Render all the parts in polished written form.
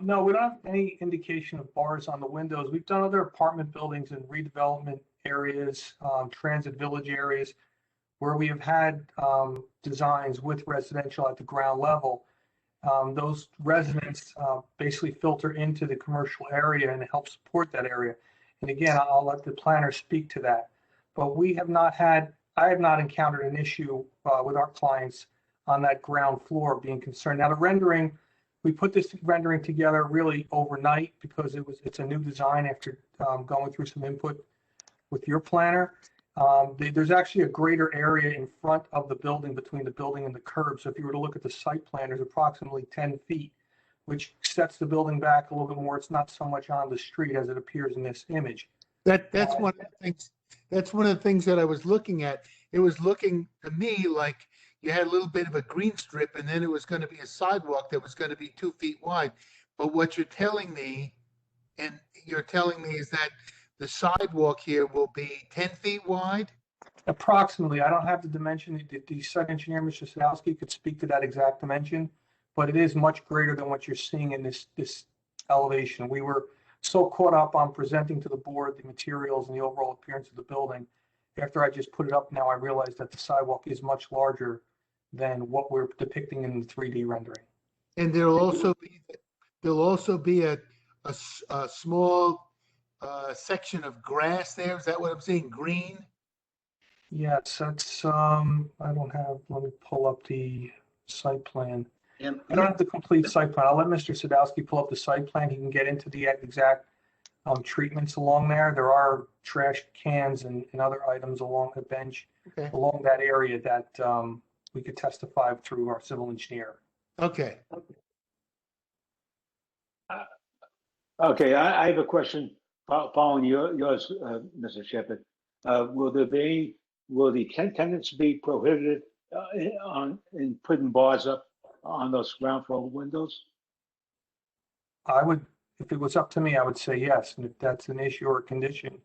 No, we don't have any indication of bars on the windows. We've done other apartment buildings and redevelopment areas, transit village areas, where we have had designs with residential at the ground level. Those residents basically filter into the commercial area and help support that area. And again, I'll let the planner speak to that. But we have not had, I have not encountered an issue with our clients on that ground floor being concerned. Now the rendering, we put this rendering together really overnight because it's a new design after going through some input with your planner. There's actually a greater area in front of the building between the building and the curb. So if you were to look at the site plan, there's approximately 10 feet, which sets the building back a little bit more. It's not so much on the street as it appears in this image. That's one of the things. That's one of the things that I was looking at. It was looking to me like you had a little bit of a green strip, and then it was going to be a sidewalk that was going to be 2 feet wide. But what you're telling me, is that the sidewalk here will be 10 feet wide? Approximately. I don't have the dimension. The site engineer, Mr. Sadowski, could speak to that exact dimension, but it is much greater than what you're seeing in this elevation. We were so caught up on presenting to the board the materials and the overall appearance of the building. After I just put it up now, I realized that the sidewalk is much larger than what we're depicting in the 3D rendering. And there'll also be a small section of grass there. Is that what I'm seeing? Green? Yes, that's I don't have, let me pull up the site plan. I don't have the complete site plan. I'll let Mr. Sadowski pull up the site plan. He can get into the exact treatments along there. There are trash cans and other items along the bench, along that area that we could testify through our civil engineer. Okay. Okay, I have a question following yours, Mr. Shepherd. Will the tenants be prohibited in putting bars up on those ground floor windows? I would, if it was up to me, I would say yes. And if that's an issue or a condition,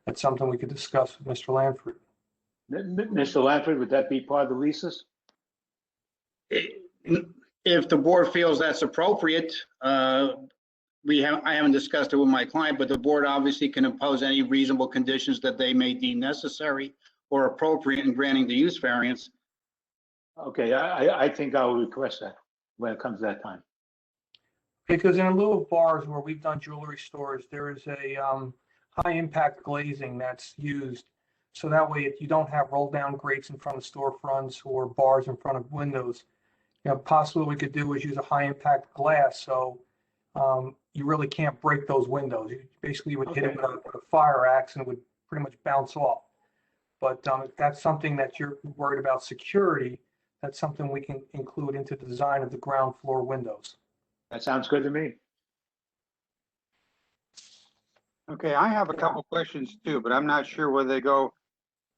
that's something we could discuss with Mr. Lanford. Mr. Lanford, would that be part of the leases? If the board feels that's appropriate, I haven't discussed it with my client, but the board obviously can impose any reasonable conditions that they may deem necessary or appropriate in granting the use variance. Okay, I think I will request that when it comes to that time. Because in lieu of bars where we've done jewelry stores, there is a high impact glazing that's used. So that way, if you don't have roll down grates in front of storefronts or bars in front of windows, possibly what we could do is use a high impact glass. So you really can't break those windows. You basically would hit it with a fire axe and it would pretty much bounce off. But if that's something that you're worried about security, that's something we can include into the design of the ground floor windows. That sounds good to me. Okay, I have a couple questions too, but I'm not sure whether they go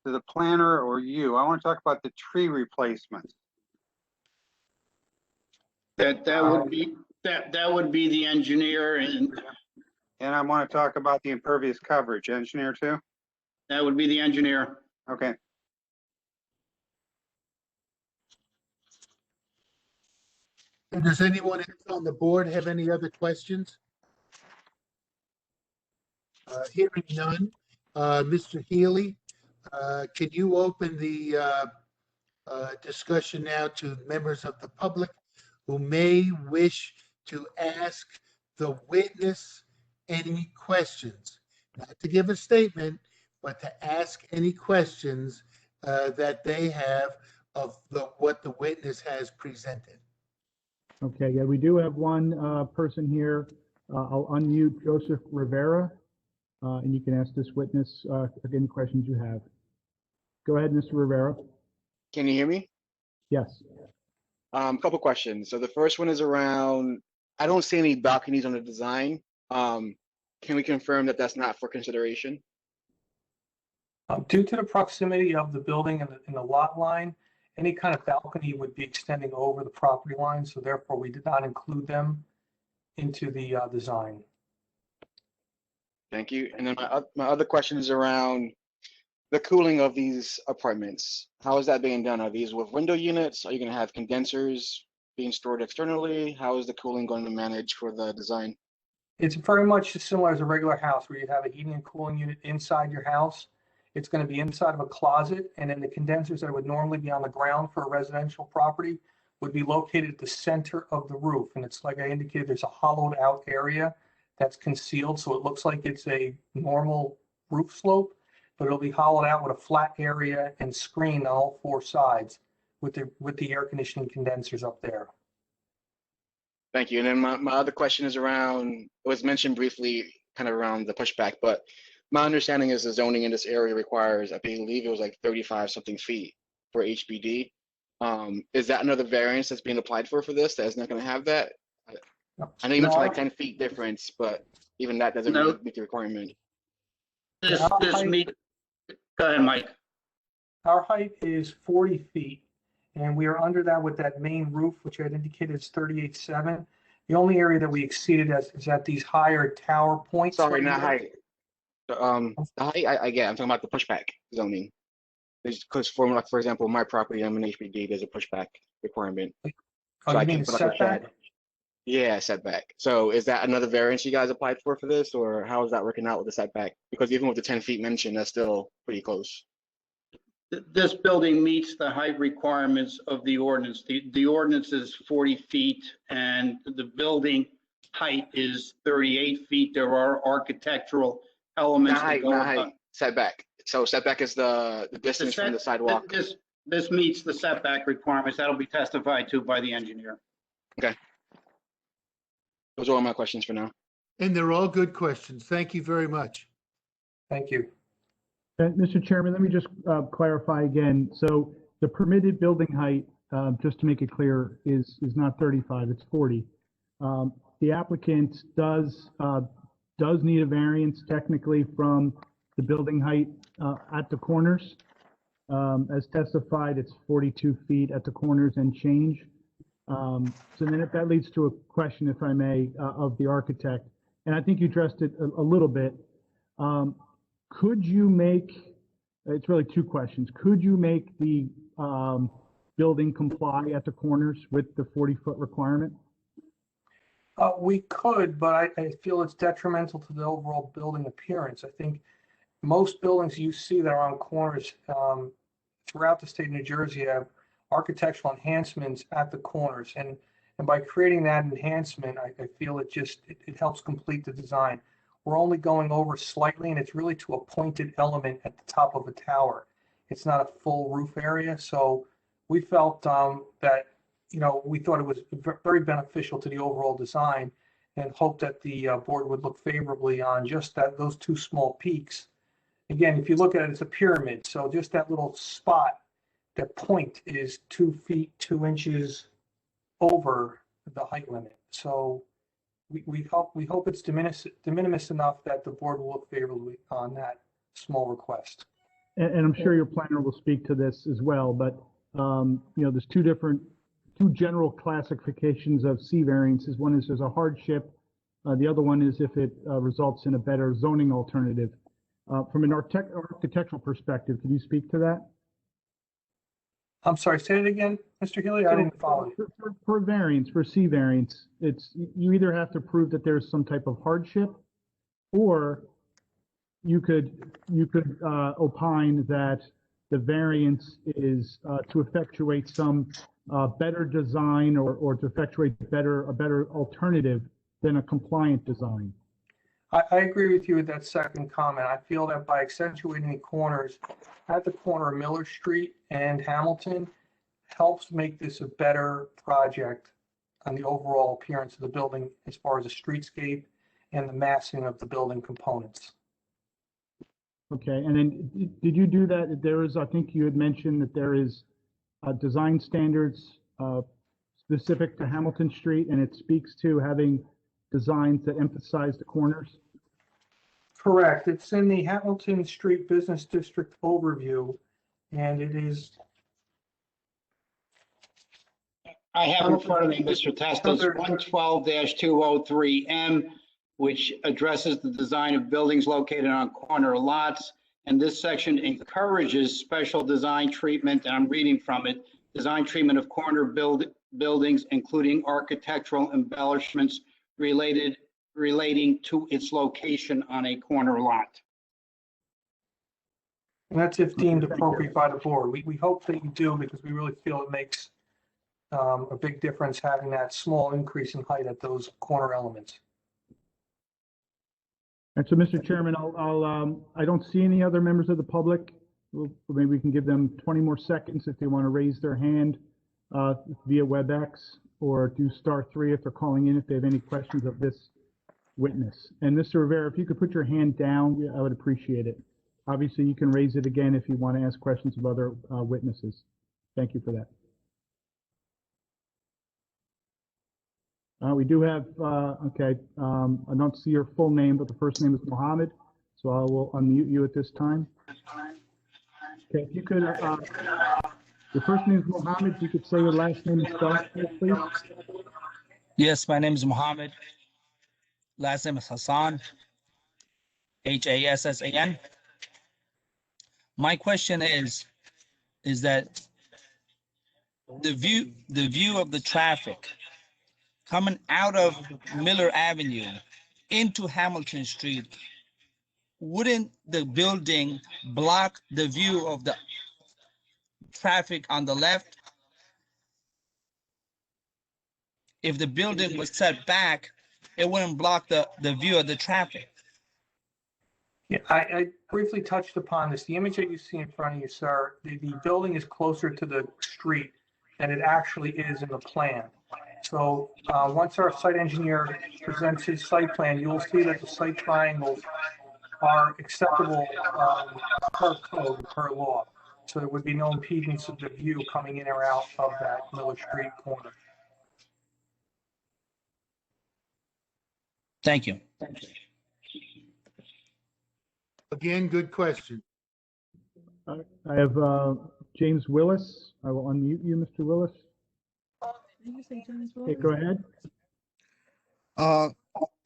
to the planner or you. I want to talk about the tree replacements. That would be the engineer, and I want to talk about the impervious coverage. Engineer too? that would be the engineer. Okay. Does anyone else on the board have any other questions? Hearing none. Mr. Healy, can you open the discussion now to members of the public who may wish to ask the witness any questions? Not to give a statement, but to ask any questions that they have of what the witness has presented. Okay, yeah, we do have one person here. I'll unmute Joseph Rivera, and you can ask this witness any questions you have. Go ahead, Mr. Rivera. Can you hear me? Yes. A couple questions. So the first one is around, I don't see any balconies on the design. Can we confirm that that's not for consideration? Due to the proximity of the building and the lot line, any kind of balcony would be extending over the property line, so therefore we did not include them into the design. Thank you. And then my other question is around the cooling of these apartments. How is that being done? Are these with window units? Are you going to have condensers? being stored externally? How is the cooling going to manage for the design? It's very much similar as a regular house where you have a heating and cooling unit inside your house. It's going to be inside of a closet, and then the condensers that would normally be on the ground for a residential property would be located at the center of the roof. And it's like I indicated, there's a hollowed out area that's concealed, so it looks like it's a normal roof slope, but it'll be hollowed out with a flat area and screened on all four sides with the air conditioning condensers up there. Thank you. And then my other question is around, it was mentioned briefly kind of around the pushback, but my understanding is the zoning in this area requires, I believe it was like 35 something feet for HBD. Is that another variance that's being applied for this that is not going to have that? I know you mentioned like 10 feet difference, but even that doesn't No. meet the requirement. This meet, go ahead, Mike. Our height is 40 feet, and we are under that with that main roof, which I had indicated is 38.7. The only area that we exceeded is at these higher tower points. Sorry, right not here. height. The height, I get. I'm talking about the pushback zoning. Because for example, my property, I'm an HBD, there's a pushback requirement. Oh, So you I mean can the put up a setback? shed. Yeah, setback. So is that another variance you guys applied for this, or how is that working out with the setback? Because even with the 10 feet mentioned, that's still pretty close. This building meets the height requirements of the ordinance. The ordinance is 40 feet and the building height is 38 feet. There are architectural elements Not that height, go not up. height, setback. So setback is the distance from the sidewalk. This meets the setback requirements. That'll be testified to by the engineer. Those are all my questions for now. And they're all good questions. Thank you very much. Thank you. Mr. Chairman, let me just clarify again. So the permitted building height, just to make it clear, is not 35, it's 40. The applicant does need a variance technically from the building height at the corners. As testified, it's 42 feet at the corners and change. So then that leads to a question, if I may, of the architect. And I think you addressed it a little bit. Could you make, it's really two questions. Could you make the building comply at the corners with the 40-foot requirement? We could, but I feel it's detrimental to the overall building appearance. I think most buildings you see that are on corners throughout the state of New Jersey have architectural enhancements at the corners. And by creating that enhancement, I feel it helps complete the design. We're only going over slightly, and it's really to a pointed element at the top of a tower. It's not a full roof area. So we felt that, we thought it was very beneficial to the overall design and hope that the board would look favorably on just those two small peaks. Again, if you look at it, it's a pyramid. So just that little spot, that point is 2 feet, 2 inches over the height limit. So we hope it's de minimis enough that the board will look favorably on that small request. And I'm sure your planner will speak to this as well, but there's two general classifications of C variances. One is there's a hardship. The other one is if it results in a better zoning alternative. From an architectural perspective, can you speak to that? I'm sorry, say it again, Mr. Healy. I didn't follow you. For variance, for C variance, you either have to prove that there's some type of hardship, or you could opine that the variance is to effectuate some better design or to effectuate a better alternative than a compliant design. I agree with you with that second comment. I feel that by accentuating the corners at the corner of Miller Street and Hamilton helps make this a better project on the overall appearance of the building as far as the streetscape and the massing of the building components. Okay, and then did you do that? I think you had mentioned that there is design standards specific to Hamilton Street, and it speaks to having designs that emphasize the corners? Correct. It's in the Hamilton Street Business District overview, and it is. I have in front of me, Mr. Testos, 112-203M, which addresses the design of buildings located on corner lots. And this section encourages special design treatment, and I'm reading from it, design treatment of corner buildings, including architectural embellishments relating to its location on a corner lot. And that's if deemed appropriate by the board. We hope that you do, because we really feel it makes a big difference having that small increase in height at those corner elements. And so, Mr. Chairman, I don't see any other members of the public. Maybe we can give them 20 more seconds if they want to raise their hand via WebEx, or do *3 if they're calling in if they have any questions of this witness. And Mr. Rivera, if you could put your hand down, I would appreciate it. Obviously, you can raise it again if you want to ask questions of other witnesses. Thank you for that. We do have, okay, I don't see your full name, but the first name is Mohammed, so I will unmute you at this time. Okay, if you could, your first name is Mohammed, if you could say your last name and spell it, please. Yes, my name is Mohammed. Last name is Hassan, Hassan. My question is that the view of the traffic coming out of Miller Avenue into Hamilton Street, wouldn't the building block the view of the traffic on the left? If the building was set back, it wouldn't block the view of the traffic. Yeah, I briefly touched upon this. The image that you see in front of you, sir, the building is closer to the street than it actually is in the plan. So once our site engineer presents his site plan, you'll see that the site triangles are acceptable per code, per law. So there would be no impedance of the view coming in or out of that Miller Street corner. Thank you. Again, good question. I have James Willis. I will unmute you, Mr. Willis. Okay, go ahead. I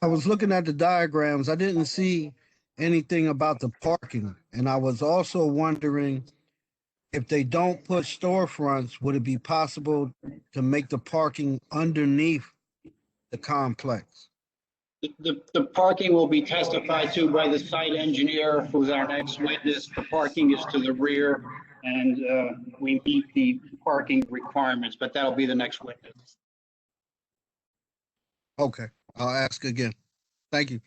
was looking at the diagrams. I didn't see anything about the parking. And I was also wondering, if they don't put storefronts, would it be possible to make the parking underneath the complex? The parking will be testified to by the site engineer, who's our next witness. The parking is to the rear, and we meet the parking requirements, but that'll be the next witness. Okay, I'll ask again. Thank you.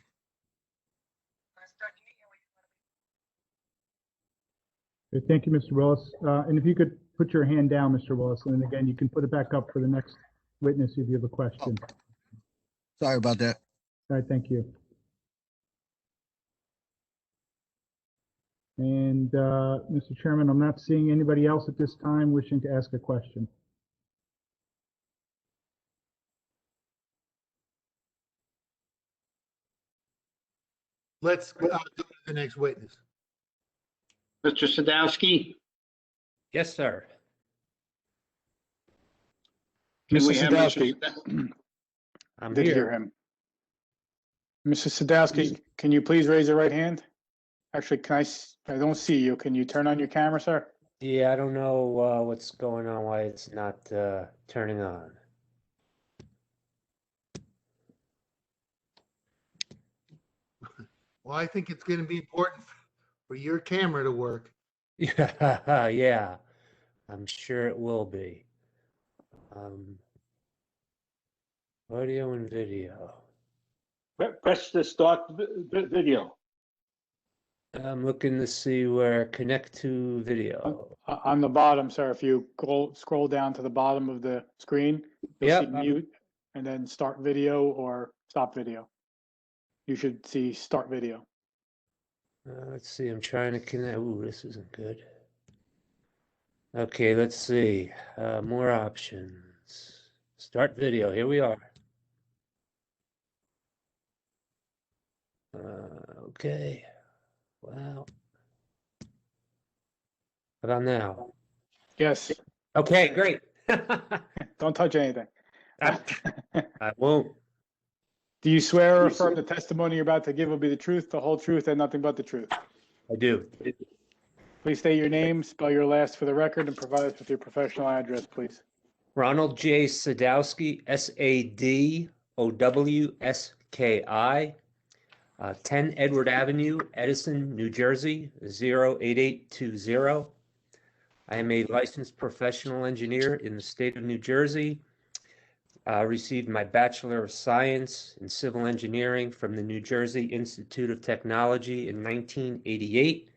Okay, thank you, Mr. Willis. And if you could put your hand down, Mr. Willis, and then again, you can put it back up for the next witness if you have a question. Sorry about that. All right, thank you. And Mr. Chairman, I'm not seeing anybody else at this time wishing to ask a question. Let's go to the next witness. Mr. Sadowski? Yes, sir. Can we Mr. have Mr. Sadowski, I'm did here. hear him. Mr. Sadowski, can you please raise your right hand? Actually, I don't see you. Can you turn on your camera, sir? Yeah, I don't know what's going on, why it's not turning on. Well, I think it's going to be important for your camera to work. Yeah, yeah, I'm sure it will be. Audio and video. Press the start video. I'm looking to see where connect to video. On the bottom, sir, if you scroll down to the bottom of the screen, you'll Yep, see mute and then start video or stop video. You should see start video. Let's see, I'm trying to connect. Ooh, this isn't good. Okay, let's see. More options. Start video. Here we are. Okay. Wow. How about now? Yes, Okay, great. don't touch anything. I won't. Do you swear or affirm the testimony you're about to give will be the truth, the whole truth, and nothing but the truth? I do. Please state your name, spell your last for the record, and provide us with your professional address, please. Ronald J. Sadowski, Sadowski, 10 Edward Avenue, Edison, New Jersey, 08820. I am a licensed professional engineer in the state of New Jersey. Received my Bachelor of Science in Civil Engineering from the New Jersey Institute of Technology in 1988.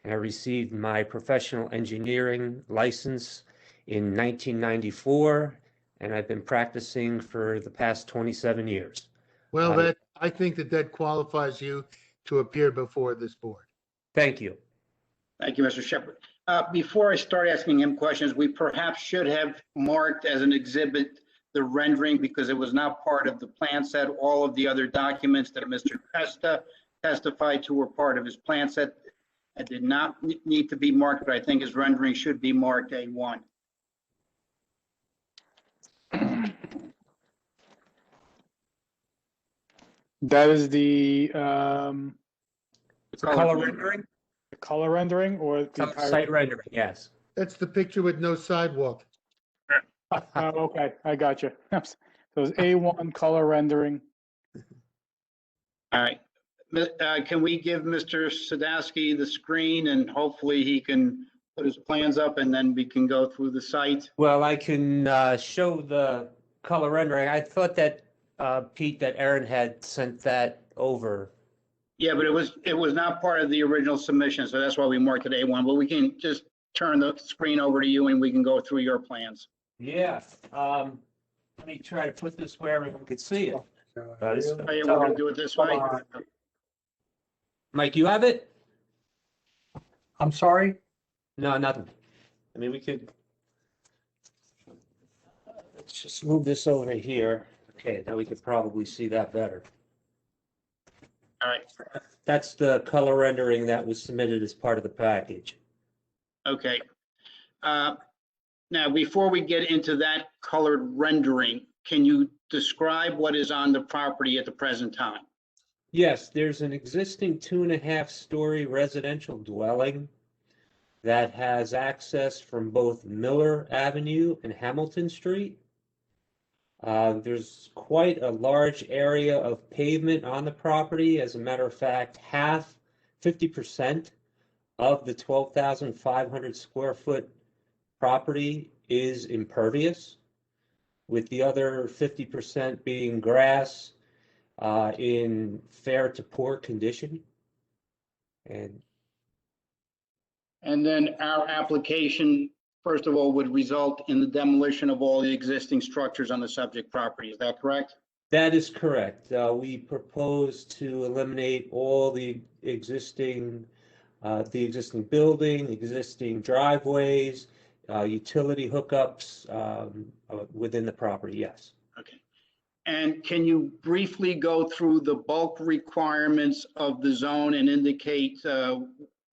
And I received my professional engineering license in 1994, and I've been practicing for the past 27 years. Well, I think that qualifies you to appear before this board. Thank you. Thank you, Mr. Shepherd. Before I start asking him questions, we perhaps should have marked as an exhibit the rendering because it was not part of the plan set. All of the other documents that Mr. Testa testified to were part of his plan set. It did not need to be marked, but I think his rendering should be marked A1. That is the Color rendering? color rendering or the Some entire? site rendering, yes. That's the picture with no sidewalk. Oh, okay, I got you. So it's A1 color rendering. All right. Can we give Mr. Sadowski the screen and hopefully he can put his plans up and then we can go through the site? Well, I can show the color rendering. I thought that, Pete, that Aaron had sent that over. Yeah, but it was not part of the original submission, so that's why we marked it A1, but we can just turn the screen over to you and we can go through your plans. Yeah. Let me try to put this where everyone could see it. Oh, yeah, we're gonna do it this way. Mike, you have it? I'm sorry? No, nothing. I mean, we could. Let's just move this over here. Okay, now we could probably see that better. All right, That's the color rendering that was submitted as part of the package. okay. Now, before we get into that colored rendering, can you describe what is on the property at the present time? Yes, there's an existing 2.5-story residential dwelling that has access from both Miller Avenue and Hamilton Street. There's quite a large area of pavement on the property. As a matter of fact, 50% of the 12,500 square foot property is impervious, with the other 50% being grass in fair to poor condition. And then our application, first of all, would result in the demolition of all the existing structures on the subject property. Is that correct? that is correct. We propose to eliminate all the existing building, existing driveways, utility hookups within the property, yes. Okay. And can you briefly go through the bulk requirements of the zone and indicate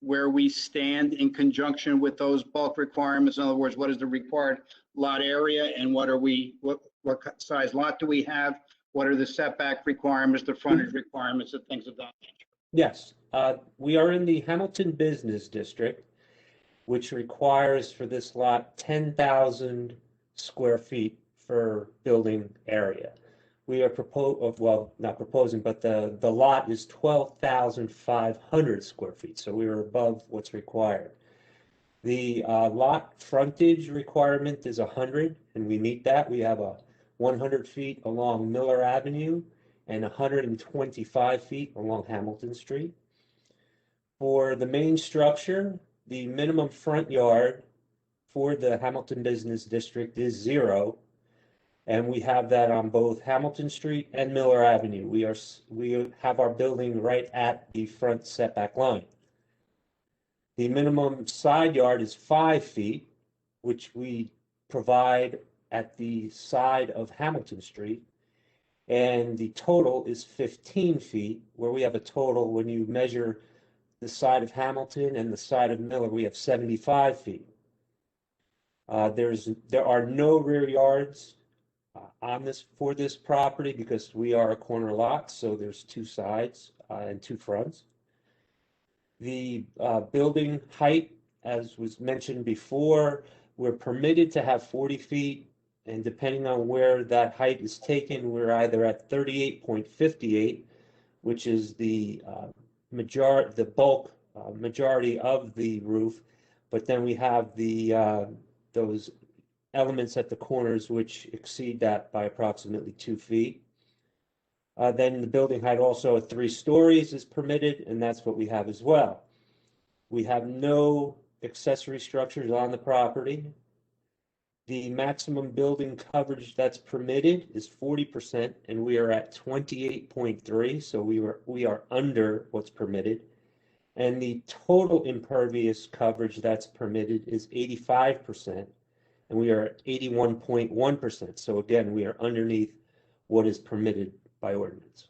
where we stand in conjunction with those bulk requirements? In other words, what is the required lot area and what size lot do we have? What are the setback requirements, the frontage requirements, and things of that nature? Yes, we are in the Hamilton Business District, which requires for this lot 10,000 square feet for building area. We are not proposing, but the lot is 12,500 square feet, so we are above what's required. The lot frontage requirement is 100, and we meet that. We have a 100 feet along Miller Avenue and 125 feet along Hamilton Street. For the main structure, the minimum front yard for the Hamilton Business District is 0, and we have that on both Hamilton Street and Miller Avenue. We have our building right at the front setback line. The minimum side yard is 5 feet, which we provide at the side of Hamilton Street, and the total is 15 feet, where we have a total, when you measure the side of Hamilton and the side of Miller, we have 75 feet. There are no rear yards for this property because we are a corner lot, so there's 2 sides and 2 fronts. The building height as was mentioned before, we're permitted to have 40 feet, and depending on where that height is taken, we're either at 38.58, which is the bulk majority of the roof, but then we have those elements at the corners which exceed that by approximately 2 feet. Then the building height also at 3 stories is permitted, and that's what we have as well. We have no accessory structures on the property. The maximum building coverage that's permitted is 40%, and we are at 28.3, so we are under what's permitted. And the total impervious coverage that's permitted is 85%, and we are at 81.1%. So again, we are underneath what is permitted by ordinance.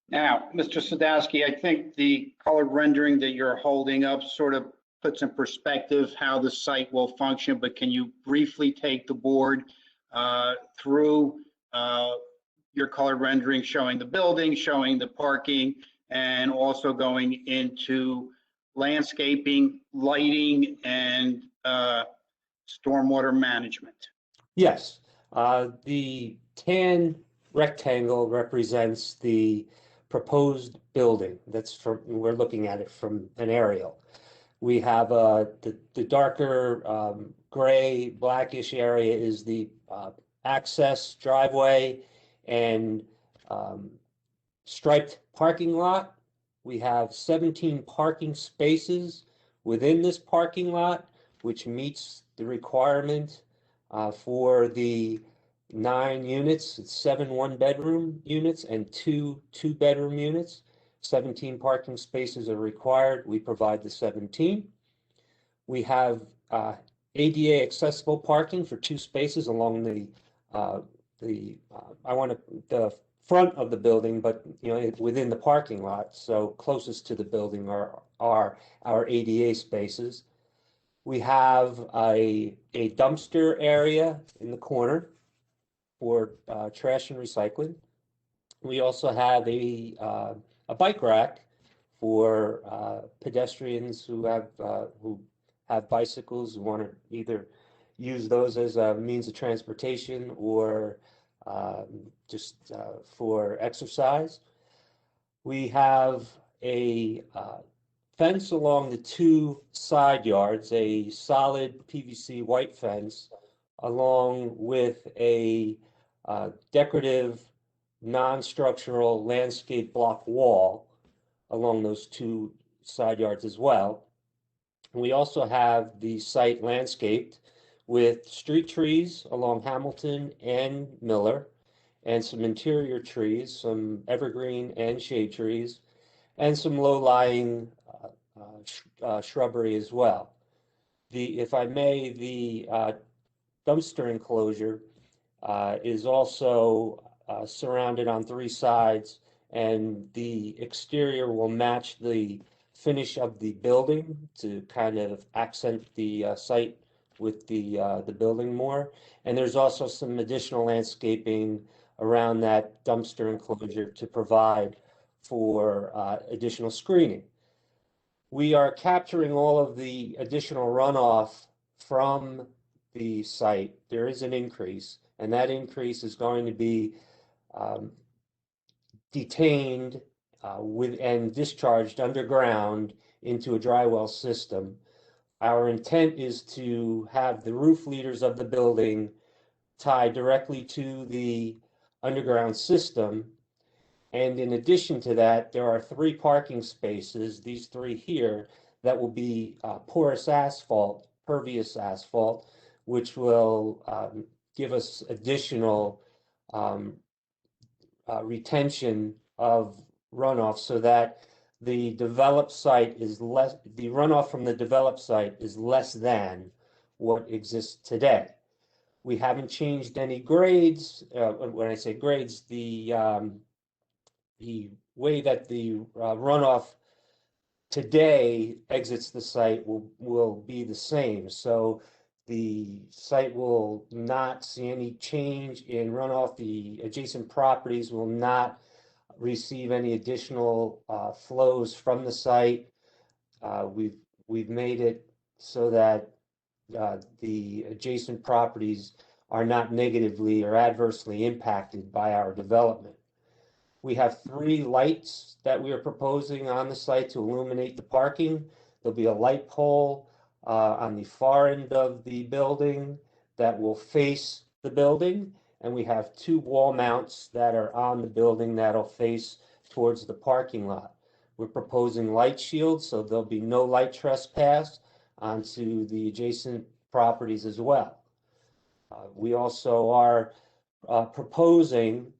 Now, Mr. Sadowski, I think the colored rendering that you're holding up sort of puts in perspective how the site will function, but can you briefly take the board through your colored rendering showing the building, showing the parking, and also going into landscaping, lighting, and stormwater management? Yes, the tan rectangle represents the proposed building. We're looking at it from an aerial. We have the darker gray, blackish area is the access driveway and striped parking lot. We have 17 parking spaces within this parking lot, which meets the requirement for the 9 units. It's 7 one-bedroom units and 2 two-bedroom units. 17 parking spaces are required. We provide the 17. We have ADA accessible parking for 2 spaces along the front of the building, but within the parking lot. So closest to the building are our ADA spaces. We have a dumpster area in the corner for trash and recycling. We also have a bike rack for pedestrians who have bicycles, who want to either use those as a means of transportation or just for exercise. We have a fence along the 2 side yards, a solid PVC white fence, along with a decorative non-structural landscape block wall along those 2 side yards as well. We also have the site landscaped with street trees along Hamilton and Miller, and some interior trees, some evergreen and shade trees, and some low-lying shrubbery as well. If I may, the dumpster enclosure is also surrounded on 3 sides, and the exterior will match the finish of the building to kind of accent the site with the building more. And there's also some additional landscaping around that dumpster enclosure to provide for additional screening. We are capturing all of the additional runoff from the site. There is an increase, and that increase is going to be detained and discharged underground into a dry well system. Our intent is to have the roof leaders of the building tied directly to the underground system. And in addition to that, there are 3 parking spaces, these 3 here, that will be porous asphalt, pervious asphalt, which will give us additional retention of runoff, so that the developed site is less, the runoff from the developed site is less than what exists today. We haven't changed any grades. When I say grades, the way that the runoff today exits the site will be the same. So the site will not see any change in runoff. The adjacent properties will not receive any additional flows from the site. we've made it so that the adjacent properties are not negatively or adversely impacted by our development. We have 3 lights that we are proposing on the site to illuminate the parking. There'll be a light pole on the far end of the building that will face the building, and we have 2 wall mounts that are on the building that'll face towards the parking lot. We're proposing light shields, so there'll be no light trespass onto the adjacent properties as well. We also are proposing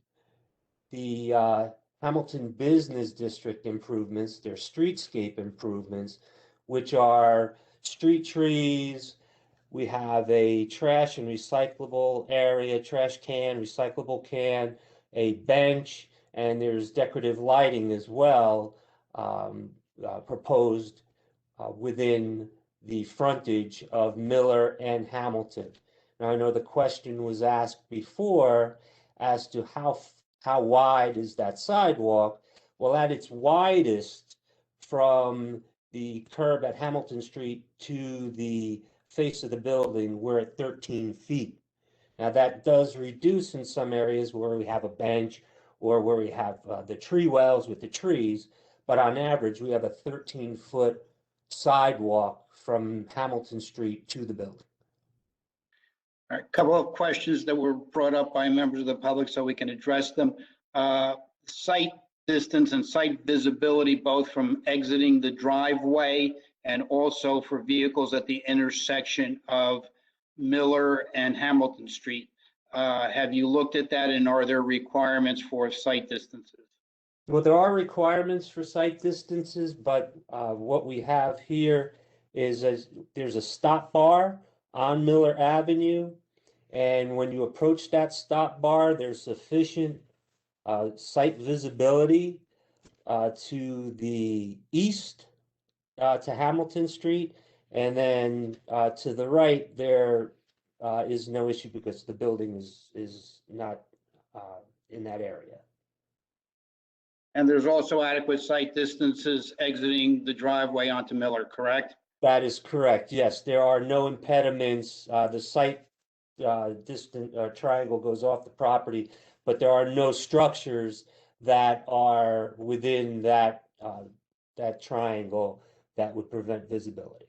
the Hamilton Business District improvements, their streetscape improvements, which are street trees. We have a trash and recyclable area, trash can, recyclable can, a bench, and there's decorative lighting as well proposed within the frontage of Miller and Hamilton. Now, I know the question was asked before as to how wide is that sidewalk? Well, at its widest from the curb at Hamilton Street to the face of the building, we're at 13 feet. Now, that does reduce in some areas where we have a bench or where we have the tree wells with the trees, but on average, we have a 13-foot sidewalk from Hamilton Street to the building. All right, a couple of questions that were brought up by members of the public so we can address them. Site distance and site visibility, both from exiting the driveway and also for vehicles at the intersection of Miller and Hamilton Street. Have you looked at that, and are there requirements for site distances? Well, there are requirements for site distances, but what we have here is there's a stop bar on Miller Avenue, and when you approach that stop bar, there's sufficient site visibility to the east to Hamilton Street, and then to the right there is no issue because the building is not in that area. And there's also adequate site distances exiting the driveway onto Miller, correct? That is correct. Yes, there are no impediments. The site distant triangle goes off the property, but there are no structures that are within that that triangle that would prevent visibility.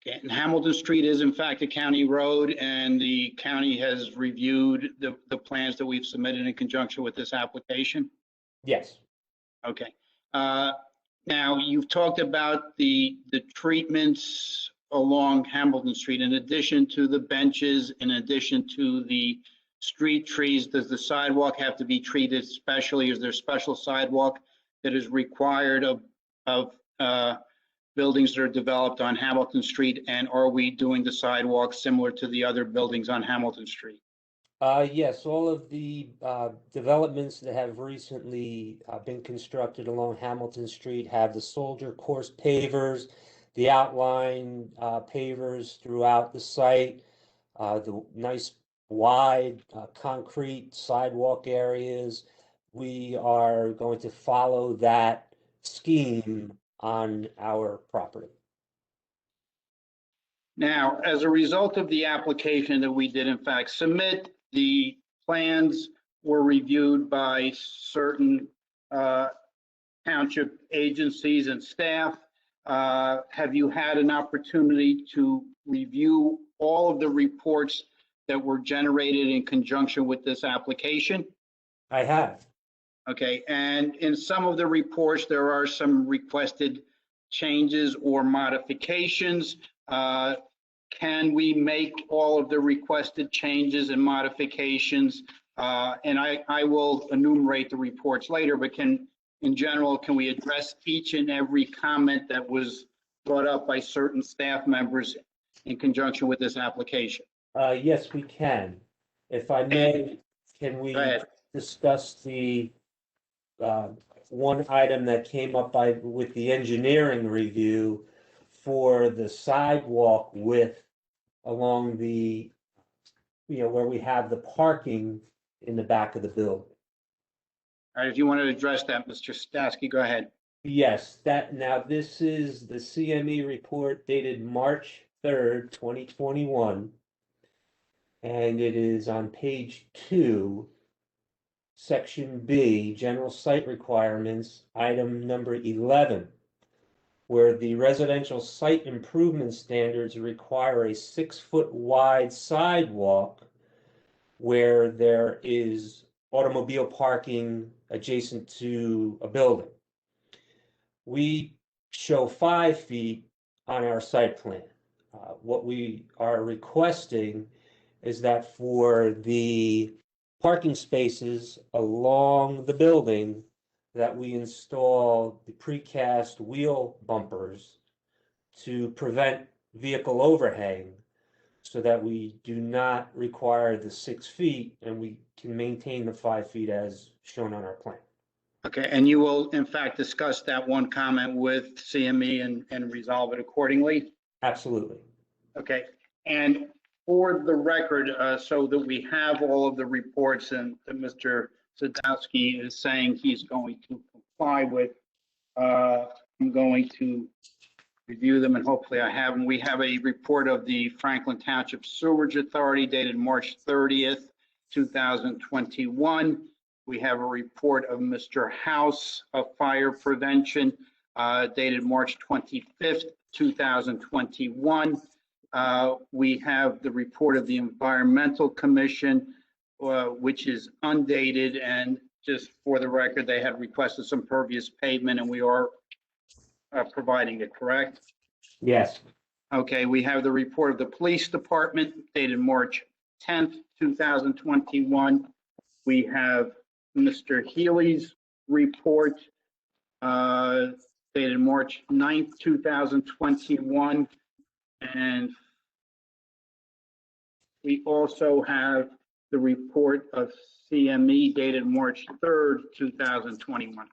Okay, and Hamilton Street is in fact a county road, and the county has reviewed the plans that we've submitted in conjunction with this application? Yes. Okay. Now, you've talked about the treatments along Hamilton Street. In addition to the benches, in addition to the street trees, does the sidewalk have to be treated specially? Is there special sidewalk that is required of buildings that are developed on Hamilton Street? And are we doing the sidewalk similar to the other buildings on Hamilton Street? Yes, all of the developments that have recently been constructed along Hamilton Street have the Soldier Course pavers, the outline pavers throughout the site, the nice wide concrete sidewalk areas. We are going to follow that scheme on our property. Now, as a result of the application that we did in fact submit, the plans were reviewed by certain township agencies and staff. Have you had an opportunity to review all of the reports that were generated in conjunction with this application? I have. Okay, and in some of the reports, there are some requested changes or modifications. Can we make all of the requested changes and modifications? And I will enumerate the reports later, but in general, can we address each and every comment that was brought up by certain staff members in conjunction with this application? Yes, we can. If I may, can we discuss the one item that came up with the engineering review for the sidewalk width along the, where we have the parking in the back of the building? All right, if you want to address that, Mr. Stasky, go ahead. Yes, now this is the CME report dated March 3rd, 2021. And it is on page 2, section B, general site requirements, item number 11, where the residential site improvement standards require a 6-foot wide sidewalk where there is automobile parking adjacent to a building. We show 5 feet on our site plan. What we are requesting is that for the parking spaces along the building, that we install the precast wheel bumpers to prevent vehicle overhang so that we do not require the 6 feet and we can maintain the 5 feet as shown on our plan. Okay, and you will in fact discuss that one comment with CME and resolve it accordingly? Absolutely. Okay, and for the record, so that we have all of the reports and that Mr. Sadowski is saying he's going to comply with, I'm going to review them and hopefully I have them. We have a report of the Franklin Township Sewerage Authority dated March 30th, 2021. We have a report of Mr. House of Fire Prevention dated March 25th, 2021. We have the report of the Environmental Commission, which is undated, and just for the record, they had requested some pervious pavement and we are providing it, correct? Yes. Okay, we have the report of the Police Department dated March 10th, 2021. We have Mr. Healy's report dated March 9th, 2021. And we also have the report of CME dated March 3rd, 2021.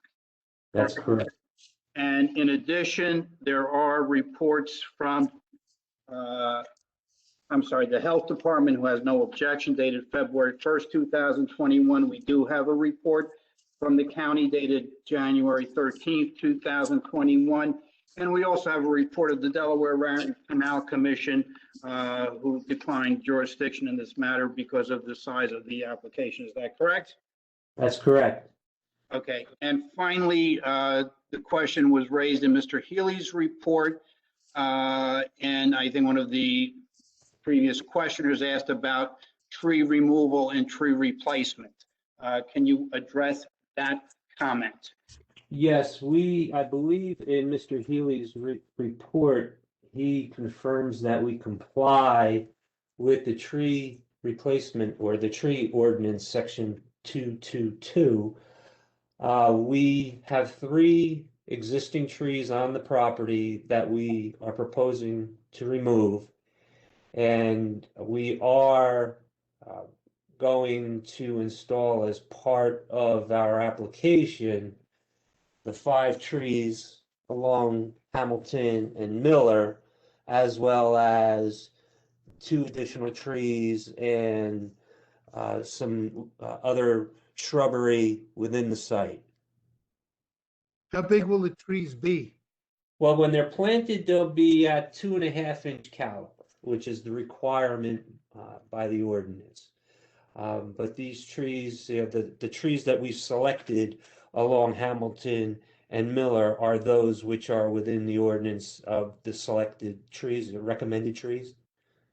That's correct. And in addition, there are reports from, the Health Department, who has no objection, dated February 1st, 2021. We do have a report from the county dated January 13th, 2021. And we also have a report of the Delaware Canal Commission, who declined jurisdiction in this matter because of the size of the application. Is that correct? That's correct. Okay, and finally, the question was raised in Mr. Healy's report, and I think one of the previous questioners asked about tree removal and tree replacement. Can you address that comment? Yes, I believe in Mr. Healy's report, he confirms that we comply with the tree replacement or the tree ordinance section 222. We have 3 existing trees on the property that we are proposing to remove. And we are going to install, as part of our application, the 5 trees along Hamilton and Miller, as well as 2 additional trees and some other shrubbery within the site. How big will the trees be? Well, when they're planted, they'll be at 2.5-inch caliber, which is the requirement by the ordinance. But these trees, the trees that we've selected along Hamilton and Miller are those which are within the ordinance of the selected trees, the recommended trees.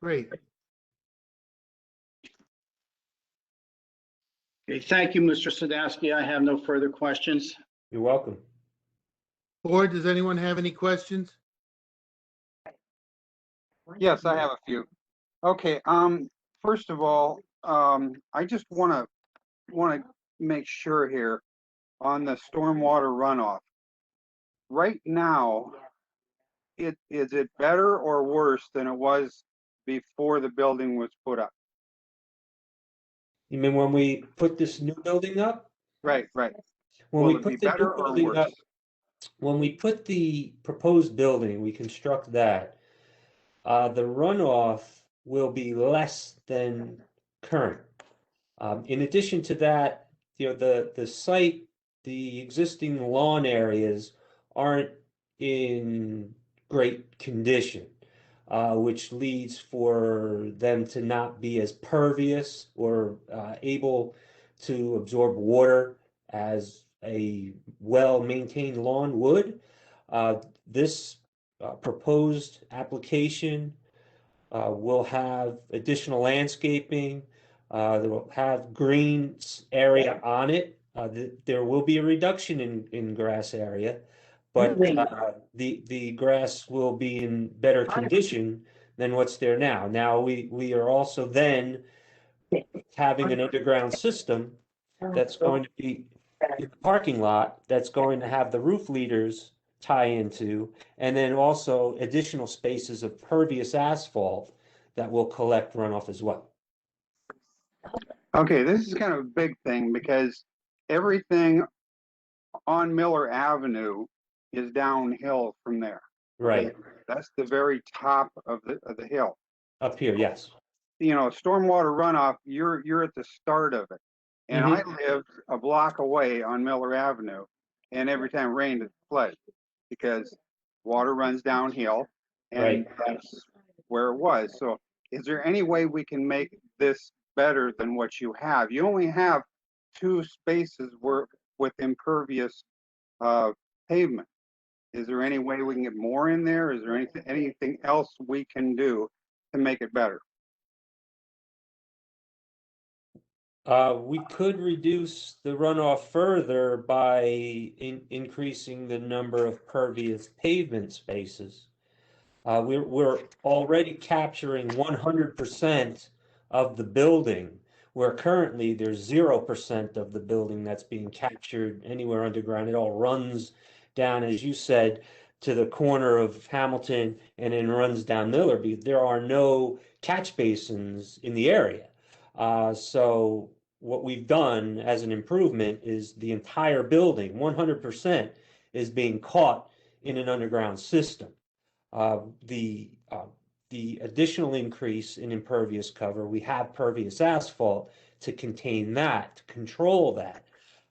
Great. Okay, thank you, Mr. Sadowski. I have no further questions. You're welcome. Board, does anyone have any questions? Yes, I have a few. Okay, first of all, I just wanna make sure here on the stormwater runoff. Right now, is it better or worse than it was before the building was put up? You mean when we put this new building up? Right. When Will we it be put the better new or building up, worse? when we put the proposed building, we construct that, the runoff will be less than current. In addition to that, the site, the existing lawn areas aren't in great condition, which leads for them to not be as pervious or able to absorb water as a well-maintained lawn would. This proposed application will have additional landscaping. That will have green area on it. There will be a reduction in grass area, but the grass will be in better condition than what's there now. Now we are also then having an underground system that's going to be in the parking lot, that's going to have the roof leaders tie into, and then also additional spaces of pervious asphalt that will collect runoff as well. Okay, this is kind of a big thing because everything on Miller Avenue is downhill from there. Okay? Right, That's the very top of the hill. up here, yes. You know, stormwater runoff, you're at the start of it. And I lived a block away on Miller Avenue, and every time it rained, it flooded because water runs downhill, and that's where it was. So is there any way we can make this better than what you have? You only have 2 spaces with impervious pavement. Is there any way we can get more in there? Is there anything else we can do to make it better? We could reduce the runoff further by increasing the number of pervious pavement spaces. We're already capturing 100% of the building, where currently there's 0% of the building that's being captured anywhere underground. It all runs down, as you said, to the corner of Hamilton and then runs down Miller, because there are no catch basins in the area. So what we've done as an improvement is the entire building, 100%, is being caught in an underground system. The additional increase in impervious cover, we have pervious asphalt to contain that, to control that.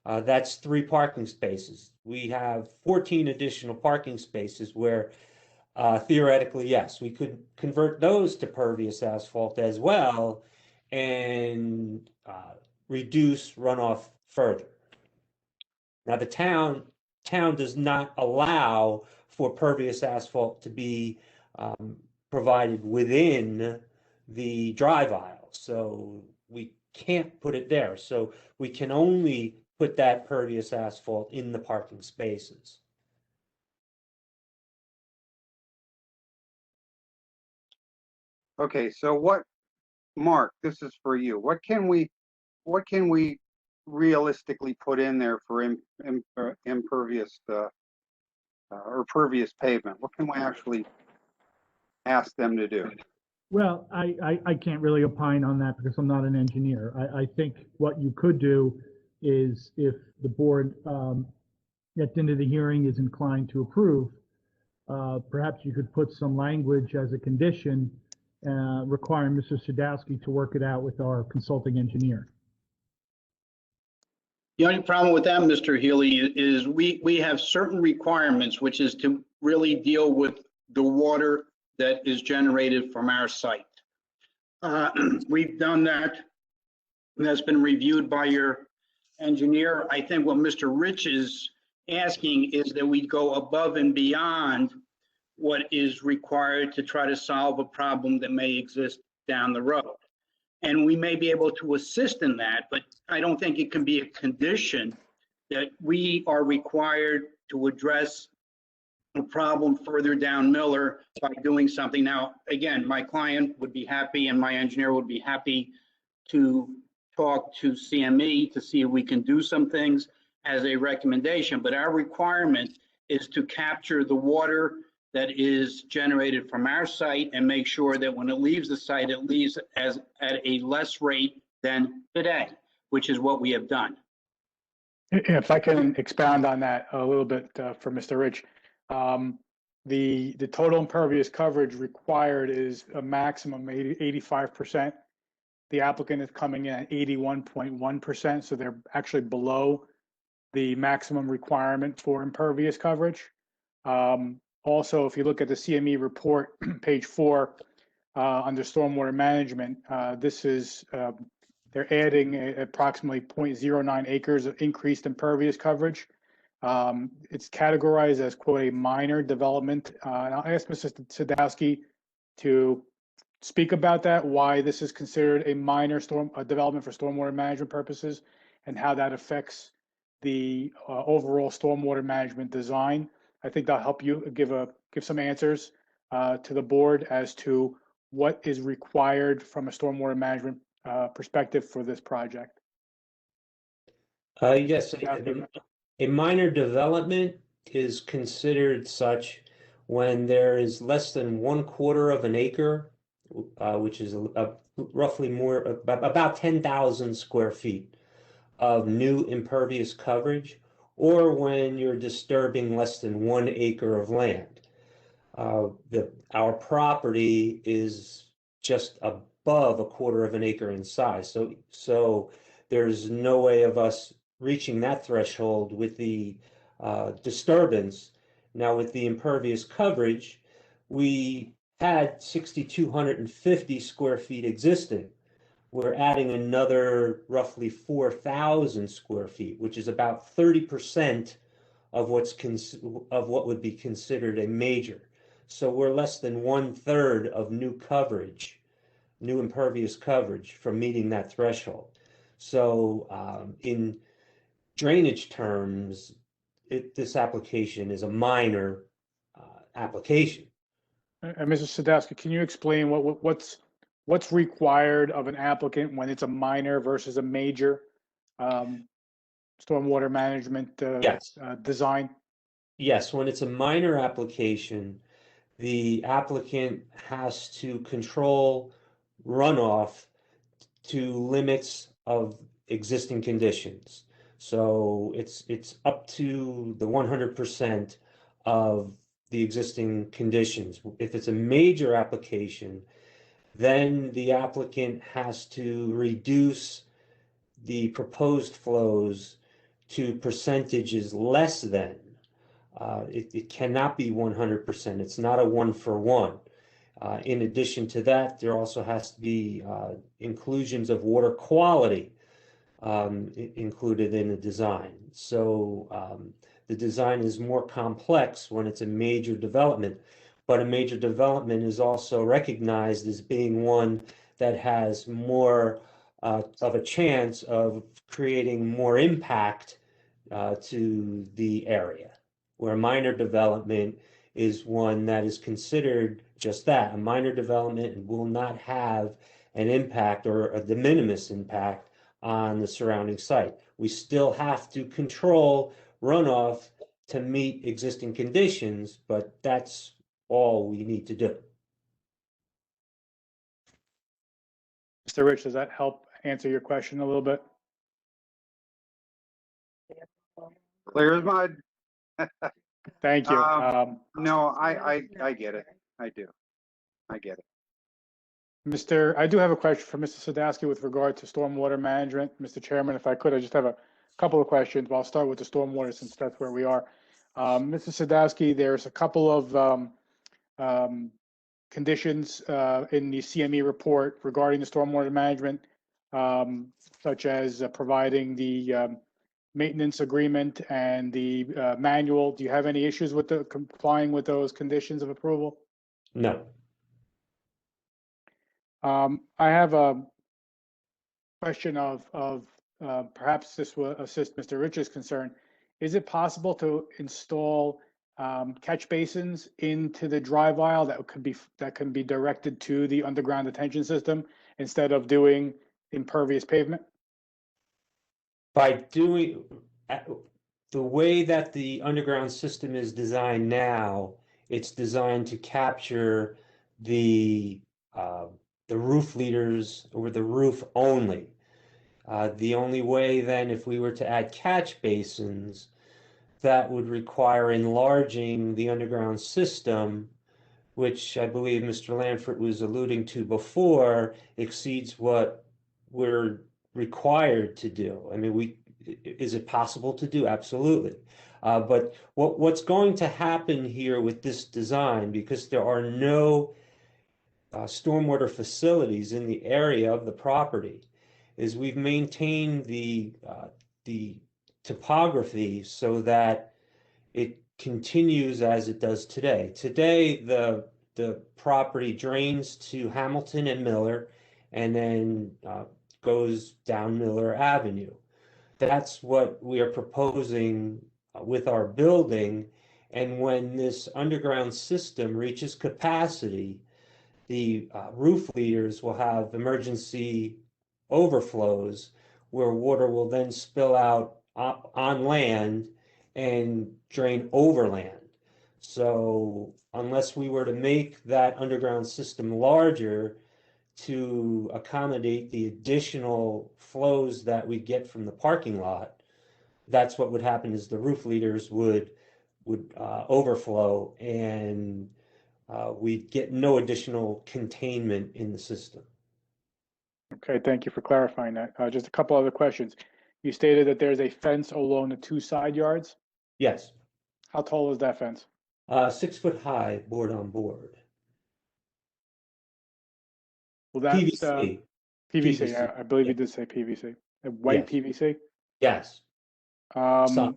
That's 3 parking spaces. We have 14 additional parking spaces where theoretically, yes, we could convert those to pervious asphalt as well and reduce runoff further. Now, the town does not allow for pervious asphalt to be provided within the drive aisle, so we can't put it there. So we can only put that pervious asphalt in the parking spaces. Okay, so Mark, this is for you. What can we realistically put in there for impervious or pervious pavement? What can we actually ask them to do? Well, I can't really opine on that because I'm not an engineer. I think what you could do is if the board at the end of the hearing is inclined to approve, perhaps you could put some language as a condition requiring Mr. Sadowski to work it out with our consulting engineer. The only problem with that, Mr. Healy, is we have certain requirements, which is to really deal with the water that is generated from our site. We've done that. That's been reviewed by your engineer. I think what Mr. Rich is asking is that we go above and beyond what is required to try to solve a problem that may exist down the road. And we may be able to assist in that, but I don't think it can be a condition that we are required to address a problem further down Miller by doing something. Now, again, my client would be happy and my engineer would be happy to talk to CME to see if we can do some things as a recommendation, but our requirement is to capture the water that is generated from our site and make sure that when it leaves the site, it leaves at a less rate than today, which is what we have done. If I can expound on that a little bit for Mr. Rich, the total impervious coverage required is a maximum 85%. The applicant is coming in at 81.1%, so they're actually below the maximum requirement for impervious coverage. Also, if you look at the CME report, page 4, under stormwater management, this is, they're adding approximately 0.09 acres of increased impervious coverage. It's categorized as, quote, a minor development. And I'll ask Mr. Sadowski to speak about that, why this is considered a minor development for stormwater management purposes, and how that affects the overall stormwater management design. I think that'll help you give some answers to the board as to what is required from a stormwater management perspective for this project. Yes, a minor development is considered such when there is less than 1/4 of an acre, which is roughly about 10,000 square feet of new impervious coverage, or when you're disturbing less than 1 acre of land. Our property is just above 1/4 of an acre in size, so there's no way of us reaching that threshold with the disturbance. Now, with the impervious coverage, we had 6,250 square feet existing. We're adding another roughly 4,000 square feet, which is about 30% of what would be considered a major. So we're less than 1/3 of new coverage, new impervious coverage, from meeting that threshold. So in drainage terms, this application is a minor application. And Mr. Sadowski, can you explain what's required of an applicant when it's a minor versus a major stormwater management Yes. design? Yes, when it's a minor application, the applicant has to control runoff to limits of existing conditions. So it's up to the 100% of the existing conditions. If it's a major application, then the applicant has to reduce the proposed flows to percentages less than. It cannot be 100%. It's not a 1-for-1. In addition to that, there also has to be inclusions of water quality included in the design. So the design is more complex when it's a major development, but a major development is also recognized as being one that has more of a chance of creating more impact to the area, where minor development is one that is considered just that, a minor development, and will not have an impact or a de minimis impact on the surrounding site. We still have to control runoff to meet existing conditions, but that's all we need to do. Mr. Rich, does that help answer your question a little bit? Clear as mud. Thank you. No, I get it. I do. I get it. I do have a question for Mr. Sadowski with regard to stormwater management. Mr. Chairman, if I could, I just have a couple of questions. Well, I'll start with the stormwater since that's where we are. Mr. Sadowski, there's a couple of conditions in the CME report regarding the stormwater management, such as providing the maintenance agreement and the manual. Do you have any issues with complying with those conditions of approval? No. I have a question of perhaps this will assist Mr. Rich's concern. Is it possible to install catch basins into the drive aisle that can be directed to the underground detention system instead of doing impervious pavement? By doing the way that the underground system is designed now, it's designed to capture the roof leaders or the roof only. The only way then, if we were to add catch basins, that would require enlarging the underground system, which I believe Mr. Lanford was alluding to before, exceeds what we're required to do. I mean, is it possible to do? Absolutely. But what's going to happen here with this design, because there are no stormwater facilities in the area of the property, is we've maintained the topography so that it continues as it does today. Today, the property drains to Hamilton and Miller, and then goes down Miller Avenue. That's what we are proposing with our building. And when this underground system reaches capacity, the roof leaders will have emergency overflows where water will then spill out on land and drain overland. So unless we were to make that underground system larger to accommodate the additional flows that we get from the parking lot, that's what would happen, is the roof leaders would overflow, and we'd get no additional containment in the system. Okay, thank you for clarifying that. Just a couple other questions. You stated that there's a fence along the two side yards. Yes, How tall is that fence? 6 foot high, board on board. Will that PVC. PVC? PVC, I believe yeah. you did say PVC. White Yes. PVC. Yes. Some.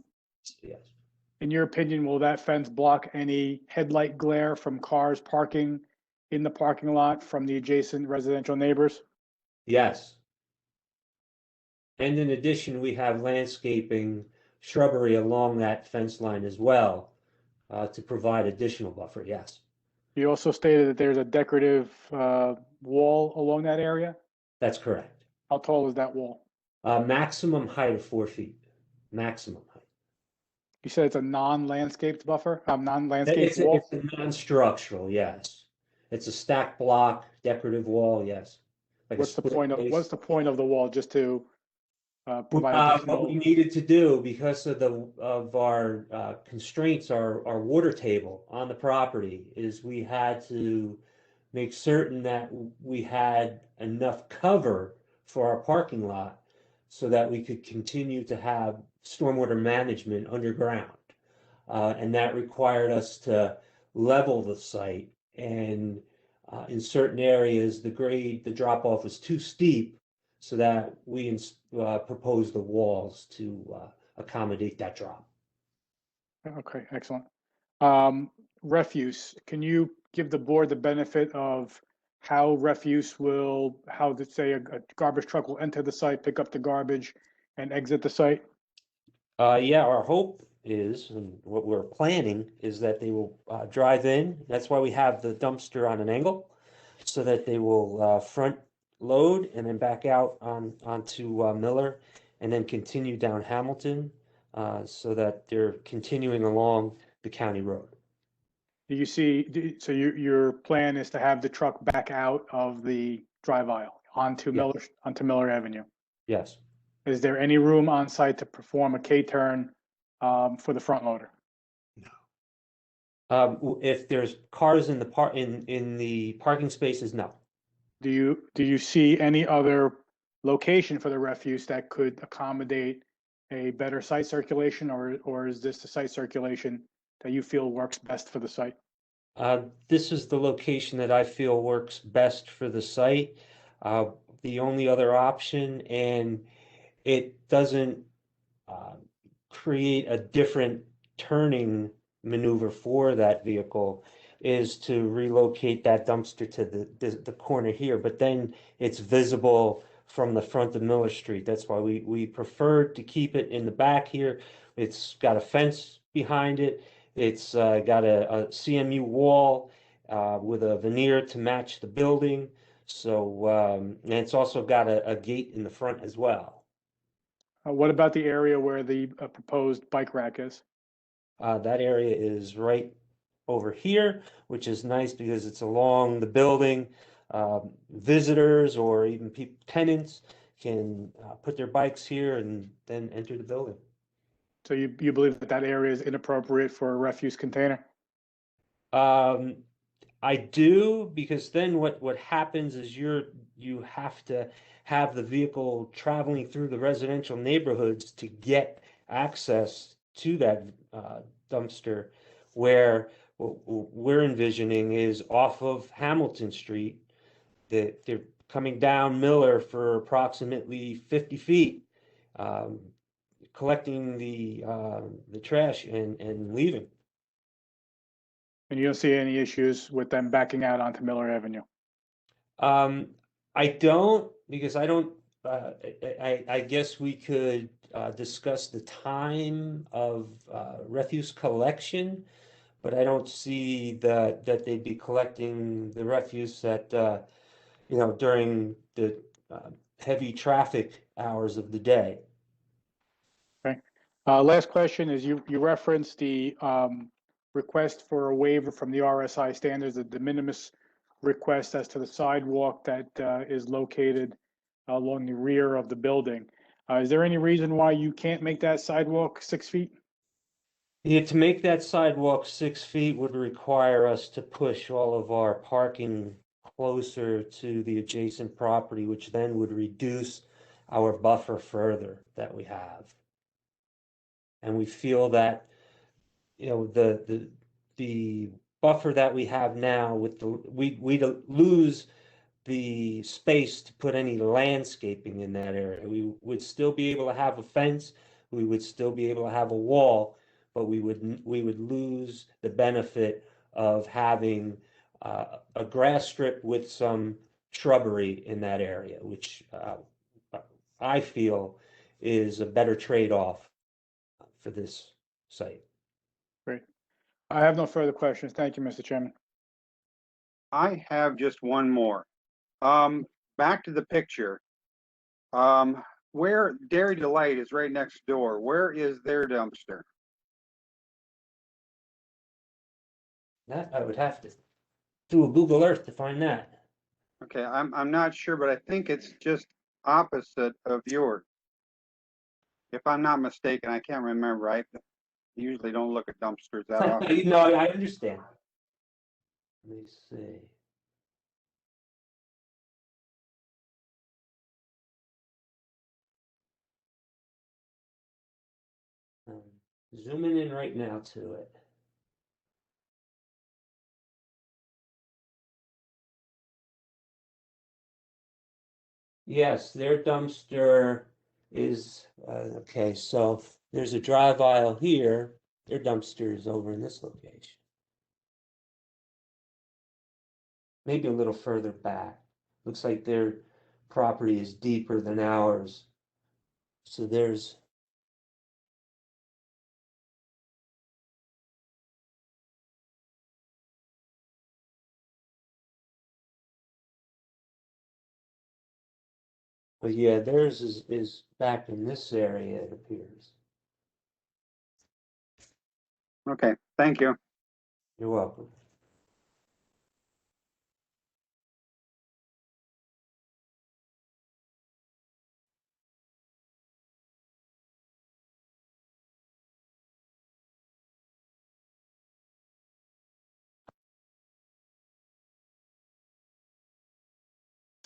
Yes. In your opinion, will that fence block any headlight glare from cars parking in the parking lot from the adjacent residential neighbors? Yes. And in addition, we have landscaping, shrubbery along that fence line as well, to provide additional buffer. Yes, You also stated that there's a decorative wall along that area. that's correct. How tall is that wall? Maximum height of 4 feet. Maximum height. You said it's a non-landscaped buffer, non-landscaped It's wall? a non-structural, yes. It's a stacked block, decorative wall, yes. Like a What's the split point of, face. what's the point of the wall? Just to provide What additional, we needed to do because of our constraints, our water table on the property, is we had to make certain that we had enough cover for our parking lot so that we could continue to have stormwater management underground. And that required us to level the site, and in certain areas, the drop off was too steep, so that we proposed the walls to accommodate that drop. okay, excellent. Refuse, can you give the board the benefit of how refuse will, how to say a garbage truck will enter the site, pick up the garbage and exit the site? Yeah, our hope is, and what we're planning is that they will drive in. That's why we have the dumpster on an angle, so that they will front load and then back out onto Miller, and then continue down Hamilton, so that they're continuing along the county road. Do you see, so your plan is to have the truck back out of the drive aisle onto Yeah. Miller Avenue? Yes. Is there any room on site to perform a K-turn for the front loader? If there's cars in the parking spaces, no. Do you see any other location for the refuse that could accommodate a better site circulation, or is this the site circulation that you feel works best for the site? This is the location that I feel works best for the site. The only other option, and it doesn't create a different turning maneuver for that vehicle, is to relocate that dumpster to the corner here, but then it's visible from the front of Miller Street. That's why we preferred to keep it in the back here. It's got a fence behind it. It's got a CMU wall with a veneer to match the building. So, and it's also got a gate in the front as well. What about the area where the proposed bike rack is? That area is right over here, which is nice because it's along the building. Visitors or even tenants can put their bikes here and then enter the building. So you believe that area is inappropriate for a refuse container? I do, because then what happens is you have to have the vehicle traveling through the residential neighborhoods to get access to that dumpster, where what we're envisioning is off of Hamilton Street, that they're coming down Miller for approximately 50 feet, um, collecting the trash and leaving. And you don't see any issues with them backing out onto Miller Avenue? I don't, because I don't, I guess we could discuss the time of refuse collection, but I don't see that they'd be collecting the refuse that, during the heavy traffic hours of the day. Okay. Last question is you referenced the request for a waiver from the RSI standards, the de minimis request as to the sidewalk that is located along the rear of the building. Is there any reason why you can't make that sidewalk 6 feet? Yeah, to make that sidewalk 6 feet would require us to push all of our parking closer to the adjacent property, which then would reduce our buffer further that we have. And we feel that, the buffer that we have now with we'd lose the space to put any landscaping in that area. We would still be able to have a fence, we would still be able to have a wall, but we would lose the benefit of having a grass strip with some shrubbery in that area, which I feel is a better trade-off for this site. Great. I have no further questions. Thank you, Mr. Chairman. I have just one more. Back to the picture. Where Dairy Delight is right next door, where is their dumpster? That I would have to do a Google Earth to find that. Okay, I'm not sure, but I think it's just opposite of yours. If I'm not mistaken, I can't remember. I usually don't look at dumpsters that often. No, I understand. Let me see. Zooming in right now to it. Yes, their dumpster is, okay, so there's a drive aisle here. Their dumpster is over in this location. Maybe a little further back. Looks like their property is deeper than ours. So there's, but yeah, theirs is back in this area, it appears. Okay, thank you. You're welcome.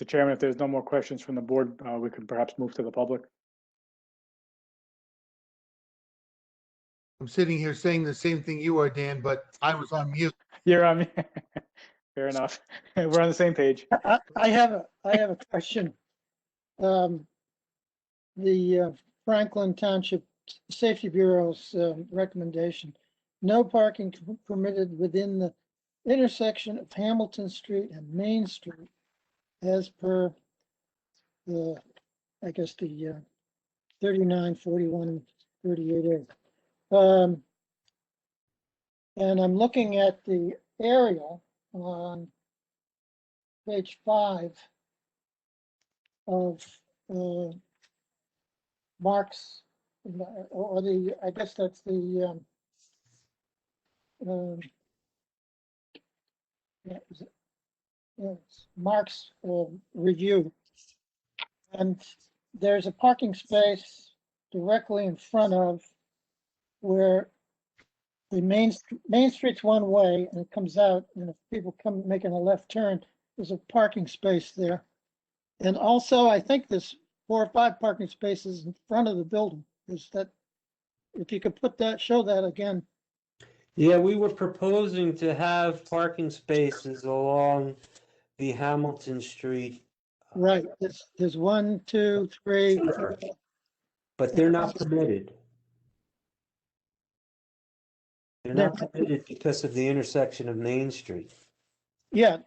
Mr. Chairman, if there's no more questions from the board, we could perhaps move to the public. I'm sitting here saying the same thing you are, Dan, but I was on mute. You're on. Fair enough. We're on the same page. I have a question. The Franklin Township Safety Bureau's recommendation, no parking permitted within the intersection of Hamilton Street and Main Street as per the, I guess, the 39, 41, 38A. And I'm looking at the aerial on page 5 of Mark's, or the, I guess that's the yeah, it's Mark's review. And there's a parking space directly in front of where the main street's one way and it comes out, and if people come making a left turn, there's a parking space there. And also, I think there's 4 or 5 parking spaces in front of the building. Is that if you could put that, show that again. Yeah, we were proposing to have parking spaces along the Hamilton Street, Right, there's 1, 2, 3. but they're not permitted. They're They're- not permitted because of the intersection of Main Street. Yeah,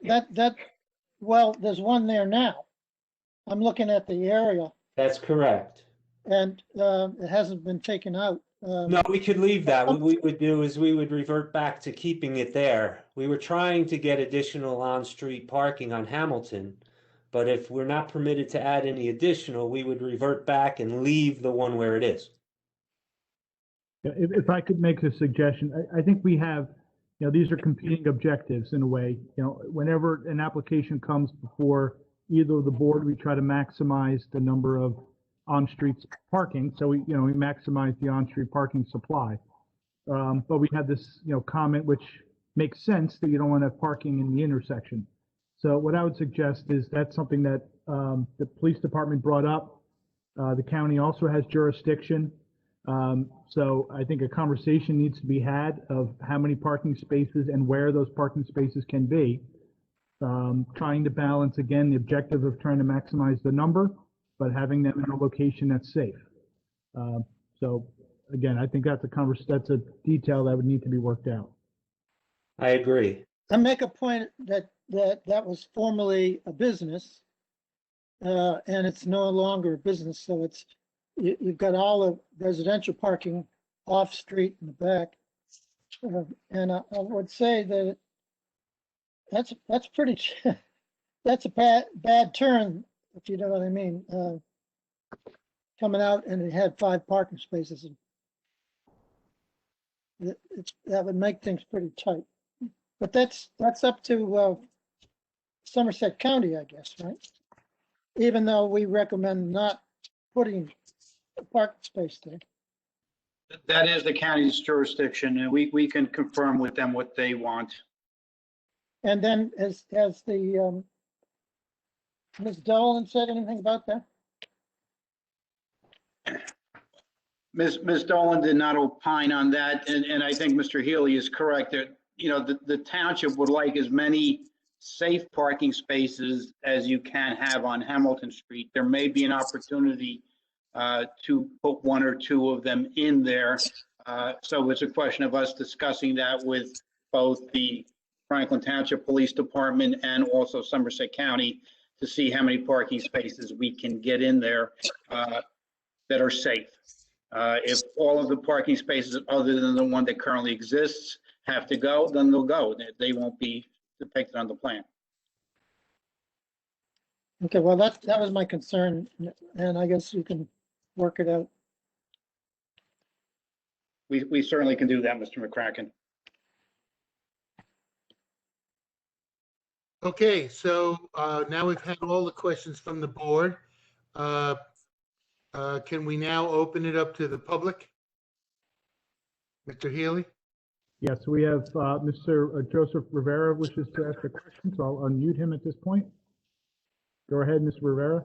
well, there's one there now. I'm looking at the area That's correct. and it hasn't been taken out. No, we could leave that. What we would do is we would revert back to keeping it there. We were trying to get additional on-street parking on Hamilton, but if we're not permitted to add any additional, we would revert back and leave the one where it is. Yeah, if I could make a suggestion, I think we have, these are competing objectives in a way. Whenever an application comes before either of the board, we try to maximize the number of on-street parking. So we maximize the on-street parking supply. But we had this, comment which makes sense that you don't want to have parking in the intersection. So what I would suggest is that's something that the police department brought up. The county also has jurisdiction. So I think a conversation needs to be had of how many parking spaces and where those parking spaces can be. Trying to balance, again, the objective of trying to maximize the number, but having them in a location that's safe. So again, I think that's a detail that would need to be worked out. I agree. I make a point that was formerly a business, and it's no longer a business. So you've got all the residential parking off street in the back, and I would say that that's pretty. That's a bad turn, if you know what I mean. Coming out and it had 5 parking spaces. That would make things pretty tight. But that's up to Somerset County, I guess, right? Even though we recommend not putting a parking space there. That is the county's jurisdiction, and we can confirm with them what they want. And then has the Ms. Dolan said anything about that? Ms. Dolan did not opine on that, and I think Mr. Healy is correct that, the township would like as many safe parking spaces as you can have on Hamilton Street. There may be an opportunity to put 1 or 2 of them in there. So it's a question of us discussing that with both the Franklin Township Police Department and also Somerset County to see how many parking spaces we can get in there that are safe. If all of the parking spaces other than the one that currently exists have to go, then they'll go. They won't be depicted on the plan. Okay, well, that was my concern, and I guess you can work it out. We certainly can do that, Mr. McCracken. Okay, so now we've had all the questions from the board. Can we now open it up to the public? Mr. Healy? Yes, we have Mr. Joseph Rivera wishes to ask a question, so I'll unmute him at this point. Go ahead, Mr. Rivera.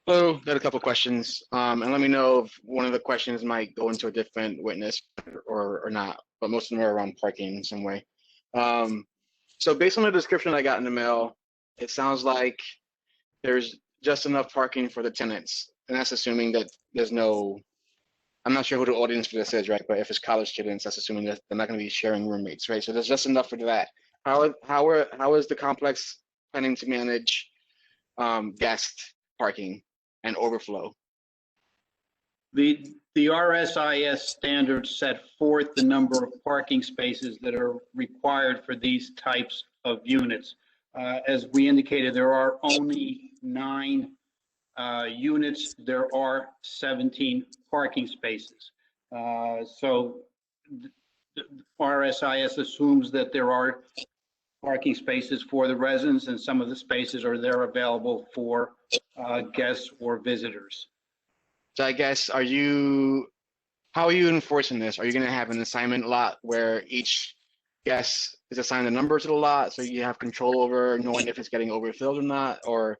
Hello, got a couple questions, and let me know if one of the questions might go into a different witness or not, but most of them are around parking in some way. So based on the description I got in the mail, it sounds like there's just enough parking for the tenants, and that's assuming that there's no, I'm not sure who the audience for this is, right? But if it's college students, that's assuming that they're not going to be sharing roommates, right? So there's just enough for that. How is the complex planning to manage guest parking and overflow? The RSIS standards set forth the number of parking spaces that are required for these types of units. As we indicated, there are only 9 units. There are 17 parking spaces. So RSIS assumes that there are parking spaces for the residents, and some of the spaces are there available for guests or visitors. So I guess, how are you enforcing this? Are you going to have an assignment lot where each guest is assigned a number to the lot, so you have control over knowing if it's getting overfilled or not? Or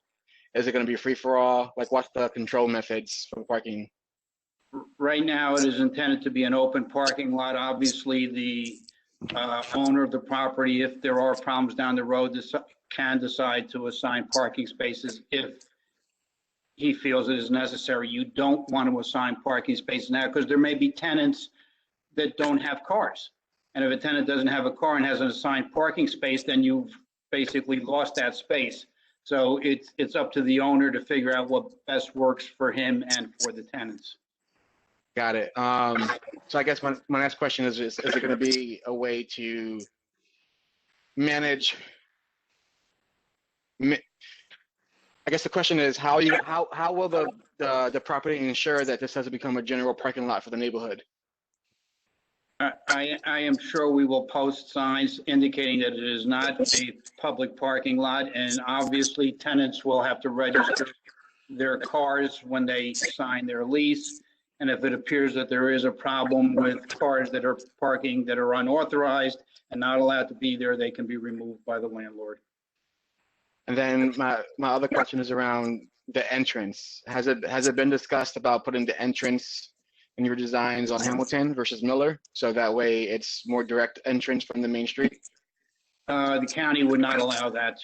is it going to be free for all? Like, what's the control methods for parking? Right now, it is intended to be an open parking lot. Obviously, the owner of the property, if there are problems down the road, can decide to assign parking spaces if he feels it is necessary. You don't want to assign parking spaces now because there may be tenants that don't have cars. And if a tenant doesn't have a car and has an assigned parking space, then you've basically lost that space. So it's up to the owner to figure out what best works for him and for the tenants. Got it. So I guess my next question is there going to be a way to manage? I guess the question is how will the property ensure that this doesn't become a general parking lot for the neighborhood? I am sure we will post signs indicating that it is not a public parking lot, and obviously tenants will have to register their cars when they sign their lease. And if it appears that there is a problem with cars that are parking that are unauthorized and not allowed to be there, they can be removed by the landlord. And then my other question is around the entrance. Has it been discussed about putting the entrance in your designs on Hamilton versus Miller, so that way it's more direct entrance from the main street? The county would not allow that,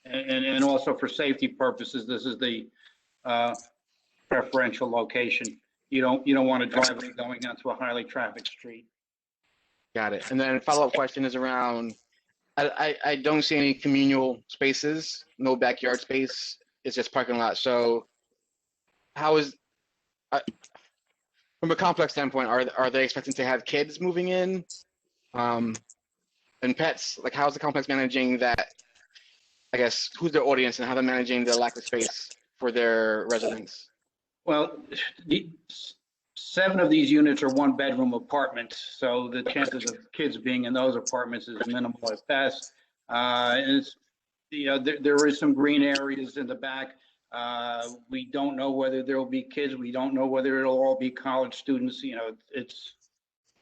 and also for safety purposes, this is the preferential location. You don't want a driveway going onto a highly trafficked street. Got it. And then follow-up question is around, I don't see any communal spaces, no backyard space. It's just parking lot. So how is, from a complex standpoint, are they expecting to have kids moving in, and pets? Like, how's the complex managing that? I guess who's their audience and how they're managing the lack of space for their residents? Well, 7 of these units are 1-bedroom apartments, so the chances of kids being in those apartments is minimal at best. And it's, there is some green areas in the back. We don't know whether there will be kids. We don't know whether it'll all be college students. It's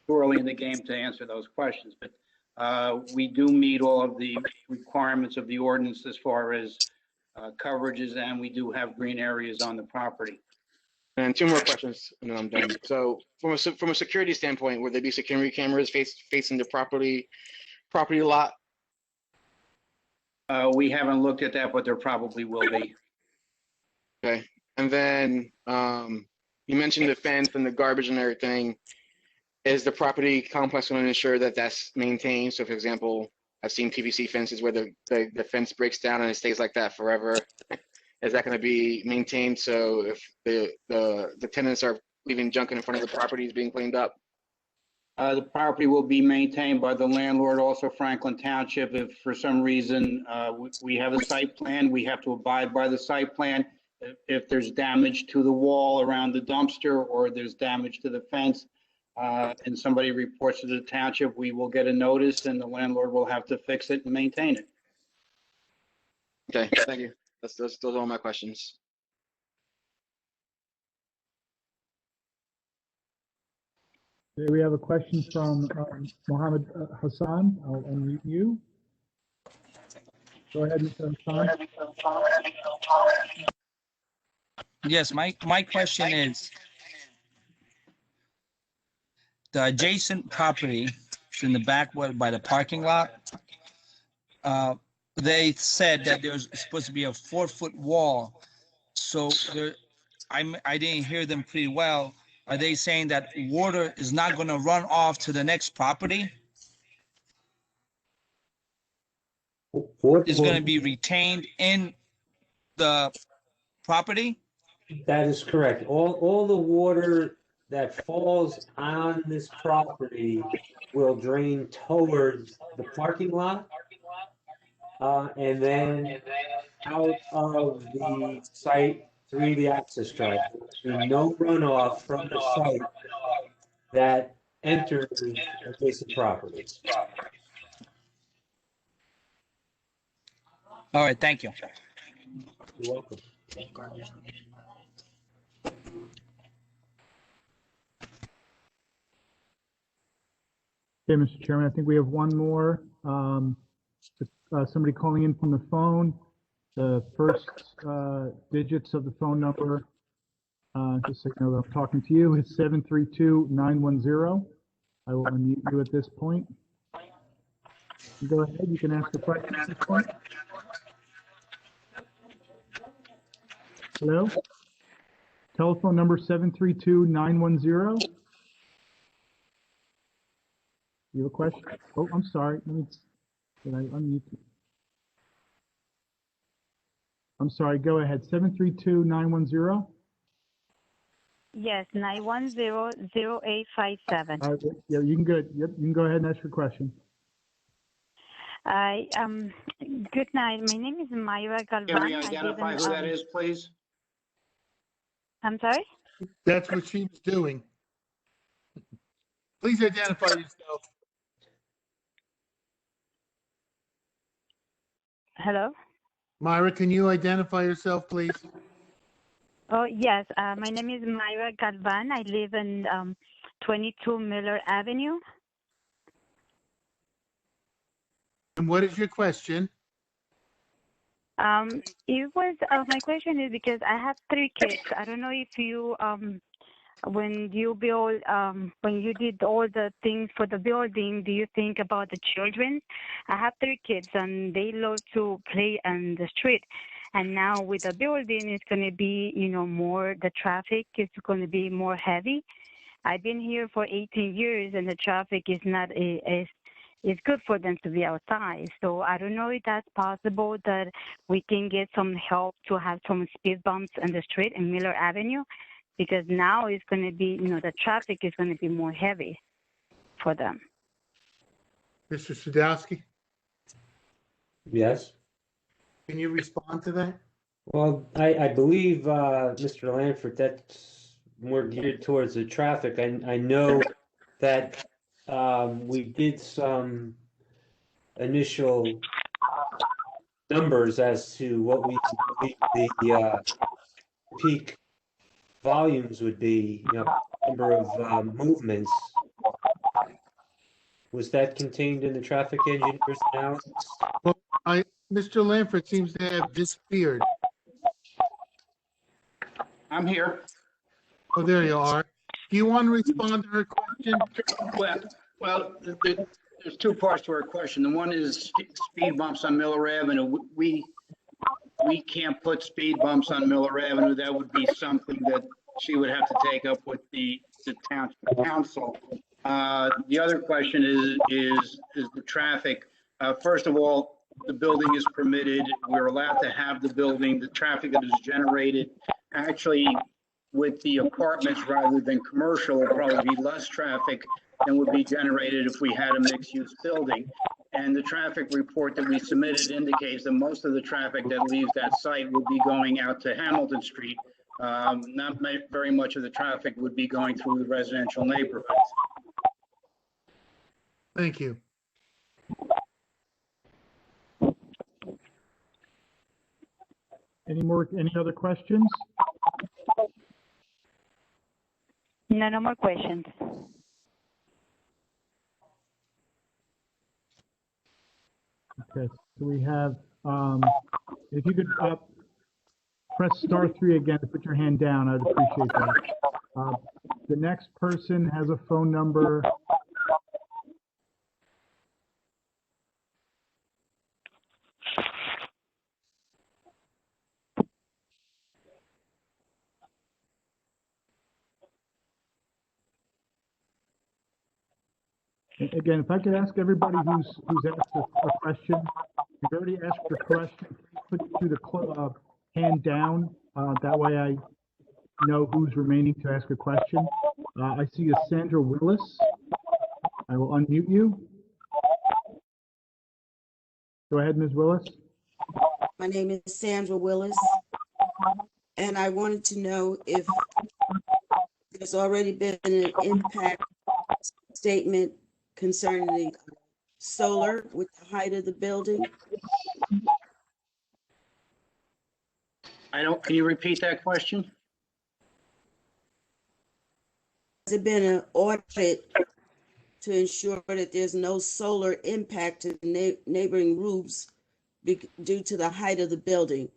too early in the game to answer those questions. But we do meet all of the requirements of the ordinance as far as coverages, and we do have green areas on the property. And 2 more questions, and then I'm done. So from a security standpoint, would there be security cameras facing the property lot? We haven't looked at that, but there probably will be. Okay. And then you mentioned the fence and the garbage and everything. Is the property complex going to ensure that that's maintained? So, for example, I've seen PVC fences where the fence breaks down and it stays like that forever. Is that going to be maintained? So if the tenants are leaving junk in front of the property is being cleaned up? The property will be maintained by the landlord, also Franklin Township. If for some reason we have a site plan, we have to abide by the site plan. If there's damage to the wall around the dumpster or there's damage to the fence and somebody reports to the township, we will get a notice and the landlord will have to fix it and maintain it. Okay, thank you. Those are all my questions. Okay, we have a question from Mohammed Hassan. I'll unmute you. Go ahead, Mr. Hassan. Yes, my question is, the adjacent property in the back by the parking lot, they said that there's supposed to be a 4-foot wall. So I didn't hear them pretty well. Are they saying that water is not going to run off to the next property? It's going to be retained in the property? That is correct. All the water that falls on this property will drain towards the parking lot, and then out of the site through the access drive. There's no runoff from the site that enters adjacent properties. All right, thank you. You're welcome. Okay, Mr. Chairman, I think we have one more. Somebody calling in from the phone. The first digits of the phone number just so you know that I'm talking to you, it's 732-910. I will unmute you at this point. Go ahead, you can ask the question at this point. Hello? Telephone number 732-910. You have a question? Oh, I'm sorry. Did I unmute you? I'm sorry, go ahead. 732-910. Yes, 910-0857. Yeah, you can go. Yep, you can go ahead and ask your question. Good night. My name is Mayra Galvan. Can we identify who that is, please? I'm sorry? That's what she was doing. Please identify yourself. Hello? Myra, can you identify yourself, please? Oh, yes. My name is Mayra Galvan. I live in 22 Miller Avenue. And what is your question? My question is because I have 3 kids. I don't know if you, when you build, when you did all the things for the building, do you think about the children? I have 3 kids and they love to play on the street. And now with the building, it's going to be, more, the traffic is going to be more heavy. I've been here for 18 years and the traffic is not it's good for them to be outside. So I don't know if that's possible that we can get some help to have some speed bumps on the street in Miller Avenue, because now it's going to be, the traffic is going to be more heavy for them. Mr. Sadowski, Yes. can you respond to that? Well, I believe, Mr. Lanford, that's more geared towards the traffic. I know that we did some initial numbers as to what we believe the peak volumes would be, number of movements. Was that contained in the traffic engineer's analysis? Well, Mr. Lanford seems to have disappeared. I'm here. Oh, there you are. Do you want to respond to her question? Well, there's 2 parts to our question. The one is speed bumps on Miller Avenue. We can't put speed bumps on Miller Avenue. That would be something that she would have to take up with the township council. The other question is the traffic. First of all, the building is permitted. We're allowed to have the building. The traffic that is generated, actually, with the apartments rather than commercial, will probably be less traffic than would be generated if we had a mixed-use building. And the traffic report that we submitted indicates that most of the traffic that leaves that site will be going out to Hamilton Street. Not very much of the traffic would be going through the residential neighborhoods. Thank you. Any other questions? No more questions. Okay, so we have, if you could press *3 again to put your hand down, I'd appreciate that. The next person has a phone number. Again, if I could ask everybody who's asked a question, if you've already asked your question, please put the hand down. That way I know who's remaining to ask a question. I see a Sandra Willis. I will unmute you. Go ahead, Ms. Willis. My name is Sandra Willis, and I wanted to know if there's already been an impact statement concerning the solar with the height of the building. Can you repeat that question? Has it been an audit to ensure that there's no solar impact to neighboring roofs due to the height of the building?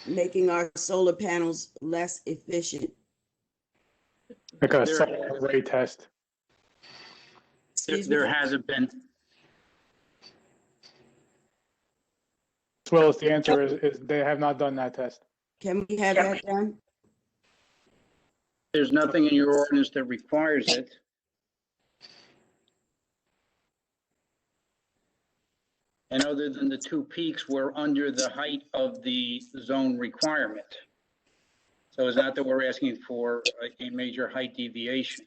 making our solar panels less efficient? Like a There- solar array test. Excuse me? There hasn't been. As well as the answer is they have not done that test. Can we have that done? There's nothing in your ordinance that requires it. And other than the two peaks, we're under the height of the zone requirement. So it's not that we're asking for a major height deviation.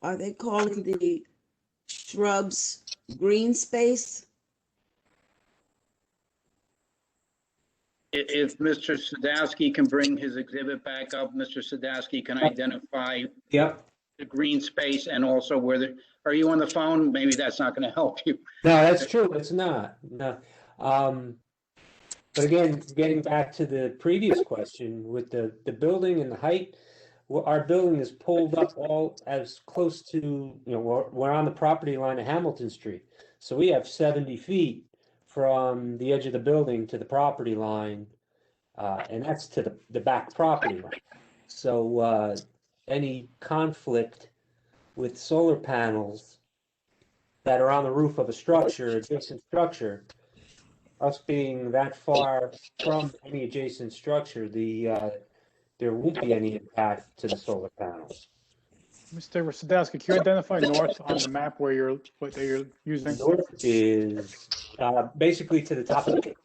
Are they calling the shrubs green space? If Mr. Sadowski can bring his exhibit back up, Mr. Sadowski can identify Yep. the green space and also where the, are you on the phone? Maybe that's not going to help you. No, that's true. It's not. No. But again, getting back to the previous question with the building and the height, well, our building is pulled up all as close to, you know, we're on the property line of Hamilton Street. So we have 70 feet from the edge of the building to the property line, and that's to the back property line. So any conflict with solar panels that are on the roof of a structure, adjacent structure, us being that far from any adjacent structure, there won't be any impact to the solar panels. Mr. Sadowski, can you identify north on the map where you're using? North is basically to the top of the page.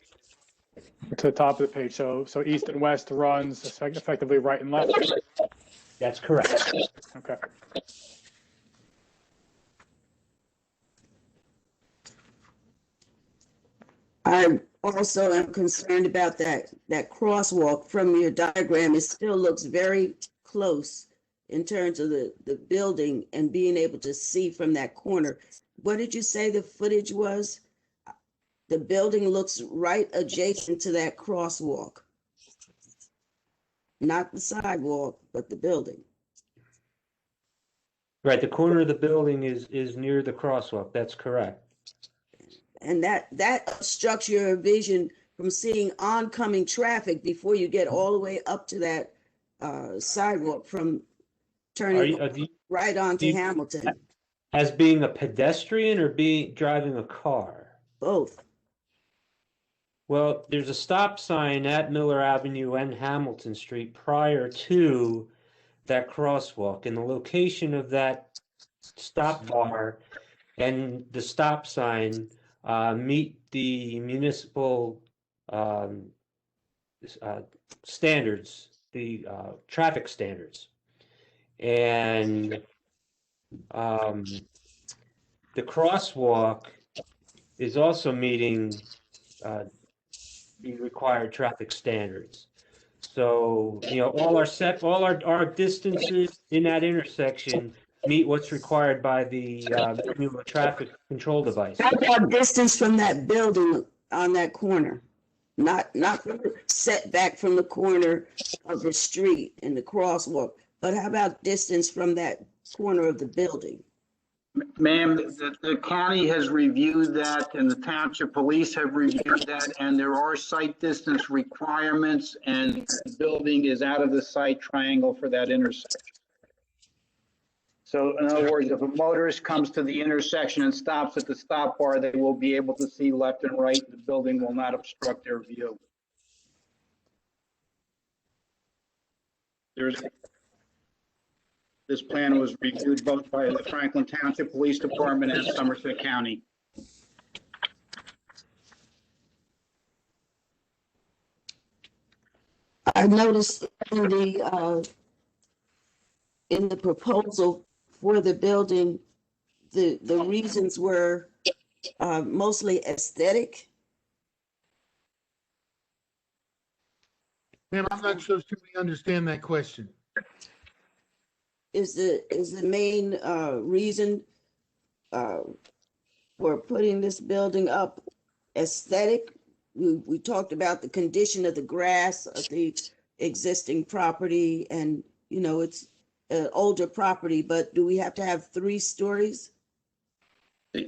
To the top of the page. So east and west runs effectively right and left. That's correct. Okay. I also am concerned about that crosswalk from your diagram. It still looks very close in terms of the building and being able to see from that corner. What did you say the footage was? The building looks right adjacent to that crosswalk. Not the sidewalk, but the building. Right, the corner of the building is near the crosswalk. That's correct. And that obstructs your vision from seeing oncoming traffic before you get all the way up to that sidewalk from turning right onto Hamilton. As being a pedestrian or driving a car? Both. Well, there's a stop sign at Miller Avenue and Hamilton Street prior to that crosswalk, and the location of that stop bar and the stop sign meet the municipal standards, the traffic standards. And the crosswalk is also meeting the required traffic standards. So, you know, all our distances in that intersection meet what's required by the manual traffic control device. How about distance from that building on that corner? Not set back from the corner of the street in the crosswalk, but how about distance from that corner of the building? Ma'am, the county has reviewed that and the township police have reviewed that, and there are site distance requirements, and the building is out of the sight triangle for that intersection. So in other words, if a motorist comes to the intersection and stops at the stop bar, they will be able to see left and right. The building will not obstruct their view. This plan was reviewed both by the Franklin Township Police Department and Somerset County. I noticed in the proposal for the building, the reasons were mostly aesthetic. Ma'am, I'm not so sure we understand that question. Is the main reason for putting this building up aesthetic? We talked about the condition of the grass of the existing property, and you know it's an older property, but do we have to have 3 stories? The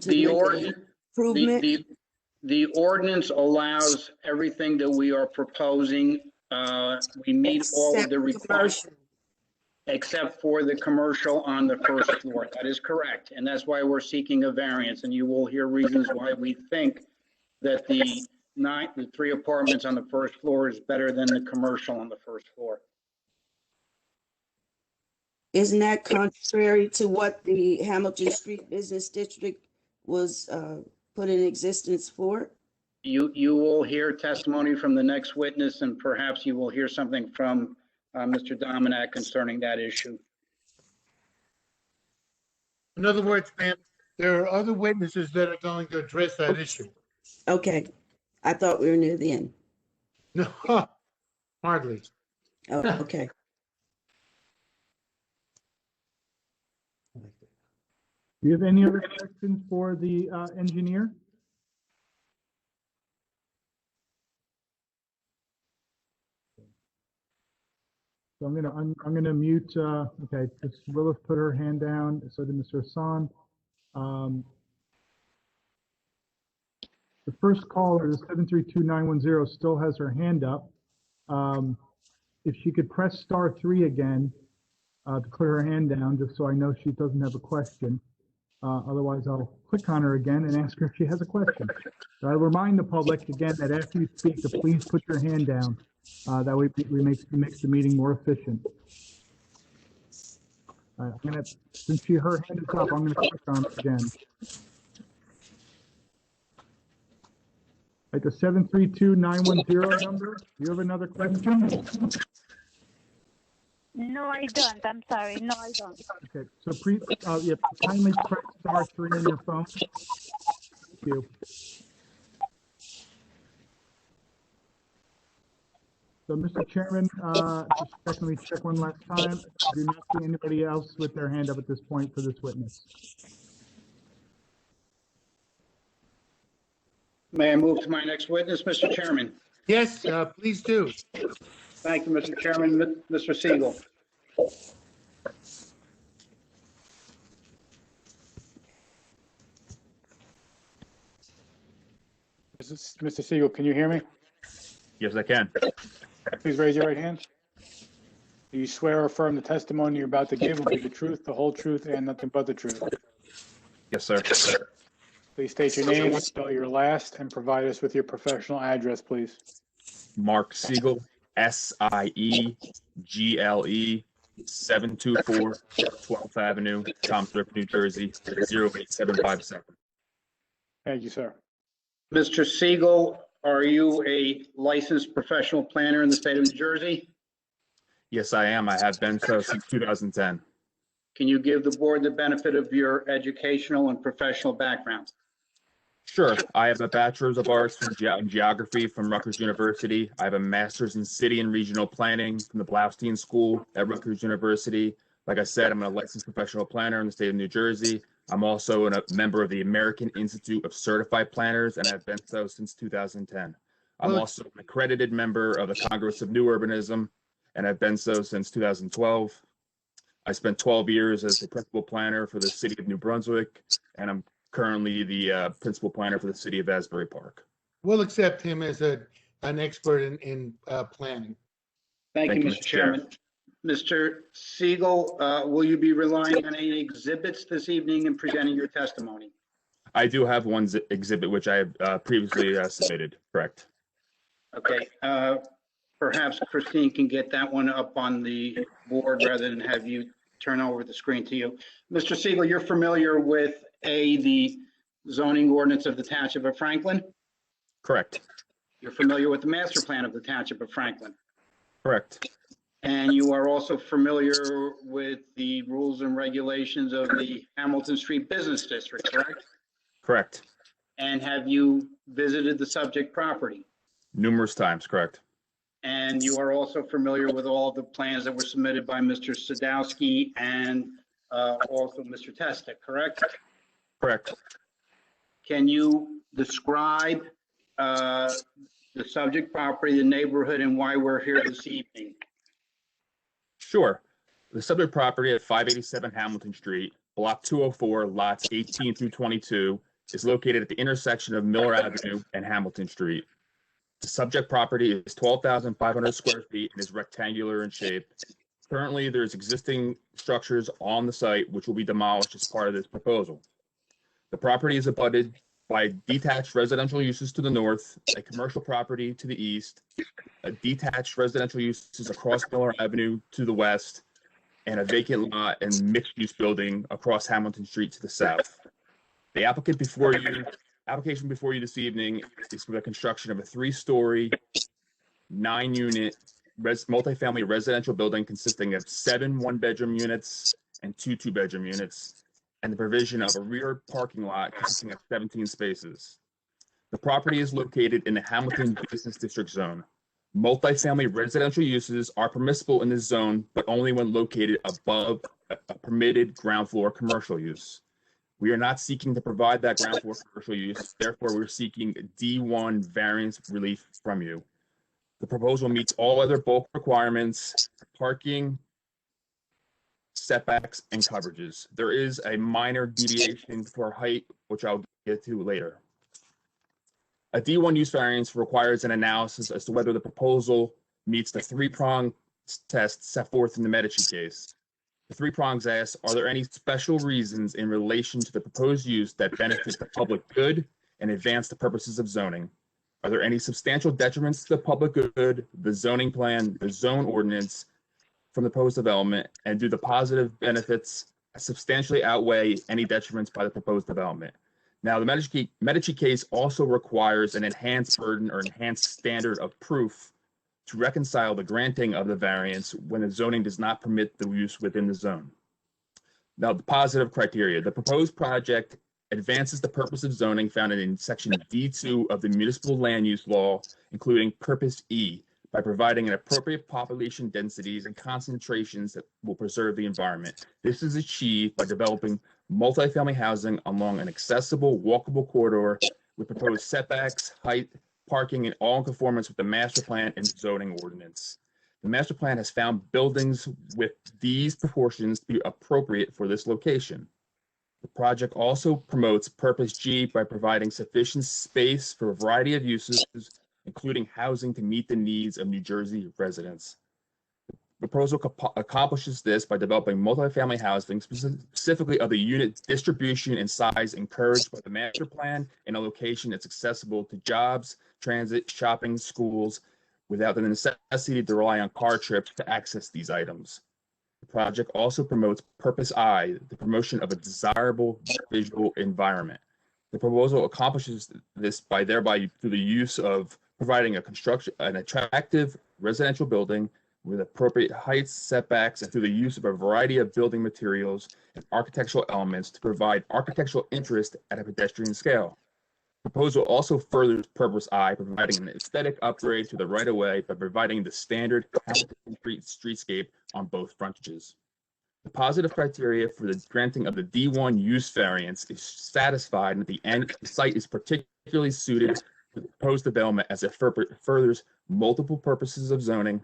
The ordinance allows everything that we are proposing. We meet all of Except the requirements, commercial. except for the commercial on the first floor. That is correct. And that's why we're seeking a variance. And you will hear reasons why we think that the 3 apartments on the first floor is better than the commercial on the first floor. Isn't that contrary to what the Hamilton Street Business District was put in existence for? You will hear testimony from the next witness, and perhaps you will hear something from Mr. Dominack concerning that issue. In other words, ma'am, there are other witnesses that are going to address that issue. Okay, I thought we were near the end. No, hardly. Oh, okay. Do you have any other questions for the engineer? So I'm gonna mute. Okay, Ms. Willis put her hand down. So did Mr. Hassan. The first caller, the 732-910, still has her hand up. If she could press *3 again to clear her hand down, just so I know she doesn't have a question. Otherwise, I'll click on her again and ask her if she has a question. I remind the public again that after you speak, to please put your hand down. That way we make the meeting more efficient. I'm gonna, since her hand is up, I'm gonna click on it again. At the 732-910 number, do you have another question? No, I don't. I'm sorry. No, I don't. Okay, so kindly press *3 on your phone. Thank you. So, Mr. Chairman, just let me check one last time. I do not see anybody else with their hand up at this point for this witness. May I move to my next witness, Mr. Chairman? Yes, please do. Thank you, Mr. Chairman. Mr. Siegel. Mr. Siegel, can you hear me? Yes, I can. Please raise your right hand. Do you swear or affirm the testimony you're about to give will be the truth, the whole truth, and nothing but the truth? Yes, sir. Yes, sir. Please state your name, spell your last, and provide us with your professional address, please. Mark Siegel, SIEGLE, 724 12th Avenue, Township, New Jersey, 08757. Thank you, sir. Mr. Siegel, are you a licensed professional planner in the state of New Jersey? Yes, I am. I have been so since 2010. Can you give the board the benefit of your educational and professional background? Sure. I have a Bachelor's of Arts in Geography from Rutgers University. I have a Master's in City and Regional Planning from the Blaustein School at Rutgers University. Like I said, I'm a licensed professional planner in the state of New Jersey. I'm also a member of the American Institute of Certified Planners, and I've been so since 2010. I'm also an accredited member of the Congress of New Urbanism, and I've been so since 2012. I spent 12 years as the principal planner for the city of New Brunswick, and I'm currently the principal planner for the city of Asbury Park. We'll accept him as an expert in planning. Thank you, Mr. Chairman. Mr. Siegel, will you be relying on any exhibits this evening in presenting your testimony? I do have one exhibit which I have previously submitted, correct. Okay, perhaps Christine can get that one up on the board rather than have you turn over the screen to you. Mr. Siegel, you're familiar with the zoning ordinance of the Township of Franklin? Correct. You're familiar with the master plan of the Township of Franklin? Correct. And you are also familiar with the rules and regulations of the Hamilton Street Business District, correct? Correct. And have you visited the subject property? Numerous times, correct. And you are also familiar with all of the plans that were submitted by Mr. Sadowski and also Mr. Testa, correct? Correct. Can you describe the subject property, the neighborhood, and why we're here this evening? Sure. The subject property at 587 Hamilton Street, Block 204, lots 18 through 22, is located at the intersection of Miller Avenue and Hamilton Street. The subject property is 12,500 square feet and is rectangular in shape. Currently, there's existing structures on the site which will be demolished as part of this proposal. The property is abutted by detached residential uses to the north, a commercial property to the east, a detached residential uses across Miller Avenue to the west, and a vacant lot and mixed-use building across Hamilton Street to the south. The application before you this evening is for the construction of a 3-story, 9-unit multifamily residential building consisting of 7 one-bedroom units and 2 two-bedroom units, and the provision of a rear parking lot consisting of 17 spaces. The property is located in the Hamilton Business District zone. Multifamily residential uses are permissible in this zone, but only when located above a permitted ground floor commercial use. We are not seeking to provide that ground floor commercial use. Therefore, we're seeking D1 variance relief from you. The proposal meets all other bulk requirements, parking, setbacks, and coverages. There is a minor deviation for height, which I'll get to later. A D1 use variance requires an analysis as to whether the proposal meets the 3-prong test set forth in the Medici case. The 3 prongs ask, are there any special reasons in relation to the proposed use that benefit the public good and advance the purposes of zoning? Are there any substantial detriments to the public good, the zoning plan, the zone ordinance from the proposed development, and do the positive benefits substantially outweigh any detriments by the proposed development? Now, the Medici case also requires an enhanced burden or enhanced standard of proof to reconcile the granting of the variance when the zoning does not permit the use within the zone. Now, the positive criteria. The proposed project advances the purpose of zoning found in section D2 of the municipal land use law, including purpose E, by providing an appropriate population densities and concentrations that will preserve the environment. This is achieved by developing multifamily housing along an accessible, walkable corridor with proposed setbacks, height, parking, and all in conformance with the master plan and zoning ordinance. The master plan has found buildings with these proportions to be appropriate for this location. The project also promotes purpose G by providing sufficient space for a variety of uses, including housing to meet the needs of New Jersey residents. The proposal accomplishes this by developing multifamily housing, specifically of the unit distribution and size encouraged by the master plan in a location that's accessible to jobs, transit, shopping, schools, without the necessity to rely on car trips to access these items. The project also promotes purpose I, the promotion of a desirable visual environment. The proposal accomplishes this by thereby through the use of providing an attractive residential building with appropriate heights, setbacks, and through the use of a variety of building materials and architectural elements to provide architectural interest at a pedestrian scale. The proposal also furthers purpose I, providing an aesthetic upgrade to the right-of-way by providing the standard Hamilton Street streetscape on both frontages. The positive criteria for the granting of the D1 use variance is satisfied, and at the end, the site is particularly suited for the proposed development as it furthers multiple purposes of zoning,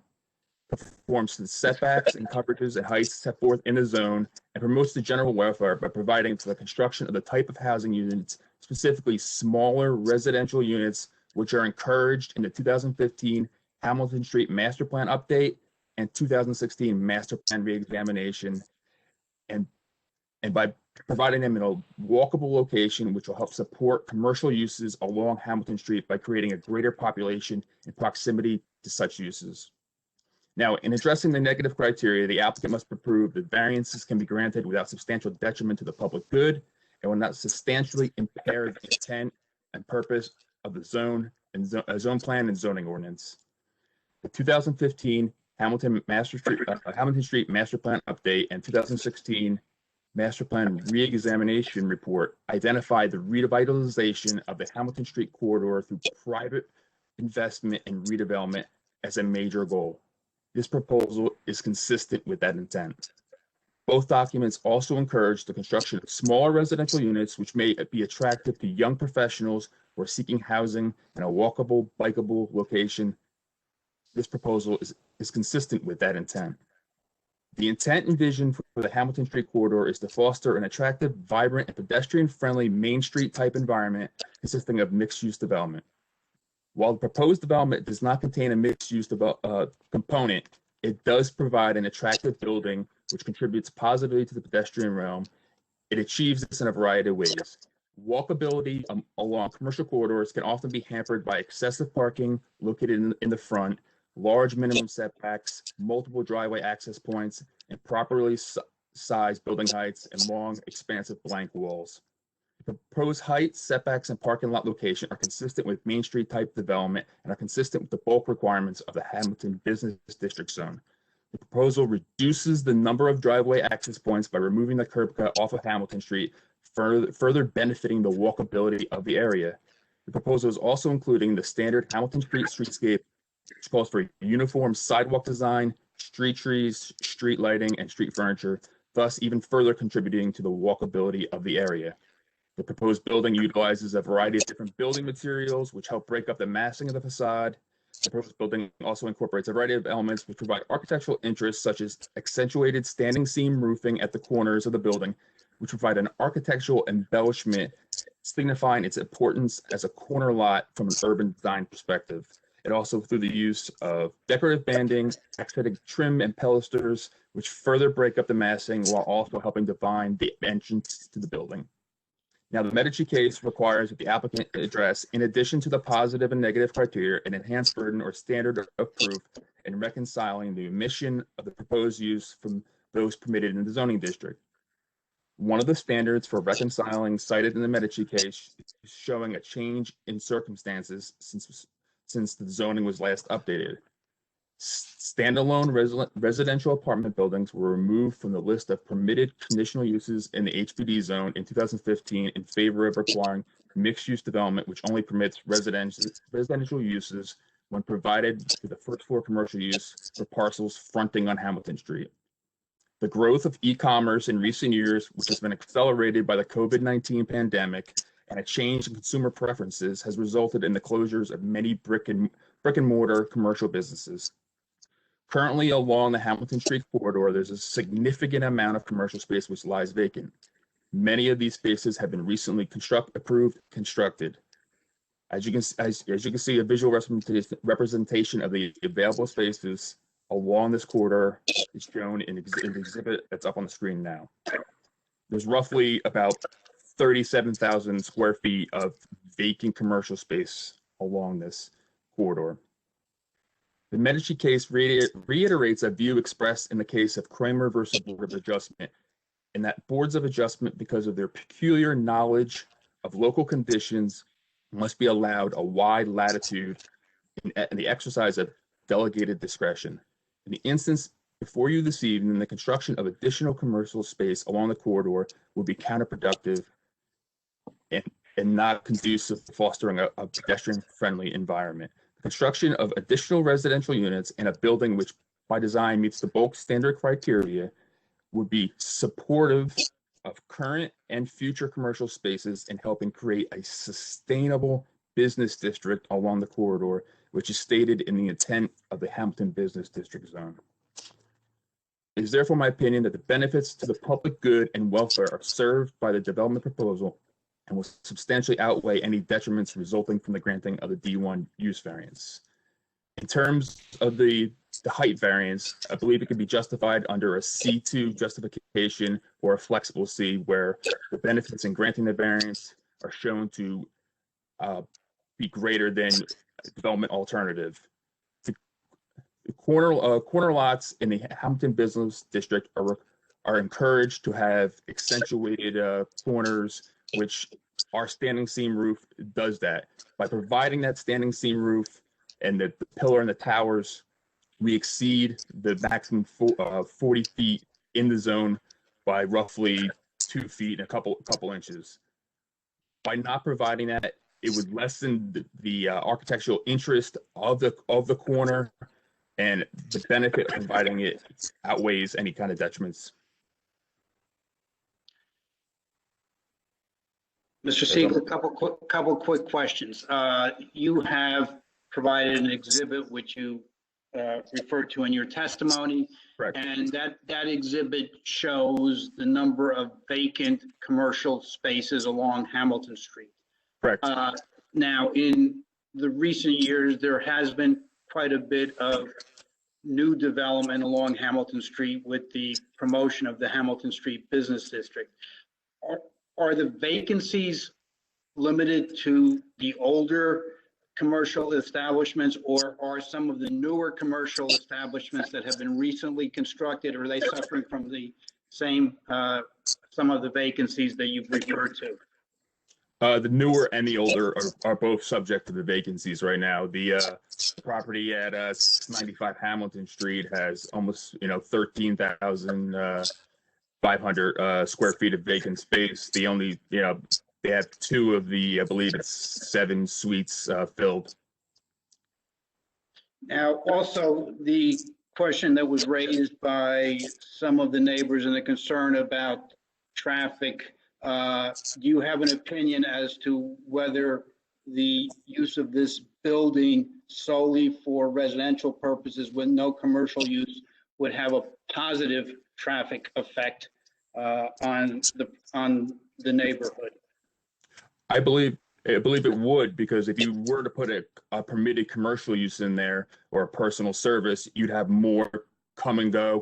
performs the setbacks and coverages and heights set forth in the zone, and promotes the general welfare by providing for the construction of the type of housing units, specifically smaller residential units, which are encouraged in the 2015 Hamilton Street Master Plan Update and 2016 Master Plan Reexamination, and by providing them in a walkable location, which will help support commercial uses along Hamilton Street by creating a greater population in proximity to such uses. Now, in addressing the negative criteria, the applicant must prove that variances can be granted without substantial detriment to the public good and will not substantially impair the intent and purpose of the zone plan and zoning ordinance. The 2015 Hamilton Street Master Plan Update and 2016 Master Plan Reexamination Report identified the revitalization of the Hamilton Street corridor through private investment and redevelopment as a major goal. This proposal is consistent with that intent. Both documents also encourage the construction of smaller residential units, which may be attractive to young professionals who are seeking housing in a walkable, bikeable location. This proposal is consistent with that intent. The intent and vision for for the Hamilton Street corridor is to foster an attractive, vibrant, and pedestrian-friendly Main Street type environment consisting of mixed-use development. While the proposed development does not contain a mixed-use component, it does provide an attractive building which contributes positively to the pedestrian realm. It achieves this in a variety of ways. Walkability along commercial corridors can often be hampered by excessive parking located in the front, large minimum setbacks, multiple driveway access points, and properly sized building heights and long, expansive blank walls. The proposed height, setbacks, and parking lot location are consistent with Main Street type development and are consistent with the bulk requirements of the Hamilton Business District Zone. The proposal reduces the number of driveway access points by removing the curb cut off of Hamilton Street, further benefiting the walkability of the area. The proposal is also including the standard Hamilton Street streetscape, which calls for uniform sidewalk design, street trees, street lighting, and street furniture, thus even further contributing to the walkability of the area. The proposed building utilizes a variety of different building materials, which help break up the massing of the facade. The proposed building also incorporates a variety of elements which provide architectural interests, such as accentuated standing seam roofing at the corners of the building, which provide an architectural embellishment signifying its importance as a corner lot from an urban design perspective. It also, through the use of decorative banding, aesthetic trim, and pilasters, which further break up the massing while also helping define the entrance to the building. Now, the Medici case requires that the applicant address, in addition to the positive and negative criteria, an enhanced burden or standard of proof in reconciling the omission of the proposed use from those permitted in the zoning district. One of the standards for reconciling cited in the Medici case is showing a change in circumstances since the zoning was last updated. Standalone residential apartment buildings were removed from the list of permitted conditional uses in the HPD zone in 2015 in favor of requiring mixed-use development, which only permits residential uses when provided to the first floor commercial use for parcels fronting on Hamilton Street. The growth of e-commerce in recent years, which has been accelerated by the COVID-19 pandemic and a change in consumer preferences, has resulted in the closures of many brick and mortar commercial businesses. Currently, along the Hamilton Street corridor, there's a significant amount of commercial space which lies vacant. Many of these spaces have been recently constructed. As you can see, a visual representation of the available spaces along this corridor is shown in the exhibit that's up on the screen now. There's roughly about 37,000 square feet of vacant commercial space along this corridor. The Medici case reiterates a view expressed in the case of Kramer versus Board of Adjustment, in that boards of adjustment, because of their peculiar knowledge of local conditions, must be allowed a wide latitude in the exercise of delegated discretion. In the instance before you this evening, the construction of additional commercial space along the corridor would be counterproductive and not conducive to fostering a pedestrian-friendly environment. Construction of additional residential units in a building which by design meets the bulk standard criteria would be supportive of current and future commercial spaces and helping create a sustainable business district along the corridor, which is stated in the intent of the Hamilton Business District Zone. It is therefore my opinion that the benefits to the public good and welfare are served by the development proposal and will substantially outweigh any detriments resulting from the granting of the D1 use variance. In terms of the height variance, I believe it could be justified under a C2 justification or a flexible C, where the benefits in granting the variance are shown to be greater than development alternative. The corner lots in the Hamilton Business District are encouraged to have accentuated corners, which our standing seam roof does that. By providing that standing seam roof and the pillar and the towers, we exceed the maximum 40 feet in the zone by roughly 2 feet and a couple inches. By not providing that, it would lessen the architectural interest of the corner, and the benefit of providing it outweighs any kind of detriments. Mr. Siegel, a couple quick questions. You have provided an exhibit which you referred to in your testimony. Correct. And that exhibit shows the number of vacant commercial spaces along Hamilton Street. Correct. Now, in the recent years, there has been quite a bit of new development along Hamilton Street with the promotion of the Hamilton Street Business District. Are the vacancies limited to the older commercial establishments, or are some of the newer commercial establishments that have been recently constructed, or are they suffering from the same, some of the vacancies that you've referred to? The newer and the older are both subject to the vacancies right now. The property at 95 Hamilton Street has almost 13,500 square feet of vacant space. The only they have 2 of the, I believe it's 7 suites filled. Now, also the question that was raised by some of the neighbors and the concern about traffic. Do you have an opinion as to whether the use of this building solely for residential purposes with no commercial use would have a positive traffic effect on the neighborhood? I believe it would, because if you were to put a permitted commercial use in there or a personal service, you'd have more come and go.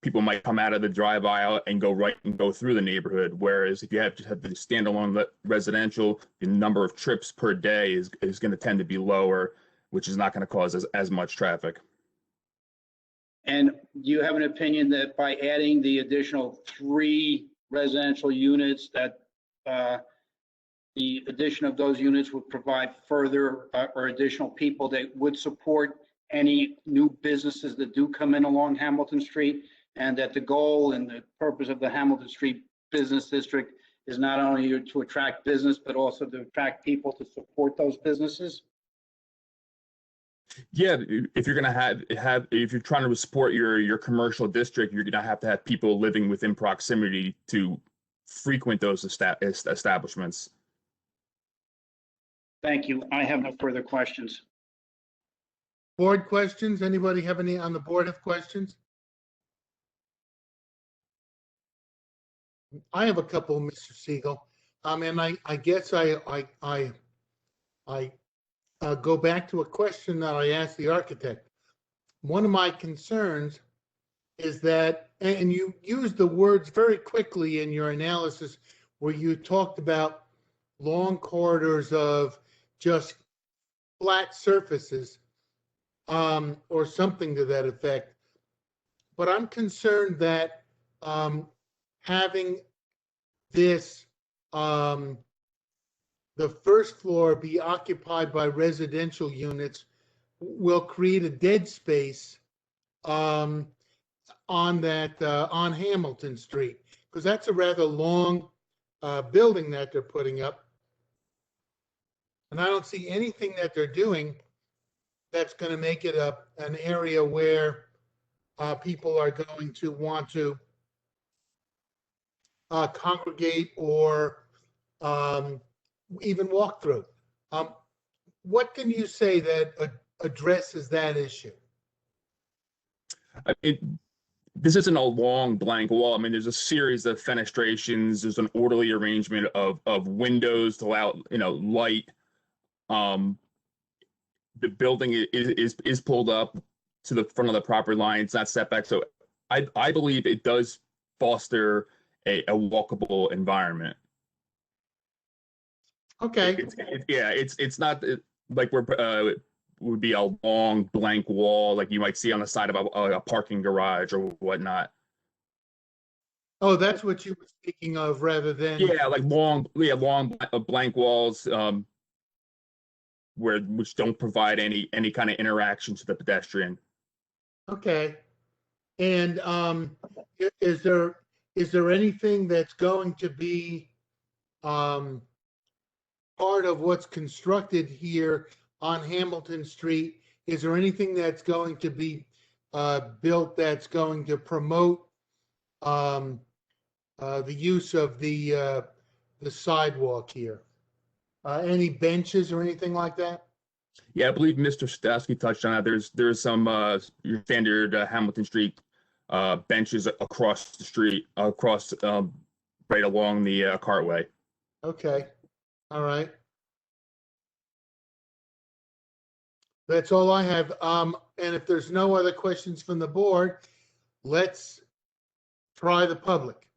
People might come out of the drive aisle and go right and go through the neighborhood. Whereas if you just have the standalone residential, the number of trips per day is going to tend to be lower, which is not going to cause as much traffic. And do you have an opinion that by adding the additional 3 residential units, that the addition of those units would provide further or additional people that would support any new businesses that do come in along Hamilton Street, and that the goal and the purpose of the Hamilton Street Business District is not only to attract business, but also to attract people to support those businesses? Yeah, if you're going to if you're trying to support your commercial district, you're going to have people living within proximity to frequent those establishments. Thank you. I have no further questions. Board questions? Anybody have any on the board have questions? I have a couple, Mr. Siegel. And I guess I go back to a question that I asked the architect. One of my concerns is that, and you used the words very quickly in your analysis where you talked about long corridors of just flat surfaces, or something to that effect. But I'm concerned that having this, the first floor be occupied by residential units will create a dead space on Hamilton Street, because that's a rather long building that they're putting up. And I don't see anything that they're doing that's going to make it an area where people are going to want to congregate or even walk through. What can you say that addresses that issue? This isn't a long blank wall. I mean, there's a series of fenestrations. There's an orderly arrangement of windows to allow light. The building is pulled up to the front of the property line. It's not set back. So I believe it does foster a walkable environment. Okay. It's not like would be a long blank wall like you might see on the side of a parking garage or whatnot. Oh, that's what you were speaking of, rather than like long blank walls, which don't provide any kind of interaction to the pedestrian. Okay. And is there anything that's going to be part of what's constructed here on Hamilton Street? Is there anything that's going to be built that's going to promote the use of the sidewalk here? Any benches or anything like that? Yeah, I believe Mr. Stastny touched on that. There's some your standard Hamilton Street benches across the street, across right along the cartway. Okay, all right. That's all I have. And if there's no other questions from the board, let's try the public.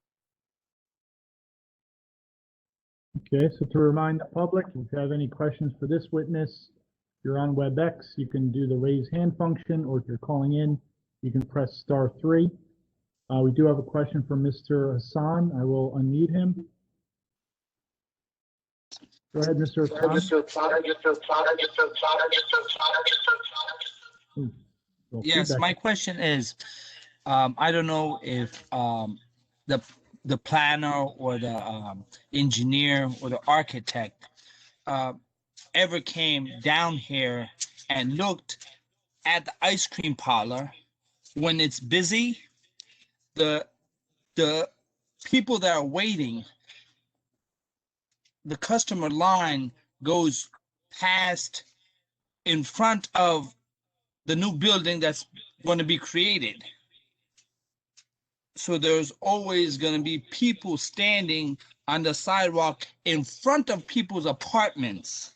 Okay, so to remind the public, if you have any questions for this witness, if you're on WebEx, you can do the raise hand function, or if you're calling in, you can press *3. We do have a question from Mr. Hassan. I will unmute him. Go ahead, Mr. Hassan. Yes, my question is, I don't know if the planner or the engineer or the architect ever came down here and looked at the ice cream parlor when it's busy. The people that are waiting, the customer line goes past in front of the new building that's going to be created. So there's always going to be people standing on the sidewalk in front of people's apartments.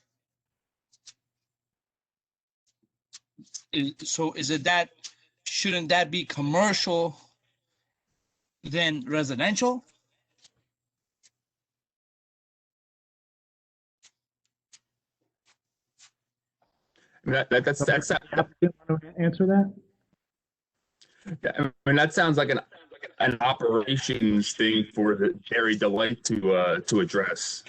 So is it that, shouldn't that be commercial than residential? That's Applicant want to answer that? I mean, that sounds like an operations thing for the Dairy Delight to address.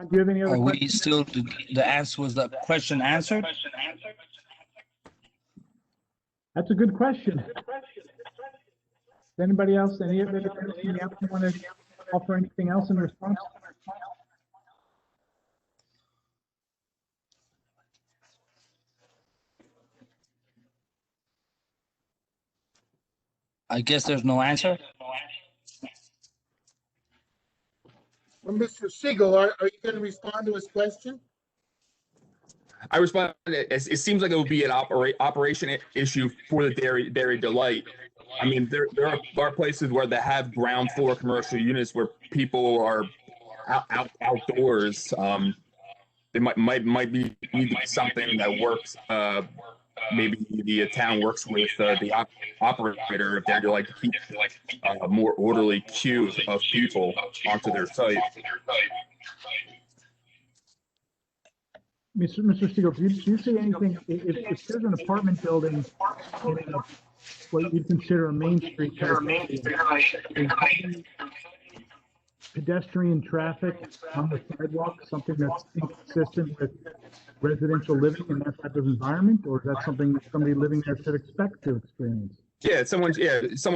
Do you have any other Are we questions? still, the answer, was the question answered? That's a good question. Anybody else, any other person in the applicant want to offer anything else in response? I guess there's no answer. Well, Mr. Siegel, are you going to respond to his question? I respond. It seems like it would be an operation issue for the Dairy Delight. I mean, there are places where they have ground floor commercial units where people are outdoors. It might be need to be something that works. Maybe the town works with the operator if they'd like to keep a more orderly queue of people onto their site. Mr. Siegel, do you see anything, if there's an apartment building in what you'd consider a main street, pedestrian traffic on the sidewalk, something that's inconsistent with residential living in that type of environment, or is that something that somebody living there should expect to experience? Yeah, someone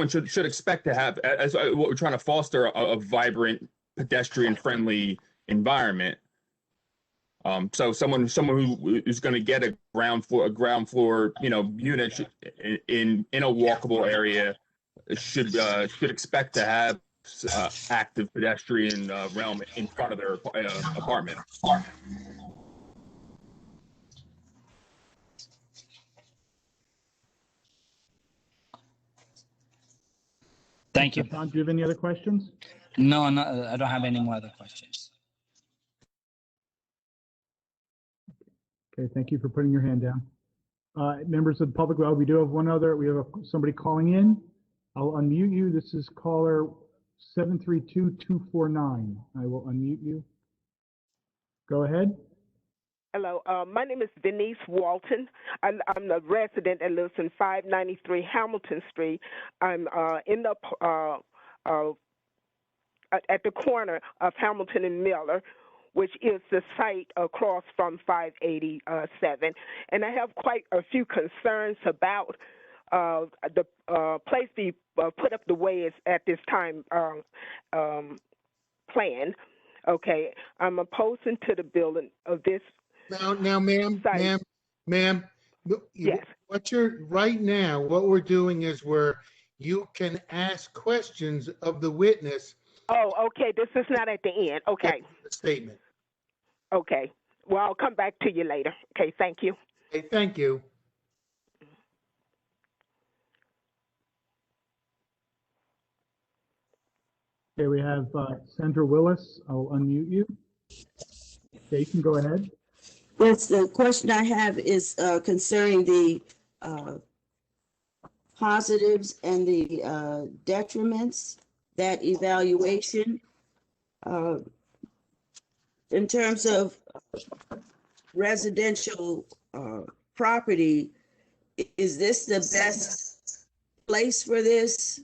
should expect to have, as what we're trying to foster, a vibrant, pedestrian-friendly environment. So someone who is going to get a ground floor, unit in a walkable area should expect to have active pedestrian realm in front of their apartment. Thank you. Don, do you have any other questions? No, I don't have any more other questions. Okay, thank you for putting your hand down. Members of the public, well, we do have we have somebody calling in. I'll unmute you. This is caller 732-249. I will unmute you. Go ahead. Hello, my name is Denise Walton. I'm the resident that lives in 593 Hamilton Street. I'm in the at the corner of Hamilton and Miller, which is the site across from 587. And I have quite a few concerns about the place be put up the way it's at this time planned. Okay, I'm opposing to the building of this. Now, ma'am, site. ma'am, Yes. right now, what we're doing is you can ask questions of the witness. Oh, okay. This is not at the end. Okay. Statement. Okay. Well, I'll come back to you later. Okay. Thank you. Okay, thank you. Okay, we have Sandra Willis. I'll unmute you. Okay, you can go ahead. Yes, the question I have is concerning the positives and the detriments, that evaluation. In terms of residential property, is this the best place for this?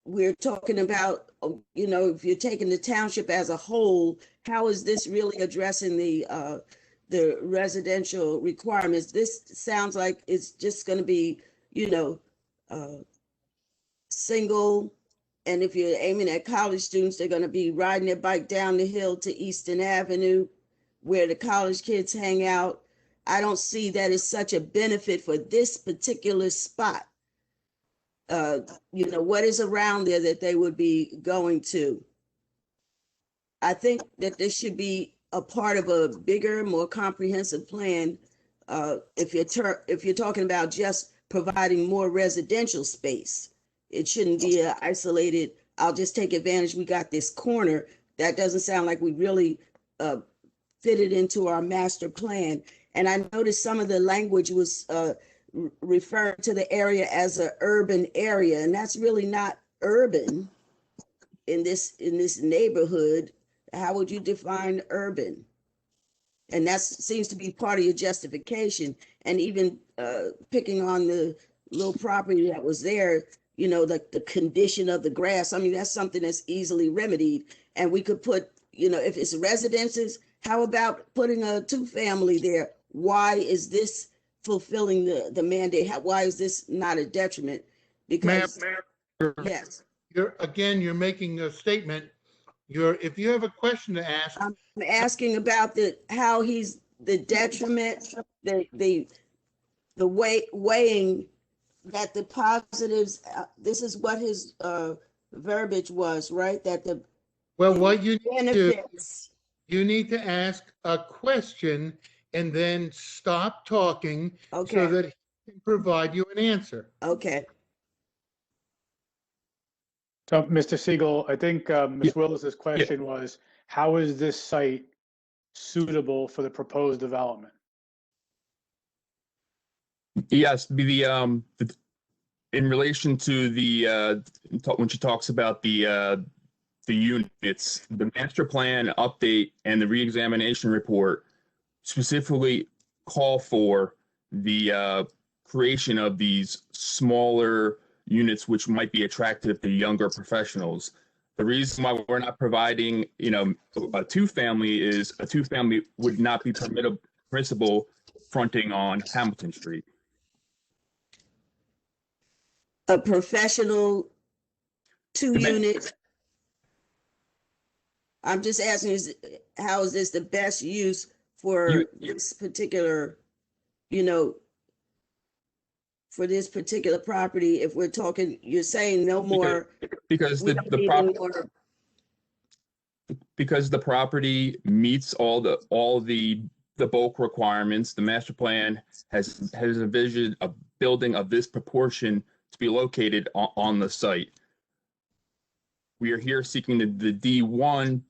We're talking about, if you're taking the township as a whole, how is this really addressing the residential requirements? This sounds like it's just going to be, single. And if you're aiming at college students, they're going to be riding their bike down the hill to Eastern Avenue, where the college kids hang out. I don't see that as such a benefit for this particular spot. What is around there that they would be going to? I think that this should be a part of a bigger, more comprehensive plan. If you're talking about just providing more residential space, it shouldn't be an isolated, I'll just take advantage, we got this corner. That doesn't sound like we really fit it into our master plan. And I noticed some of the language was referring to the area as an urban area, and that's really not urban in this neighborhood. How would you define urban? And that seems to be part of your justification. And even picking on the little property that was there, like the condition of the grass. I mean, that's something that's easily remedied. And we could put, if it's residences, how about putting a 2-family there? Why is this fulfilling the mandate? Why is this not a detriment? Because, yes. You're making a statement. If you have a question to ask. I'm asking about how he's the detriment, the weighing that the positives, this is what his verbiage was, right? That What you need to do, benefits. you need to ask a question and then stop talking Okay. so that he can provide you an answer. Okay. So, Mr. Siegel, I think Ms. Willis's question was, how is this site suitable for the proposed development? Yes, in relation to when she talks about the units, the master plan update and the reexamination report specifically call for the creation of these smaller units, which might be attractive to younger professionals. The reason why we're not providing, a 2-family is a 2-family would not be permissible fronting on Hamilton Street. A professional 2-unit. I'm just asking, how is this the best use for this particular, for this particular property? If we're talking, you're saying no more. Because because the property meets all the bulk requirements. The master plan has envisioned a building of this proportion to be located on the site. We are here seeking the D1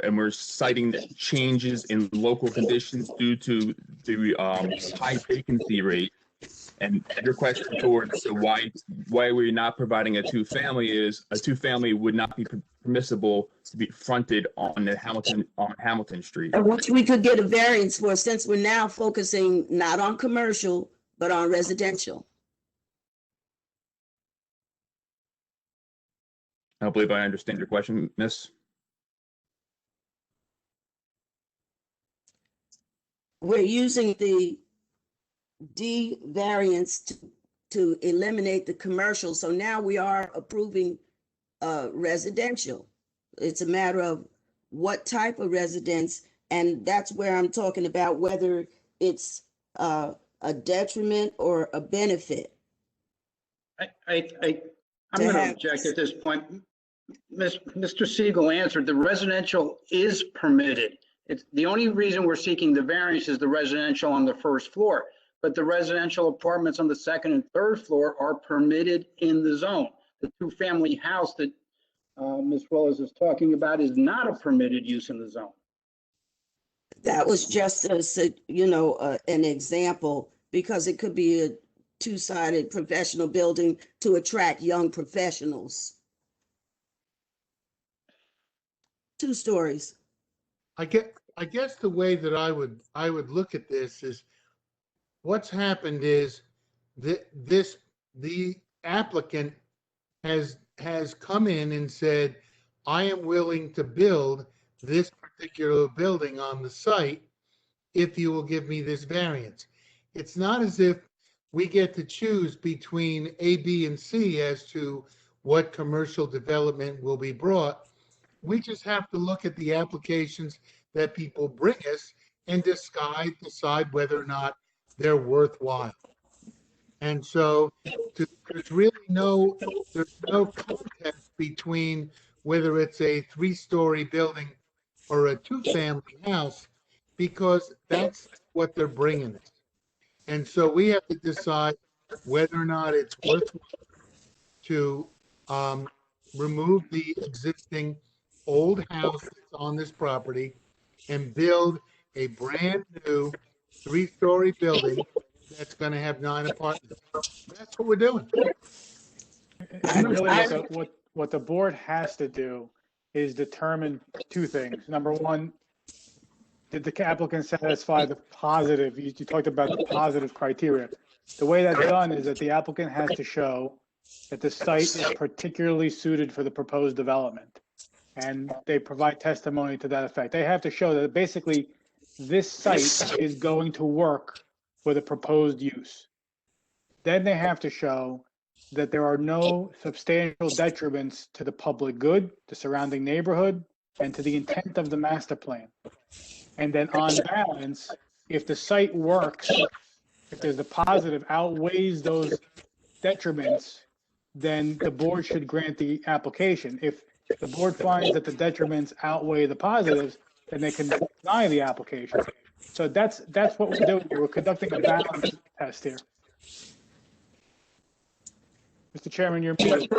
and we're citing the changes in local conditions due to the high vacancy rate. And your question towards why we're not providing a 2-family is a 2-family would not be permissible to be fronted on Hamilton Street. Which we could get a variance for, since we're now focusing not on commercial, but on residential. I don't believe I understand your question, Miss. We're using the D variance to eliminate the commercial. So now we are approving residential. It's a matter of what type of residence, and that's where I'm talking about whether it's a detriment or a benefit. I'm To going to have- object at this point. Mr. Siegel answered, the residential is permitted. It's the only reason we're seeking the variance is the residential on the first floor, but the residential apartments on the second and third floor are permitted in the zone. The two-family house that Ms. Willis is talking about is not a permitted use in the zone. That was just an example, because it could be a two-sided professional building to attract young professionals. 2 stories. I guess the way that I would look at this is what's happened is that the applicant has come in and said, I am willing to build this particular building on the site if you will give me this variance. It's not as if we get to choose between A, B, and C as to what commercial development will be brought. We just have to look at the applications that people bring us and decide whether or not they're worthwhile. And so there's no contest between whether it's a 3-story building or a 2-family house, because that's what they're bringing us. And so we have to decide whether or not it's worthwhile to remove the existing old house that's on this property and build a brand new 3-story building that's going to have 9 apartments. That's what we're doing. And really, what the board has to do is determine 2 things. Number one, did the applicant satisfy the positive? You talked about the positive criteria. The way that's done is that the applicant has to show that the site is particularly suited for the proposed development. And they provide testimony to that effect. They have to show that basically this site is going to work for the proposed use. Then they have to show that there are no substantial detriments to the public good, the surrounding neighborhood, and to the intent of the master plan. And then on balance, if the site works, if there's a positive outweighs those detriments, then the board should grant the application. If the board finds that the detriments outweigh the positives, then they can deny the application. So that's what we're doing here. We're conducting a balance test here. Mr. Chairman, you're muted.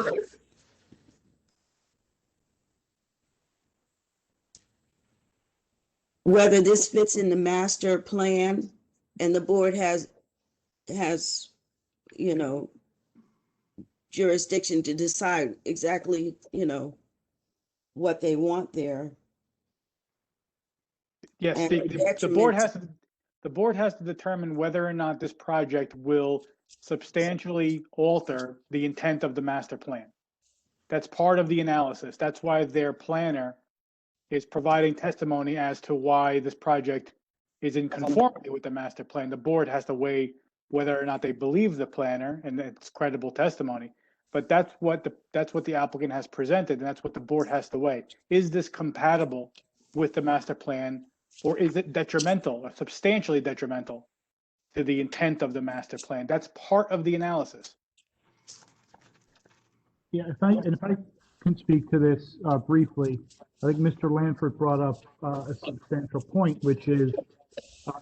Whether this fits in the master plan and the board has jurisdiction to decide exactly, what they want there. Yes, And the board has to determine whether or not this project will substantially alter the intent of the master plan. That's part of the analysis. That's why their planner is providing testimony as to why this project is in conformity with the master plan. The board has to weigh whether or not they believe the planner, and it's credible testimony. But that's what the applicant has presented, and that's what the board has to weigh. Is this compatible with the master plan, or is it detrimental or substantially detrimental to the intent of the master plan? That's part of the analysis. Yeah, if I can speak to this briefly, I think Mr. Lanford brought up a substantial point, which is,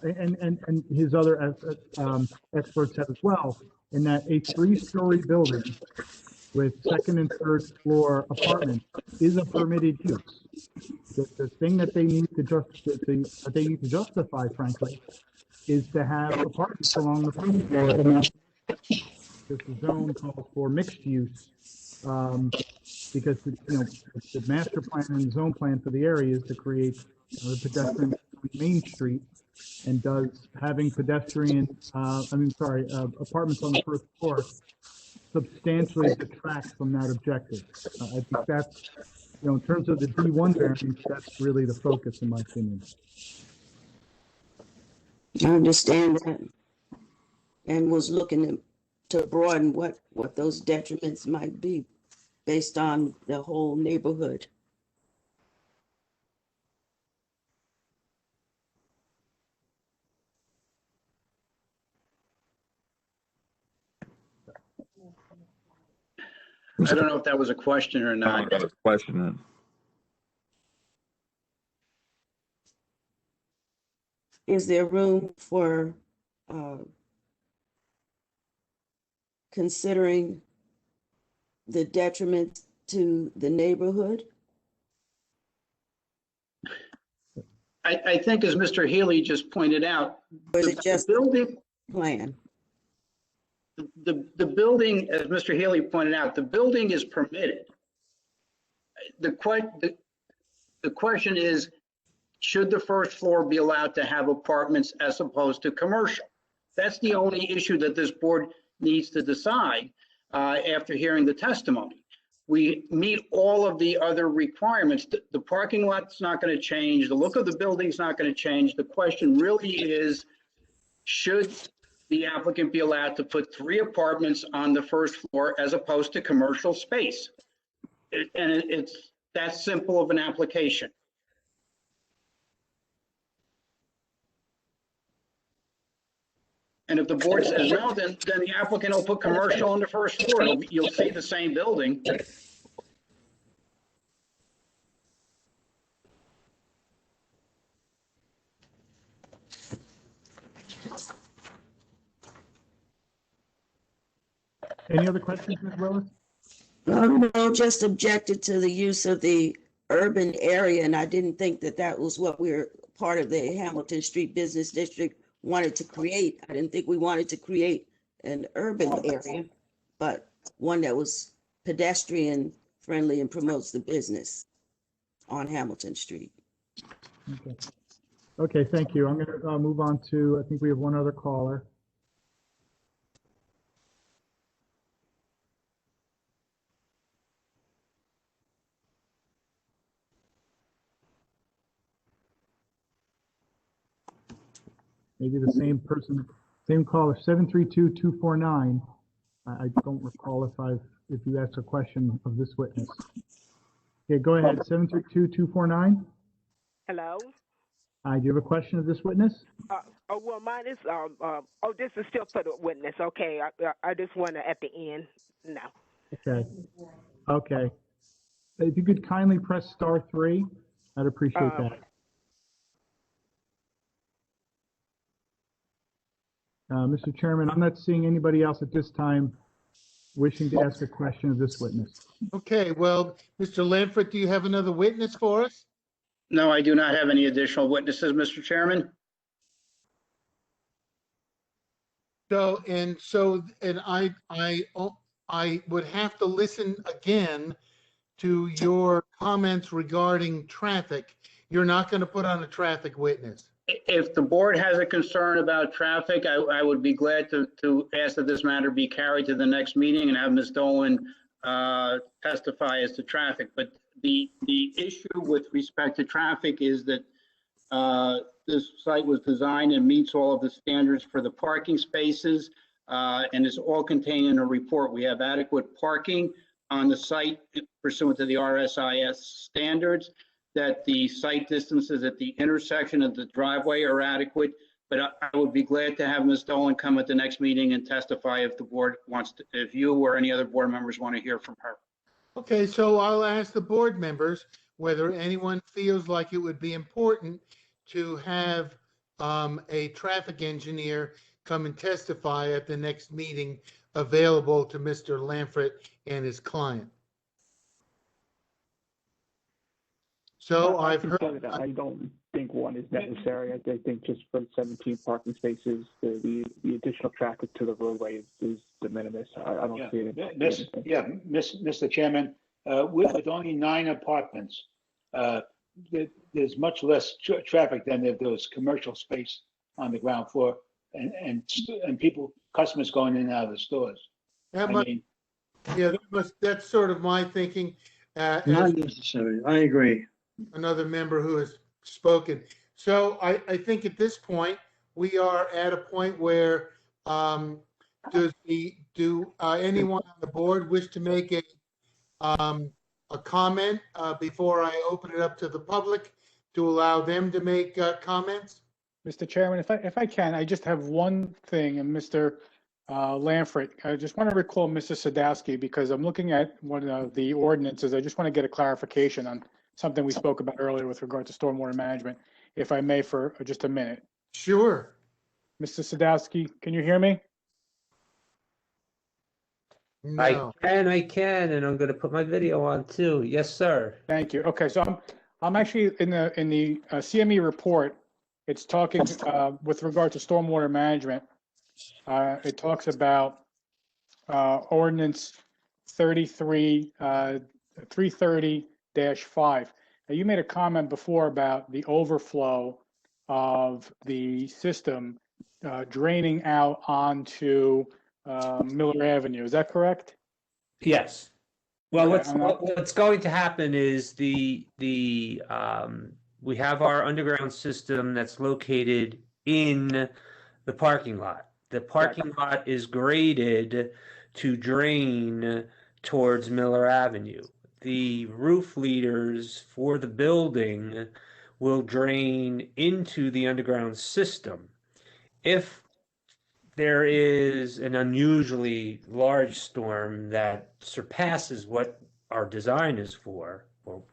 and his other experts have as well, in that a 3-story building with 2nd and 3rd floor apartments is a permitted use. The thing that they need to justify, frankly, is to have apartments along the front floor. And the zone calls for mixed use, because the master plan and zone plan for the area is to create the pedestrian Main Street, and does having apartments on the 1st floor substantially detract from that objective. I think that's, in terms of the D1 variance, that's really the focus, in my opinion. I understand that. and was looking to broaden what those detriments might be based on the whole neighborhood. I don't know if that was a question or not. That was a question. Is there room for considering the detriment to the neighborhood? I think as Mr. Healy just pointed out, Or is it the just building, plan? the building, as Mr. Healy pointed out, the building is permitted. The question is, should the first floor be allowed to have apartments as opposed to commercial? That's the only issue that this board needs to decide after hearing the testimony. We meet all of the other requirements. The parking lot's not going to change. The look of the building's not going to change. The question really is, should the applicant be allowed to put 3 apartments on the first floor as opposed to commercial space? It's that simple of an application. And if the board says no, then the applicant will put commercial on the first floor. You'll see the same building. Any other questions, Ms. Willis? No, just objected to the use of the urban area, and I didn't think that was what we're part of the Hamilton Street Business District wanted to create. I didn't think we wanted to create an urban area, but one that was pedestrian friendly and promotes the business on Hamilton Street. Okay. Okay, thank you. I'm going to move on to, I think we have one other caller. Maybe the same person, same caller, 732-249. I don't recall if you asked a question of this witness. Okay, go ahead, 732-249. Hello? Do you have a question of this witness? Well, mine is, this is still for the witness. Okay, I just want to at the end now. Okay. Okay. If you could kindly press *3, I'd appreciate that. Mr. Chairman, I'm not seeing anybody else at this time wishing to ask a question of this witness. Okay, well, Mr. Lanford, do you have another witness for us? No, I do not have any additional witnesses, Mr. Chairman. I would have to listen again to your comments regarding traffic. You're not going to put on a traffic witness. If the board has a concern about traffic, I would be glad to ask that this matter be carried to the next meeting and have Ms. Dolan testify as to traffic. But the issue with respect to traffic is that this site was designed and meets all of the standards for the parking spaces, and is all contained in a report. We have adequate parking on the site pursuant to the RSIS standards, that the site distances at the intersection of the driveway are adequate. But I would be glad to have Ms. Dolan come at the next meeting and testify if the board wants to, if you or any other board members want to hear from her. Okay, so I'll ask the board members whether anyone feels like it would be important to have a traffic engineer come and testify at the next meeting available to Mr. Lanford and his client. So I've heard. I don't think one is necessary. I think just for 17 parking spaces, the additional traffic to the roadway is de minimis. I don't see it. Mr. Chairman, with only 9 apartments, there's much less traffic than if there was commercial space on the ground floor and people, customers going in and out of the stores. That's sort of my thinking. Not necessary. I agree. Another member who has spoken. So I think at this point, we are at a point where Do anyone on the board wish to make a comment before I open it up to the public to allow them to make comments? Mr. Chairman, if I can, I just have one thing, and Mr. Lanford, I just want to recall Mr. Sadowski, because I'm looking at one of the ordinances. I just want to get a clarification on something we spoke about earlier with regard to stormwater management, if I may, for just a minute. Sure. Mr. Sadowski, can you hear me? No. I can, and I'm going to put my video on too. Yes, sir. Thank you. Okay, so I'm actually in the CME report. It's talking with regard to stormwater management. It talks about ordinance 330-5. Now, you made a comment before about the overflow of the system draining out onto Miller Avenue. Is that correct? Yes. Well, Okay, what's going to happen is we have our underground system that's located in the parking lot. The parking lot is graded to drain towards Miller Avenue. The roof leaders for the building will drain into the underground system. If there is an unusually large storm that surpasses what our design is for, or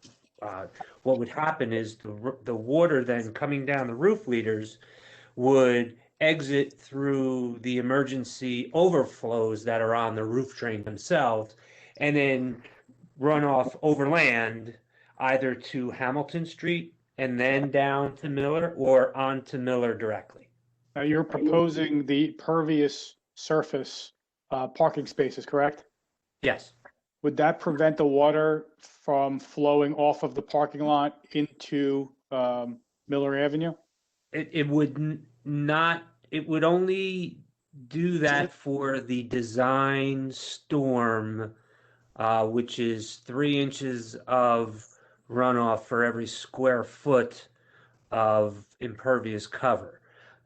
what would happen is the water then coming down the roof leaders would exit through the emergency overflows that are on the roof drain themselves, and then run off overland either to Hamilton Street and then down to Miller, or onto Miller directly. Now, you're proposing the pervious surface parking spaces, correct? Yes. Would that prevent the water from flowing off of the parking lot into Miller Avenue? It would not, it would only do that for the design storm, which is 3 inches of runoff for every square foot of impervious cover.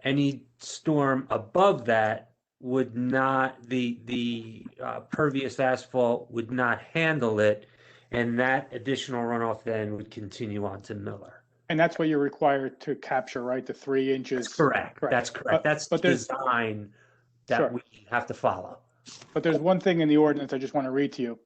Any storm above that would not, the pervious asphalt would not handle it, and that additional runoff then would continue on to Miller. And that's what you're required to capture, right? The 3 inches. That's correct. That's correct. That's the design that Sure. we have to follow. But there's one thing in the ordinance I just want to read to you.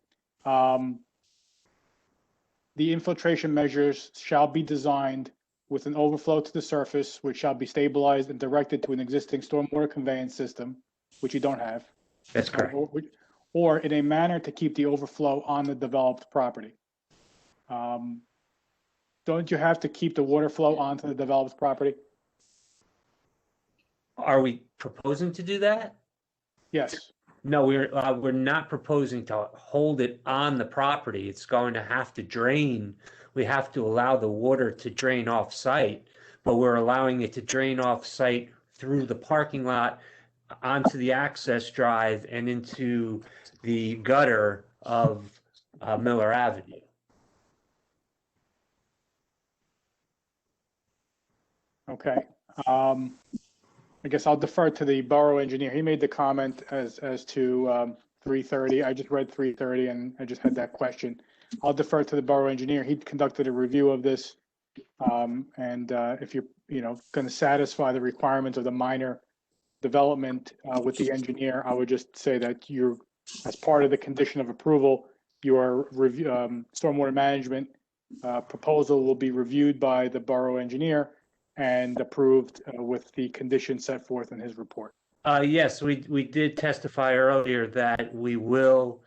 The infiltration measures shall be designed with an overflow to the surface, which shall be stabilized and directed to an existing stormwater conveyance system, which you don't have. That's correct. Or in a manner to keep the overflow on the developed property. Don't you have to keep the water flow onto the developed property? Are we proposing to do that? Yes. No, we're not proposing to hold it on the property. It's going to have to drain. We have to allow the water to drain off site, but we're allowing it to drain off site through the parking lot, onto the access drive, and into the gutter of Miller Avenue. Okay. I guess I'll defer to the borough engineer. He made the comment as to 330. I just read 330 and I just had that question. I'll defer to the borough engineer. He conducted a review of this. And if you're, going to satisfy the requirements of the minor development with the engineer, I would just say that you're, as part of the condition of approval, your review, stormwater management proposal will be reviewed by the borough engineer and approved with the conditions set forth in his report. Yes, we did testify earlier that we will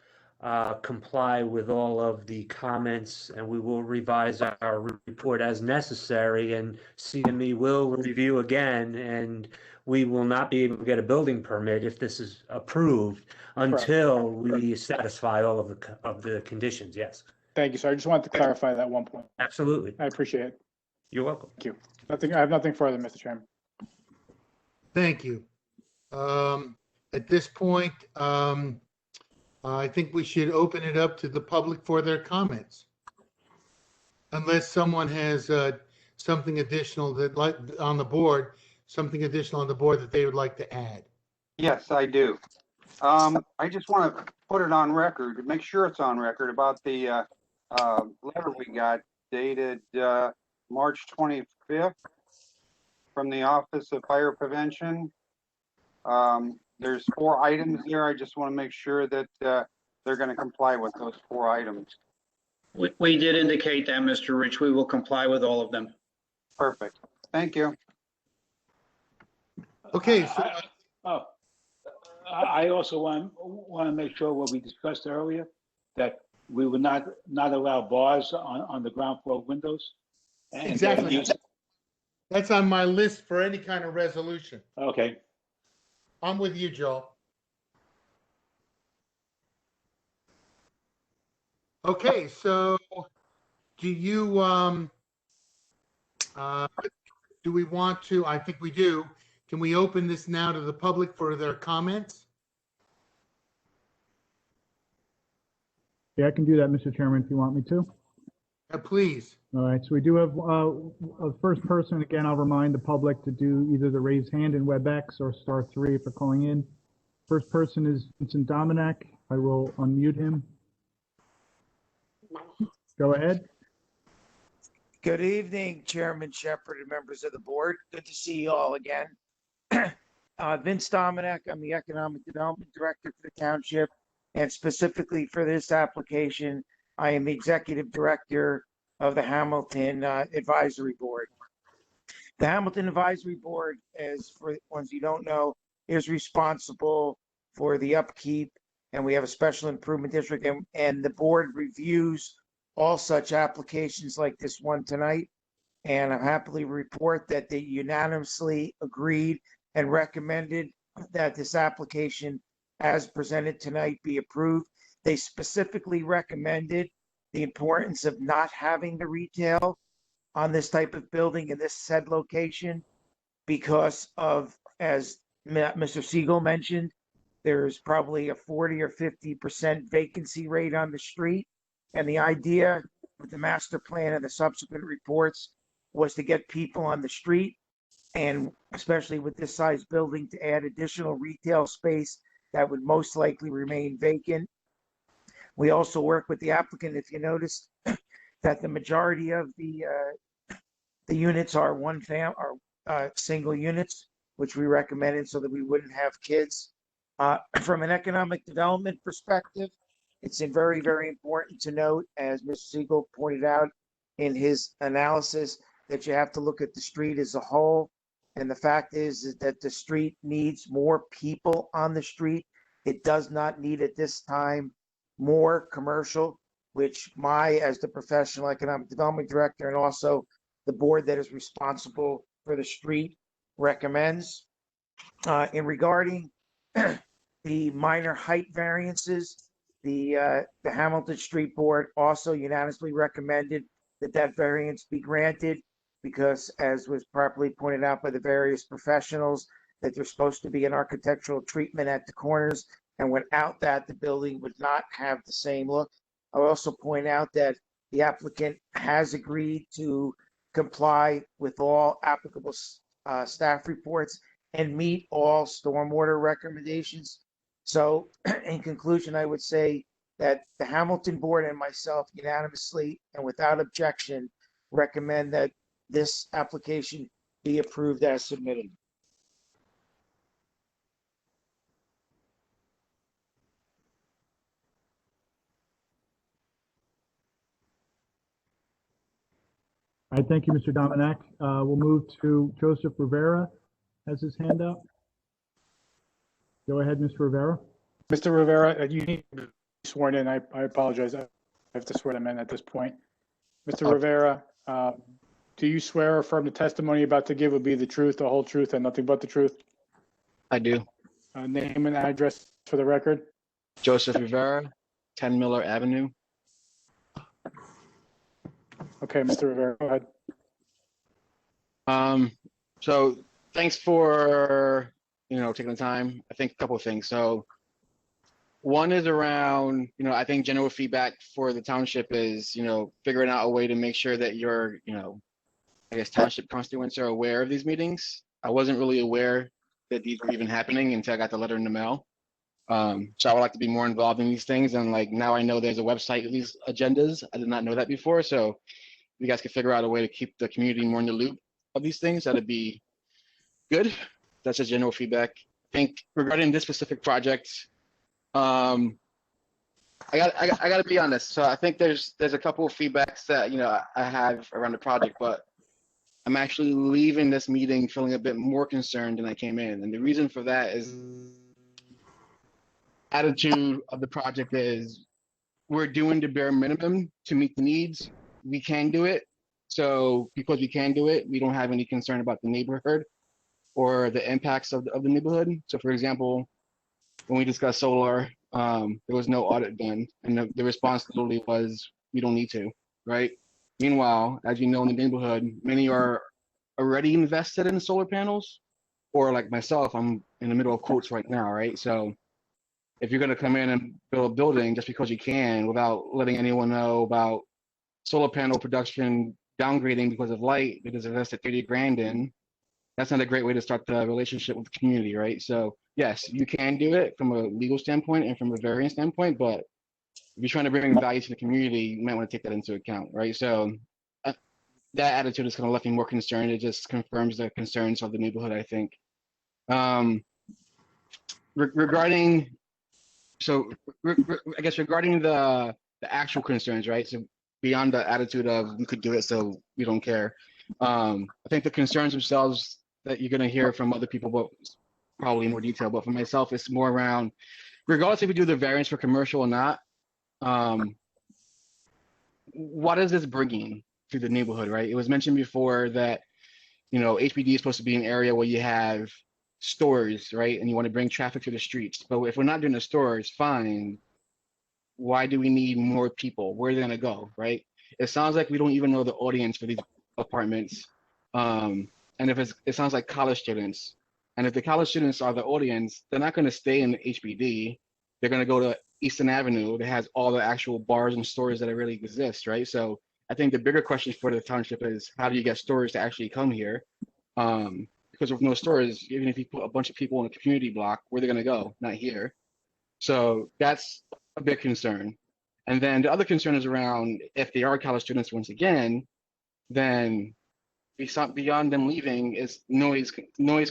comply with all of the comments, and we will revise our report as necessary, and CME will review again, and we will not be able to get a building permit if this is approved until we satisfy all of the conditions. Yes. Thank you, sir. I just wanted to clarify that one point. Absolutely. I appreciate it. You're welcome. Thank you. I have nothing further, Mr. Chairman. Thank you. At this point, I think we should open it up to the public for their comments. Unless someone has something additional that on the board that they would like to add. Yes, I do. I just want to put it on record, to make sure it's on record about the letter we got dated March 25th from the Office of Fire Prevention. There's 4 items there. I just want to make sure that they're going to comply with those 4 items. We did indicate that, Mr. Rich. We will comply with all of them. Perfect. Thank you. Okay, so I also want to make sure what we discussed earlier, that we would not allow bars on the ground floor windows. And exactly. That's on my list for any kind of resolution. Okay. I'm with you, Joel. Okay, so do you, do we want to, I think we do. Can we open this now to the public for their comments? Yeah, I can do that, Mr. Chairman, if you want me to. Please. All right, so we do have a first person. Again, I'll remind the public to do either the raise hand in WebEx or *3 for calling in. First person is Vincent Dominack. I will unmute him. Go ahead. Good evening, Chairman Shepherd and members of the board. Good to see you all again. Vince Dominack, I'm the Economic Development Director for the Township, and specifically for this application, I am the Executive Director of the Hamilton Advisory Board. The Hamilton Advisory Board, as for ones you don't know, is responsible for the upkeep, and we have a special improvement district, and the board reviews all such applications like this one tonight. And I'm happily report that they unanimously agreed and recommended that this application as presented tonight be approved. They specifically recommended the importance of not having the retail on this type of building in this said location because of, as Mr. Siegel mentioned, there's probably a 40 or 50% vacancy rate on the street. And the idea with the master plan and the subsequent reports was to get people on the street, and especially with this size building, to add additional retail space that would most likely remain vacant. We also work with the applicant, if you noticed, that the majority of the units are single units, which we recommended so that we wouldn't have kids. From an economic development perspective, it's very, very important to note, as Mr. Siegel pointed out in his analysis, that you have to look at the street as a whole. And the fact is that the street needs more people on the street. It does not need at this time more commercial, which as the professional economic development director and also the board that is responsible for the street recommends. In regarding the minor height variances, the Hamilton Street Board also unanimously recommended that variance be granted because, as was properly pointed out by the various professionals, that there's supposed to be an architectural treatment at the corners, and without that, the building would not have the same look. I'll also point out that the applicant has agreed to comply with all applicable staff reports and meet all stormwater recommendations. So in conclusion, I would say that the Hamilton Board and myself unanimously and without objection recommend that this application be approved as submitted. All right, thank you, Mr. Dominack. We'll move to Joseph Rivera, has his hand up. Go ahead, Mr. Rivera. Mr. Rivera, you need to be sworn in. I apologize. I have to swear them in at this point. Mr. Rivera, do you swear or affirm the testimony you're about to give will be the truth, the whole truth, and nothing but the truth? I do. Name and address for the record. Joseph Rivera, 10 Miller Avenue. Okay, Mr. Rivera, go ahead. So thanks for, taking the time. I think a couple of things. So one is around, I think general feedback for the township is, figuring out a way to make sure that your, I guess township constituents are aware of these meetings. I wasn't really aware that these were even happening until I got the letter in the mail. So I would like to be more involved in these things. And like now I know there's a website with these agendas. I did not know that before. So if you guys could figure out a way to keep the community more in the loop of these things, that'd be good. That's just general feedback. I think regarding this specific project, I got to be honest. So I think there's a couple of feedbacks that I have around the project, but I'm actually leaving this meeting feeling a bit more concerned than I came in. And the reason for that is attitude of the project is we're doing the bare minimum to meet the needs. We can do it. So because we can do it, we don't have any concern about the neighborhood or the impacts of the neighborhood. So for example, when we discussed solar, there was no audit done, and the response literally was, we don't need to, right? Meanwhile, as you know, in the neighborhood, many are already invested in solar panels, or like myself, I'm in the middle of quotes right now, right? So if you're gonna come in and build a building just because you can without letting anyone know about solar panel production downgrading because of light, because invested 30 grand in, that's not a great way to start the relationship with the community, right? So yes, you can do it from a legal standpoint and from a variance standpoint, but if you're trying to bring value to the community, you might want to take that into account, right? So that attitude is kind of left me more concerned. It just confirms the concerns of the neighborhood, I think. Regarding, so I guess regarding the actual concerns, right? So beyond the attitude of we could do it, so we don't care. I think the concerns themselves that you're going to hear from other people, but probably in more detail. But for myself, it's more around, regardless if we do the variance for commercial or not, what is this bringing to the neighborhood, right? It was mentioned before that, HBD is supposed to be an area where you have stores, right? And you want to bring traffic to the streets. But if we're not doing the stores, fine. Why do we need more people? Where are they going to go, right? It sounds like we don't even know the audience for these apartments. And if it sounds like college students, and if the college students are the audience, they're not going to stay in the HBD. They're going to go to Eastern Avenue that has all the actual bars and stores that really exist, right? So I think the bigger question for the township is how do you get stores to actually come here? Because with no stores, even if you put a bunch of people in a community block, where they're going to go? Not here. So that's a big concern. And then the other concern is around if they are college students once again, then beyond them leaving is noise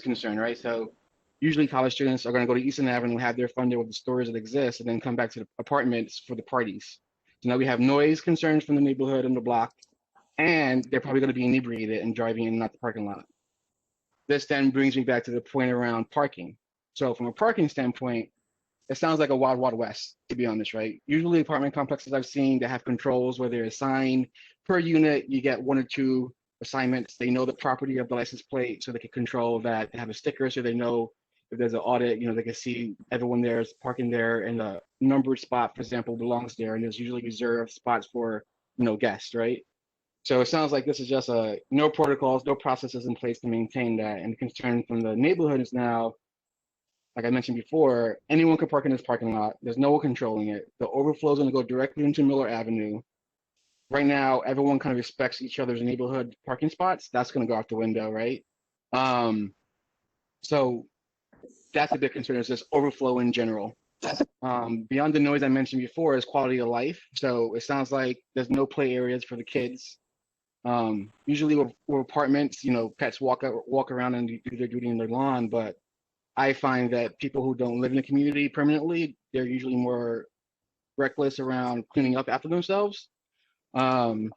concern, right? So usually college students are going to go to Eastern Avenue, have their fun there with the stores that exist, and then come back to the apartments for the parties. So now we have noise concerns from the neighborhood and the block, and they're probably going to be inebriated and driving in and out the parking lot. This then brings me back to the point around parking. So from a parking standpoint, it sounds like a wild, wild west, to be honest, right? Usually apartment complexes I've seen that have controls where they're assigned per unit, you get 1 or 2 assignments. They know the property of the license plate, so they can control that. They have a sticker, so they know if there's an audit, they can see everyone there is parking there, and the numbered spot, for example, belongs there, and there's usually reserved spots for, guests, right? So it sounds like this is just no protocols, no processes in place to maintain that. And the concern from the neighborhood is now, like I mentioned before, anyone can park in this parking lot. There's no one controlling it. The overflow is going to go directly into Miller Avenue. Right now, everyone kind of respects each other's neighborhood parking spots. That's going to go out the window, right? So that's a big concern, is just overflow in general. Beyond the noise I mentioned before is quality of life. So it sounds like there's no play areas for the kids. Usually we're apartments, pets walk around and do their duty in their lawn, but I find that people who don't live in the community permanently, they're usually more reckless around cleaning up after themselves. And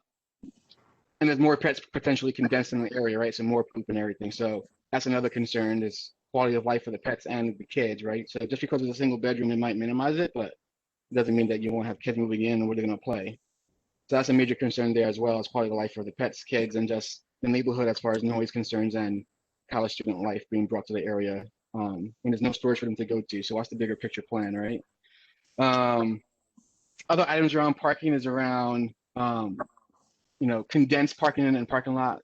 there's more pets potentially condensed in the area, right? So more poop and everything. So that's another concern, is quality of life for the pets and the kids, right? So just because it's a single bedroom, it might minimize it, but it doesn't mean that you won't have kids moving in and where they're going to play. So that's a major concern there as well, as quality of life for the pets, kids, and just the neighborhood as far as noise concerns and college student life being brought to the area. When there's no stores for them to go to. So what's the bigger picture plan, right? Other items around parking is around, condensed parking in the parking lot.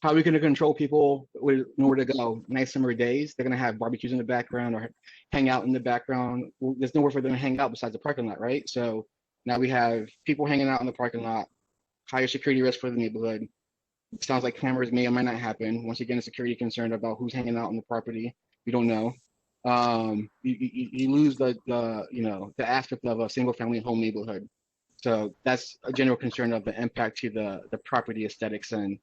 How are we going to control people with nowhere to go? Nice summer days, they're going to have barbecues in the background or hang out in the background. Well, there's nowhere for them to hang out besides the parking lot, right? So now we have people hanging out in the parking lot, higher security risk for the neighborhood. It sounds like cameras may or might not happen. Once again, a security concern about who's hanging out on the property. We don't know. You lose the the aspect of a single family home neighborhood. So that's a general concern of the impact to the property aesthetics. And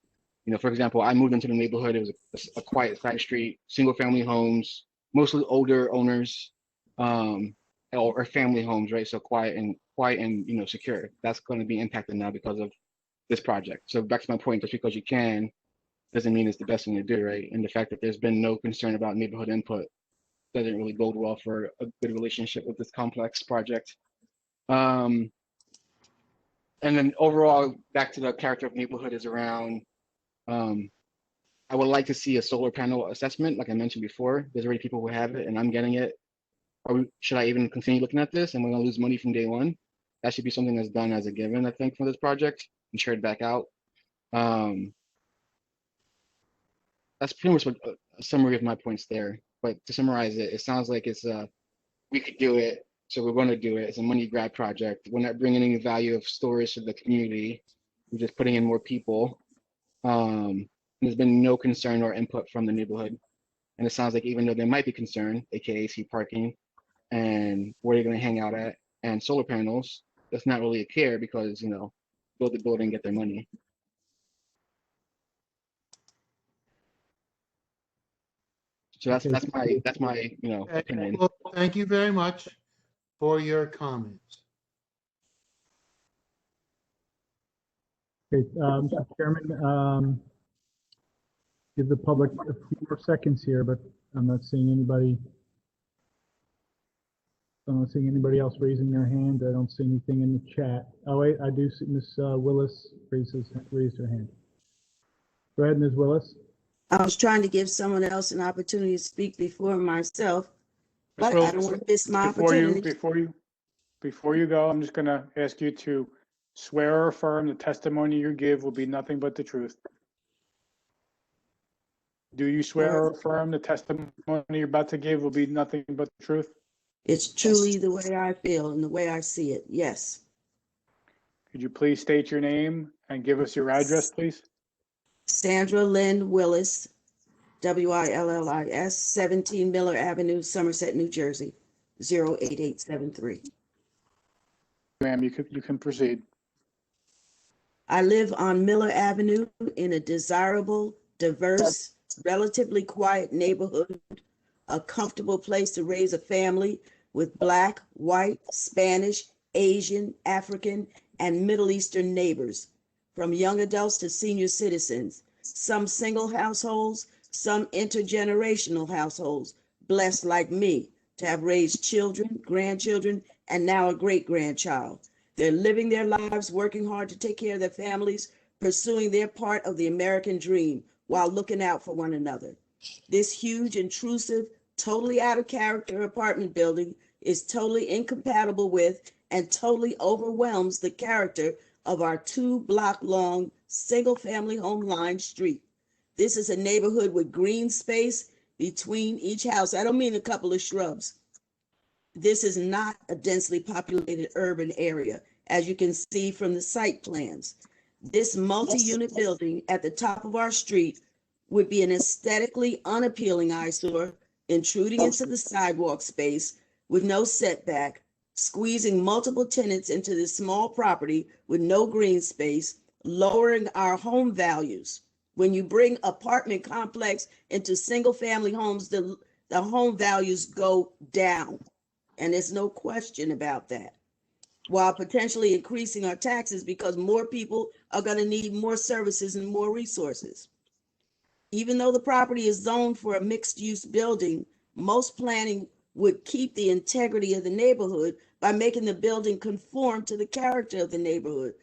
for example, I moved into the neighborhood. It was a quiet side street, single family homes, mostly older owners, or family homes, right? So quiet and secure. That's going to be impacted now because of this project. So back to my point, just because you can doesn't mean it's the best thing to do, right? And the fact that there's been no concern about neighborhood input doesn't really bode well for a good relationship with this complex project. And then overall, back to the character of neighborhood is around, I would like to see a solar panel assessment, like I mentioned before. There's already people who have it and I'm getting it. Or should I even continue looking at this and we're gonna lose money from day one? That should be something that's done as a given, I think, for this project and shared back out. That's pretty much a summary of my points there. But to summarize it, it sounds like it's we could do it, so we're going to do it. It's a money grab project. We're not bringing any value of storage to the community. We're just putting in more people. There's been no concern or input from the neighborhood, and it sounds like even though there might be concern, aka see parking and where they're going to hang out at, and solar panels, that's not really a care because build the building, get their money. So that's my opinion. Well, thank you very much for your comments. Okay, Mr. Chairman, give the public a few more seconds here, but I'm not seeing anybody. I'm not seeing anybody else raising their hand. I don't see anything in the chat. Oh wait, I do see Ms. Willis raised her hand. Go ahead, Ms. Willis. I was trying to give someone else an opportunity to speak before myself, but I don't want to miss my opportunity. Before you go, I'm just going to ask you to swear or affirm the testimony you give will be nothing but the truth. Do you swear or affirm the testimony you're about to give will be nothing but the truth? It's truly the way I feel and the way I see it. Yes. Could you please state your name and give us your address, please? Sandra Lynn Willis, Willis, 17 Miller Avenue, Somerset, New Jersey, 08873. Ma'am, you can proceed. I live on Miller Avenue in a desirable, diverse, relatively quiet neighborhood, a comfortable place to raise a family with Black, white, Spanish, Asian, African, and Middle Eastern neighbors, from young adults to senior citizens, some single households, some intergenerational households, blessed like me to have raised children, grandchildren, and now a great-grandchild. They're living their lives, working hard to take care of their families, pursuing their part of the American dream while looking out for one another. This huge, intrusive, totally out of character apartment building is totally incompatible with and totally overwhelms the character of our 2-block-long single-family home line street. This is a neighborhood with green space between each house. I don't mean a couple of shrubs. This is not a densely populated urban area, as you can see from the site plans. This multi-unit building at the top of our street would be an aesthetically unappealing eyesore, intruding into the sidewalk space with no setback, squeezing multiple tenants into this small property with no green space, lowering our home values. When you bring apartment complex into single family homes, the home values go down. And there's no question about that. While potentially increasing our taxes because more people are going to need more services and more resources. Even though the property is zoned for a mixed-use building, most planning would keep the integrity of the neighborhood by making the building conform to the character of the neighborhood.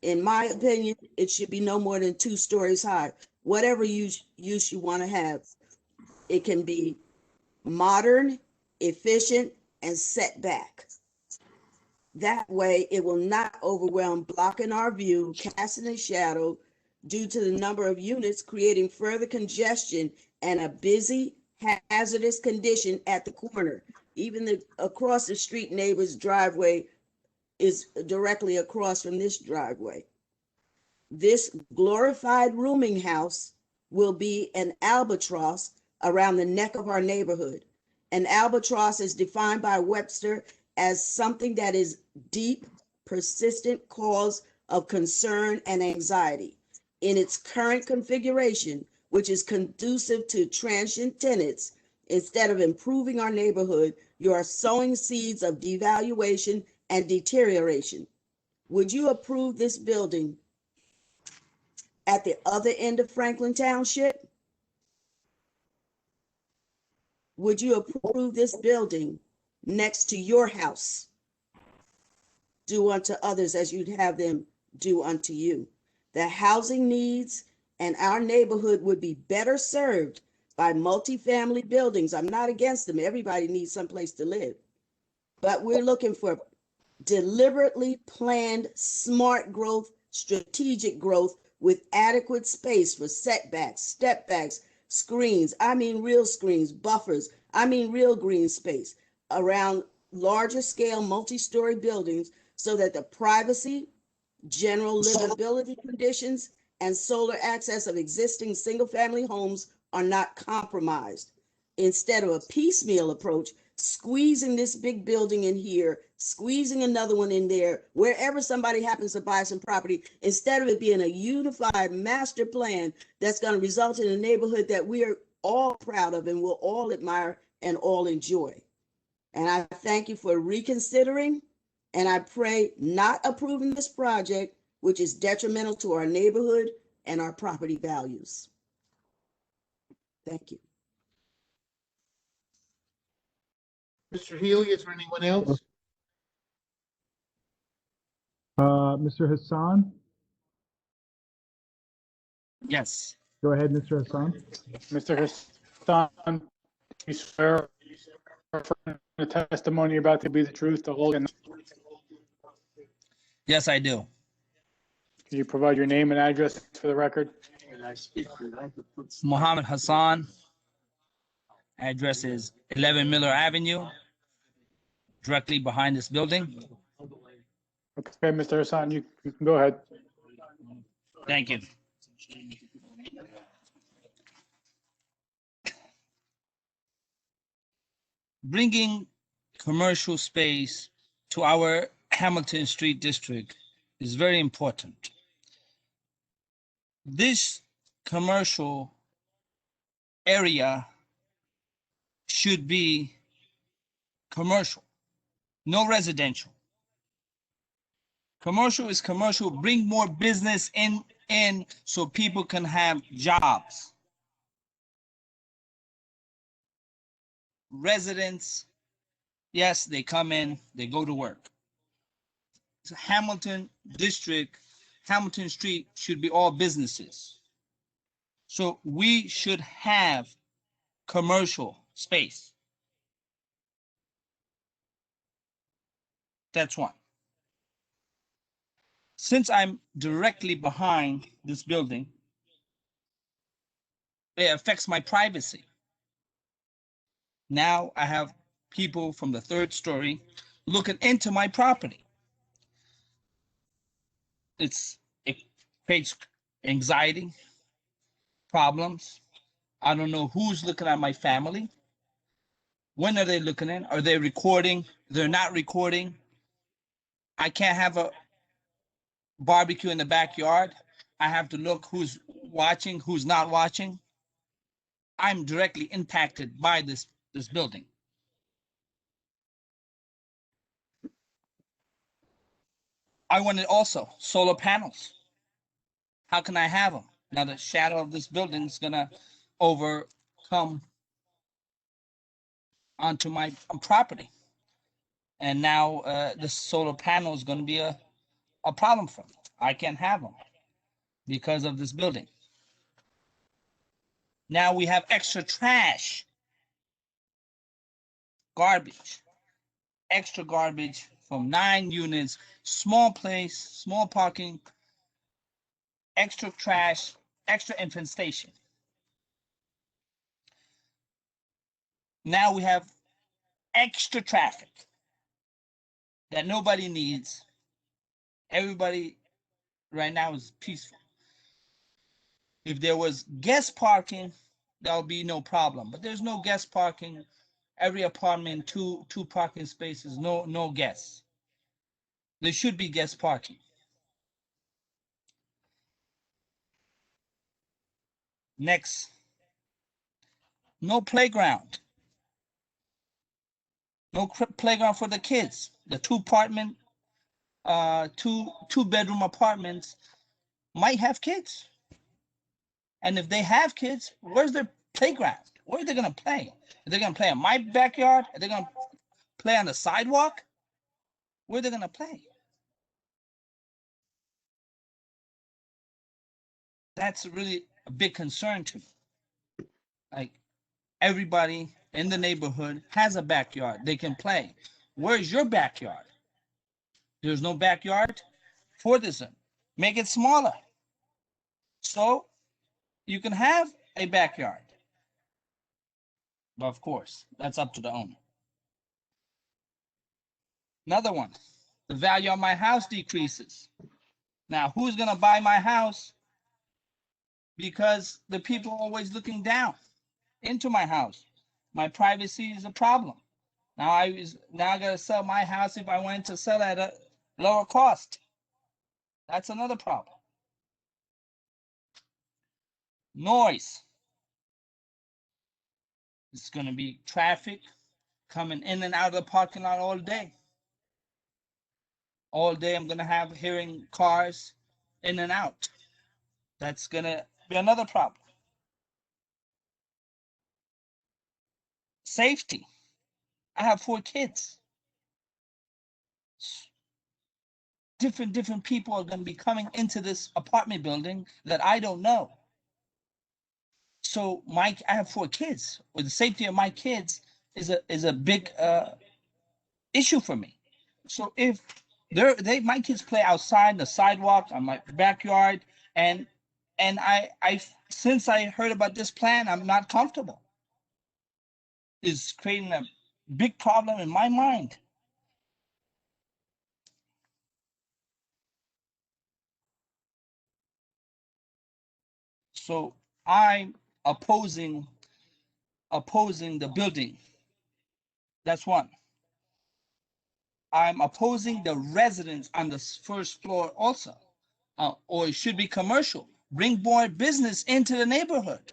In my opinion, it should be no more than 2 stories high. Whatever use you want to have, it can be modern, efficient, and set back. That way, it will not overwhelm, blocking our view, casting a shadow due to the number of units, creating further congestion and a busy, hazardous condition at the corner. Even the across the street neighbor's driveway is directly across from this driveway. This glorified rooming house will be an albatross around the neck of our neighborhood. An albatross is defined by Webster as something that is deep, persistent cause of concern and anxiety. In its current configuration, which is conducive to transient tenants, instead of improving our neighborhood, you are sowing seeds of devaluation and deterioration. Would you approve this building at the other end of Franklin Township? Would you approve this building next to your house? Do unto others as you'd have them do unto you. The housing needs and our neighborhood would be better served by multifamily buildings. I'm not against them. Everybody needs someplace to live. But we're looking for deliberately planned, smart growth, strategic growth with adequate space for setbacks, step backs, screens. I mean real screens, buffers. I mean real green space around larger scale multi-story buildings so that the privacy, general livability conditions, and solar access of existing single-family homes are not compromised. Instead of a piecemeal approach, squeezing this big building in here, squeezing another one in there, wherever somebody happens to buy some property, instead of it being a unified master plan that's going to result in a neighborhood that we are all proud of and will all admire and all enjoy. And I thank you for reconsidering, and I pray not approving this project, which is detrimental to our neighborhood and our property values. Thank you. Mr. Healy, is there anyone else? Mr. Hassan, Yes. go ahead, Mr. Hassan. Mr. Hassan, you swear the testimony you're about to be the truth, the whole, and Yes, I do. can you provide your name and address for the record? Mohammed Hassan. Address is 11 Miller Avenue, directly behind this building. Okay, Mr. Hassan, you can go ahead. Thank you. Bringing commercial space to our Hamilton Street district is very important. This commercial area should be commercial, no residential. Commercial is commercial. Bring more business in so people can have jobs. Residents, yes, they come in, they go to work. Hamilton district, Hamilton Street should be all businesses. So we should have commercial space. That's one. Since I'm directly behind this building, it affects my privacy. Now I have people from the third story looking into my property. It creates anxiety, problems. I don't know who's looking at my family. When are they looking in? Are they recording? They're not recording. I can't have a barbecue in the backyard. I have to look who's watching, who's not watching. I'm directly impacted by this building. I wanted also solar panels. How can I have them? Now the shadow of this building is gonna overcome onto my property. And now the solar panel is gonna be a problem for me. I can't have them because of this building. Now we have extra trash, garbage, extra garbage from 9 units, small place, small parking, extra trash, extra infestation. Now we have extra traffic that nobody needs. Everybody right now is peaceful. If there was guest parking, there'll be no problem. But there's no guest parking. Every apartment, two parking spaces, no guests. There should be guest parking. Next, no playground. No playground for the kids. The two bedroom apartments might have kids. And if they have kids, where's their playground? Where are they gonna play? Are they gonna play in my backyard? Are they gonna play on the sidewalk? Where are they gonna play? That's really a big concern to me. Like, everybody in the neighborhood has a backyard. They can play. Where's your backyard? There's no backyard for this. Make it smaller. So you can have a backyard. But of course, that's up to the owner. Another one, the value of my house decreases. Now, who's gonna buy my house? Because the people are always looking down into my house. My privacy is a problem. Now I gotta sell my house if I went to sell at a lower cost. That's another problem. Noise. It's gonna be traffic coming in and out of the parking lot all day. All day I'm gonna have hearing cars in and out. That's gonna be another problem. Safety. I have 4 kids. Different people are gonna be coming into this apartment building that I don't know. So I have 4 kids. With the safety of my kids is a big issue for me. So if my kids play outside the sidewalk on my backyard, and I since I heard about this plan, I'm not comfortable. It's creating a big problem in my mind. So I'm opposing the building. That's one. I'm opposing the residents on the first floor also, or it should be commercial. Bring more business into the neighborhood.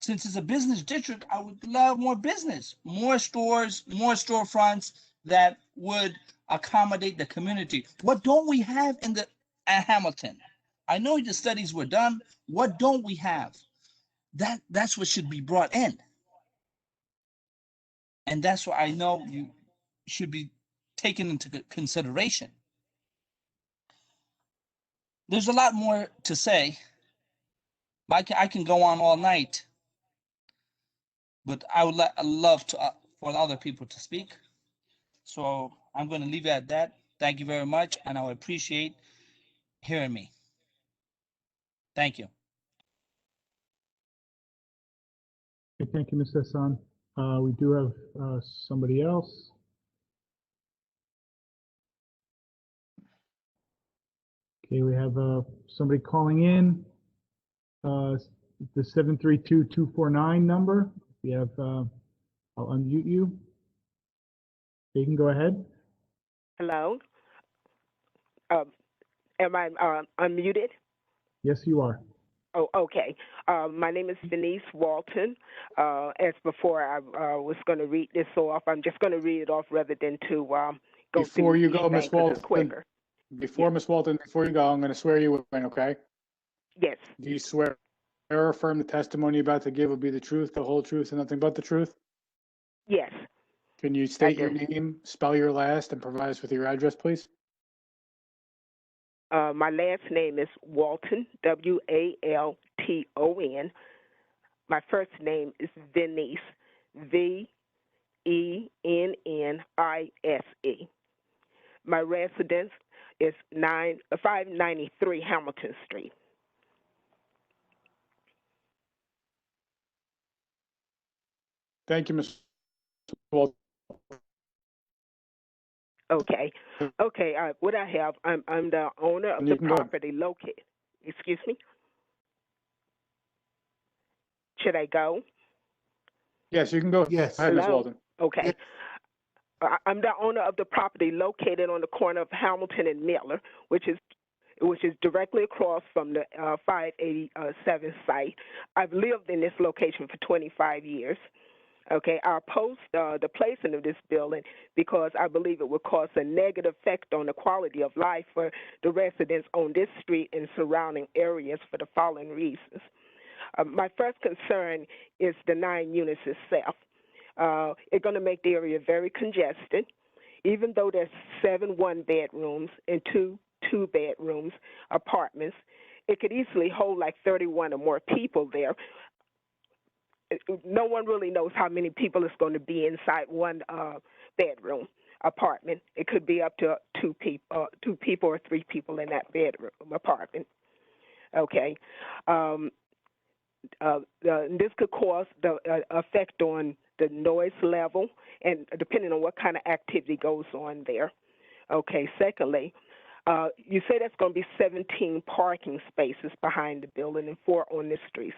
Since it's a business district, I would love more business, more stores, more storefronts that would accommodate the community. What don't we have at Hamilton? I know the studies were done. What don't we have? That's what should be brought in. And that's what I know you should be taken into consideration. There's a lot more to say. I can go on all night, but I would love to for other people to speak. So I'm going to leave it at that. Thank you very much, and I would appreciate hearing me. Thank you. Okay, thank you, Mr. Hassan. We do have somebody else. Okay, we have somebody calling in. The 732-249 number. We have, I'll unmute you. You can go ahead. Hello. Am I unmuted? Yes, you are. Oh, okay. My name is Denise Walton. As before, I was going to read this off. I'm just going to read it off rather than to go Before through you each go, thing Ms. 'cause Walton, it's quicker. before you go, I'm going to swear you in, okay? Yes. Do you swear or affirm the testimony you're about to give will be the truth, the whole truth, and nothing but the truth? Yes. Can you state your name, spell your last, and provide us with your address, please? My last name is Walton, Walton. My first name is Venice, Vennise. My residence is 593 Hamilton Street. Thank you, Ms. Walton. Okay. What I have, I'm the owner of You the can go ahead. property located. Excuse me. Should I go? Yes, you can go Yes. ahead, Ms. Hello? Walton. Okay. I'm the owner of the property located on the corner of Hamilton and Miller, which is directly across from the 587 site. I've lived in this location for 25 years. Okay, I oppose the placing of this building because I believe it will cause a negative effect on the quality of life for the residents on this street and surrounding areas for the following reasons. My first concern is the 9 units itself. It's going to make the area very congested, even though there's 7 one-bedrooms and 2 two-bedrooms apartments. It could easily hold like 31 or more people there. No one really knows how many people is going to be inside one bedroom apartment. It could be up to 2 people or 3 people in that bedroom apartment. Okay. This could cause the effect on the noise level and depending on what kind of activity goes on there. Okay. Secondly, you say there's going to be 17 parking spaces behind the building and 4 on the streets.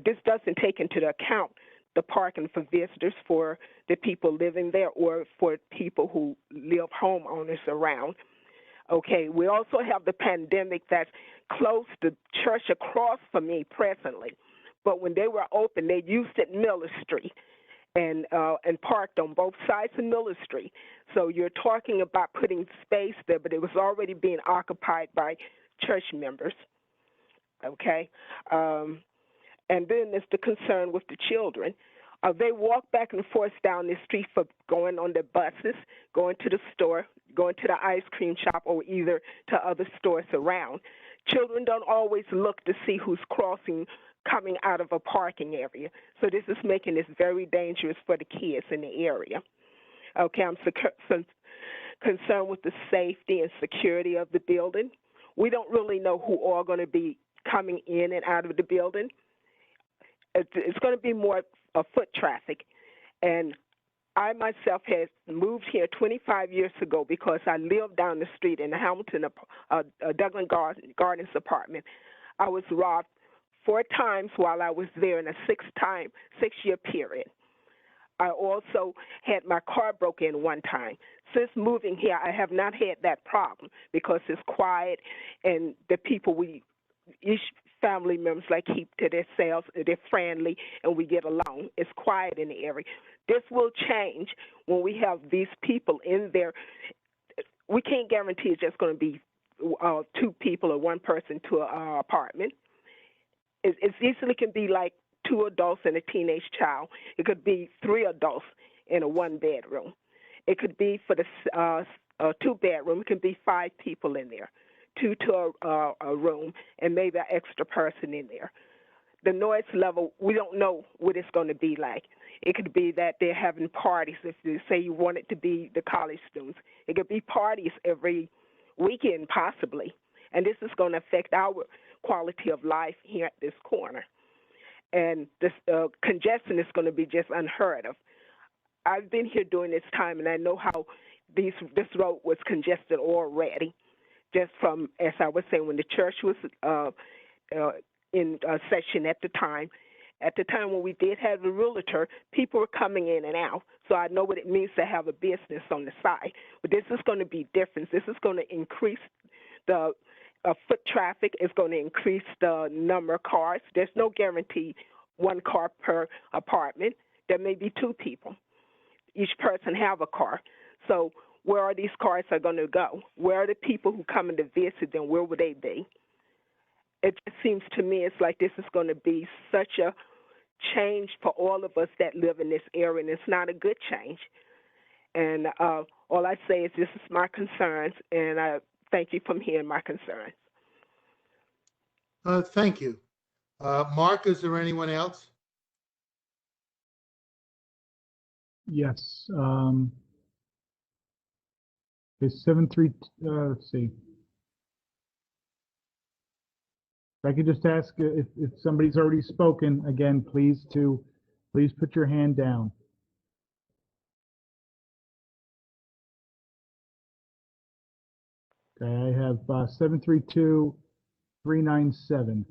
This doesn't take into account the parking for visitors, for the people living there, or for people who live homeowners around. Okay, we also have the pandemic that's closed the church across from me presently. But when they were open, they used it Miller Street and parked on both sides of Miller Street. So you're talking about putting space there, but it was already being occupied by church members. Okay? And then there's the concern with the children. They walk back and forth down the street for going on their buses, going to the store, going to the ice cream shop, or either to other stores around. Children don't always look to see who's crossing, coming out of a parking area. So this is making this very dangerous for the kids in the area. Okay, I'm concerned with the safety and security of the building. We don't really know who are going to be coming in and out of the building. It's going to be more foot traffic. And I myself had moved here 25 years ago because I lived down the street in the Hamilton, Douglas Gardens apartment. I was robbed 4 times while I was there in a 6-year period. I also had my car broke in 1 time. Since moving here, I have not had that problem because it's quiet and the people each family members like keep to themselves, they're friendly, and we get along. It's quiet in the area. This will change when we have these people in there. We can't guarantee it's just going to be 2 people or 1 person to an apartment. It easily can be like 2 adults and a teenage child. It could be 3 adults in a 1-bedroom. It could be for the 2-bedroom. It can be 5 people in there. 2 to a room, and maybe an extra person in there. The noise level, we don't know what it's going to be like. It could be that they're having parties. If you say you want it to be the college students, it could be parties every weekend possibly. And this is going to affect our quality of life here at this corner. And this congestion is going to be just unheard of. I've been here during this time, and I know how this road was congested already. Just from, as I was saying, when the church was in session at the time when we did have the realtor, people were coming in and out. So I know what it means to have a business on the side. But this is going to be different. This is going to increase the foot traffic. It's going to increase the number of cars. There's no guarantee 1 car per apartment. There may be 2 people. Each person have a car. So where are these cars are going to go? Where are the people who come in to visit them? Where will they be? It just seems to me it's like this is going to be such a change for all of us that live in this area, and it's not a good change. And all I say is this is my concerns, and I thank you for hearing my concerns. Thank you. Mark, is there anyone else? Yes. It's 73, let's see. If I could just ask if somebody's already spoken, again, please put your hand down. Okay, I have 732397.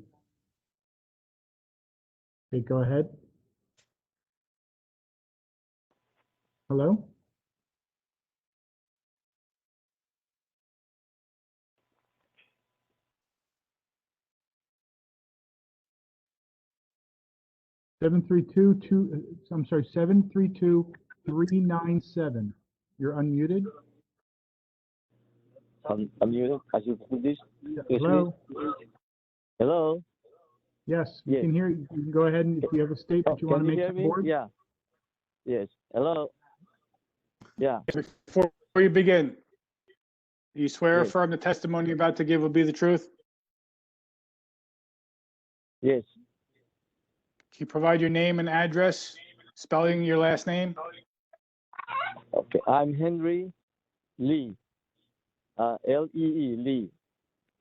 Okay, go ahead. Hello? I'm sorry, 732-397. You're unmuted. I'm muted. As you put this. Hello? Hello. Yes, we Yes. can hear you. You can go ahead and if you have a statement you want Can to you make hear to the me? board. Yeah. Yes. Hello. Yeah. Before you begin, do you swear or Yes. affirm the testimony you're about to give will be the truth? Yes. Can you provide your name and address, spelling your last name? Okay. I'm Henry Lee. Lee. Lee.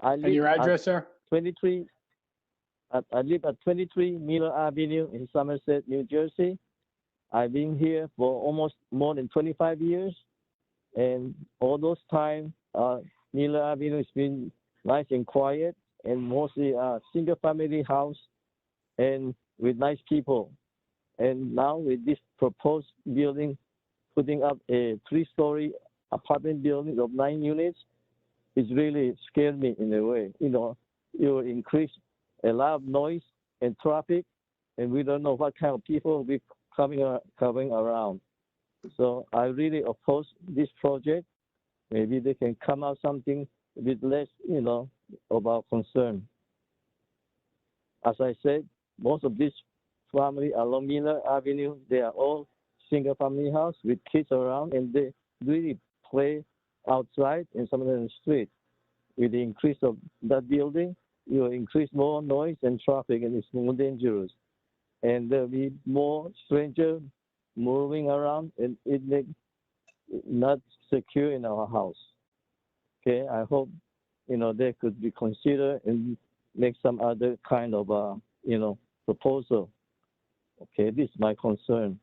I And your address, sir? 23. I live at 23 Miller Avenue in Somerset, New Jersey. I've been here for almost more than 25 years. And all those time, Miller Avenue has been nice and quiet and mostly a single family house and with nice people. And now with this proposed building, putting up a 3-story apartment building of 9 units, it's really scared me in a way. You know, you increase a lot of noise and traffic, and we don't know what kind of people will be coming around. So I really oppose this project. Maybe they can come out something a bit less, you know, of our concern. As I said, most of this family along Miller Avenue, they are all single family house with kids around, and they really play outside and some of them in the street. With the increase of that building, you will increase more noise and traffic, and it's more dangerous. And there'll be more strangers moving around, and it makes not secure in our house. Okay, I hope, you know, they could be considered and make some other kind of, you know, proposal. Okay, this is my concern.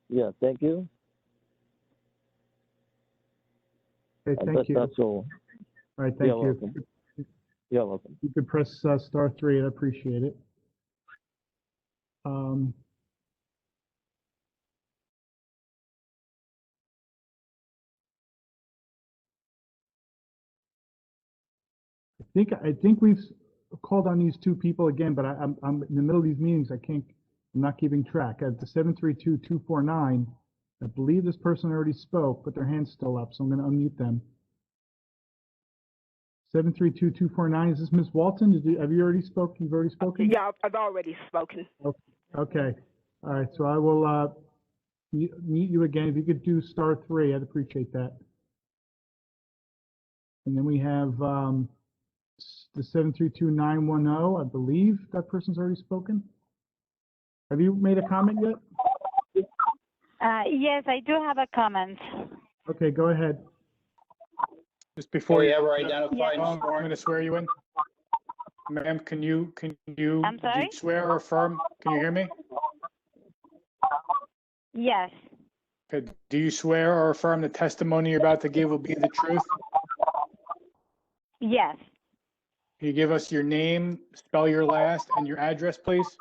Yeah, thank you. Okay, thank you. That's all. All right, thank You're you. welcome. You're welcome. You could press *3. I appreciate it. I think we've called on these two people again, but I'm in the middle of these meetings. I'm not keeping track. At the 732-249, I believe this person already spoke, but their hand's still up, so I'm going to unmute them. 732-249. Is this Ms. Walton? Have you already spoken? You've already spoken? Yeah, I've already spoken. Okay. All right. So I will mute you again. If you could do *3, I'd appreciate that. And then we have the 732-910. I believe that person's already spoken. Have you made a comment yet? Yes, I do have a comment. Okay, go ahead. Just before you ever identified? I'm going to swear you in. Ma'am, can you I'm sorry? do you swear or affirm? Can you hear me? Yes. Okay. Do you swear or affirm the testimony you're about to give will be the truth? Yes. Can you give us your name, spell your last, and your address, please?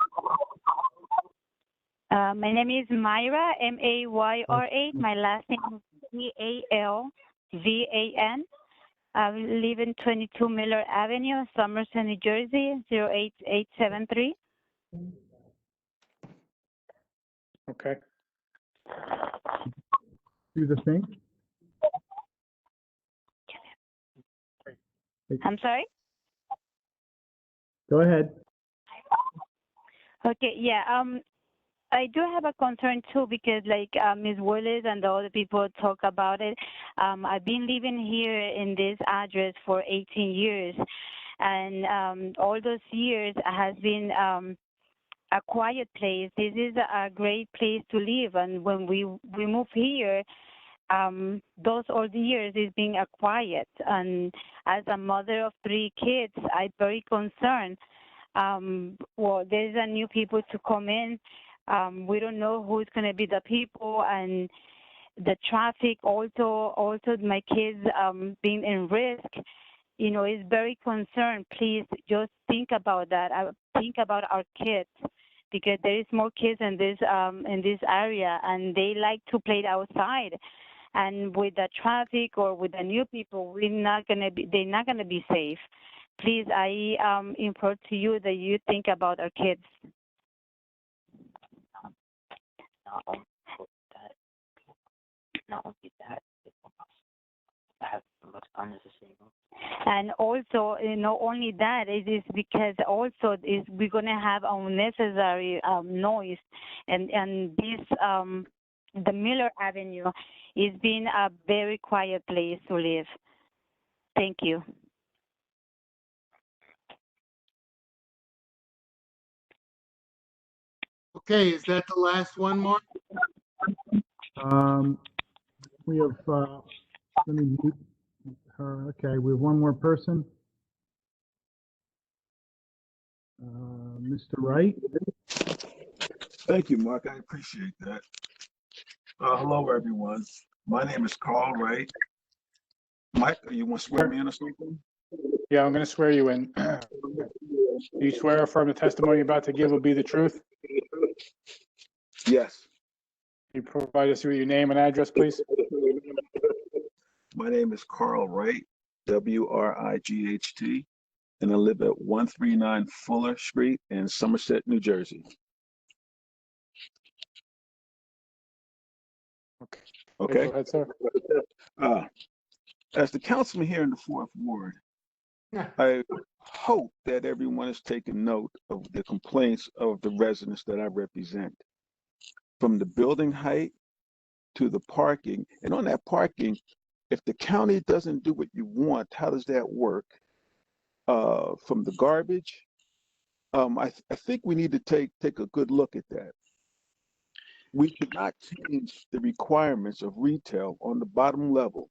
My name is Myra, Mayra. My last name is Dalvan. I live in 22 Miller Avenue, Somerset, New Jersey, 08873. Okay. Do the thing. I'm sorry? Go ahead. Okay, yeah. I do have a concern too because like Ms. Willis and the other people talk about it. I've been living here in this address for 18 years, and all those years has been a quiet place. This is a great place to live, and when we moved here, those all the years is being a quiet. And as a mother of 3 kids, I'm very concerned. Well, there's a new people to come in. We don't know who's going to be the people, and the traffic also my kids being in risk, you know, is very concerned. Please just think about that. think about our kids, because there is more kids in this area, and they like to play outside. And with the traffic or with the new people, they're not gonna be safe. Please, I implore to you that you think about our kids. And also, not only that, it is because also we're gonna have unnecessary noise, and this the Miller Avenue is being a very quiet place to live. Thank you. Okay, is that the last one, Mark? We have, let me mute her. Okay, we have one more person. Mr. Wright. Thank you, Mark. I appreciate that. Hello, everyone. My name is Carl Wright. Mike, you want to swear me in or something? Yeah, I'm going to swear you in. Do you swear or affirm the testimony you're about to give will be the truth? Yes. Can you provide us with your name and address, please? My name is Carl Wright, W-R-I-G-H-T, and I live at 139 Fuller Street in Somerset, New Jersey. Okay. Go ahead, sir. As the councilman here in the 4th Ward, I hope that everyone is taking note of the complaints of the residents that I represent. From the building height to the parking, and on that parking, if the county doesn't do what you want, how does that work? From the garbage, I think we need to take a good look at that. We should not change the requirements of retail on the bottom level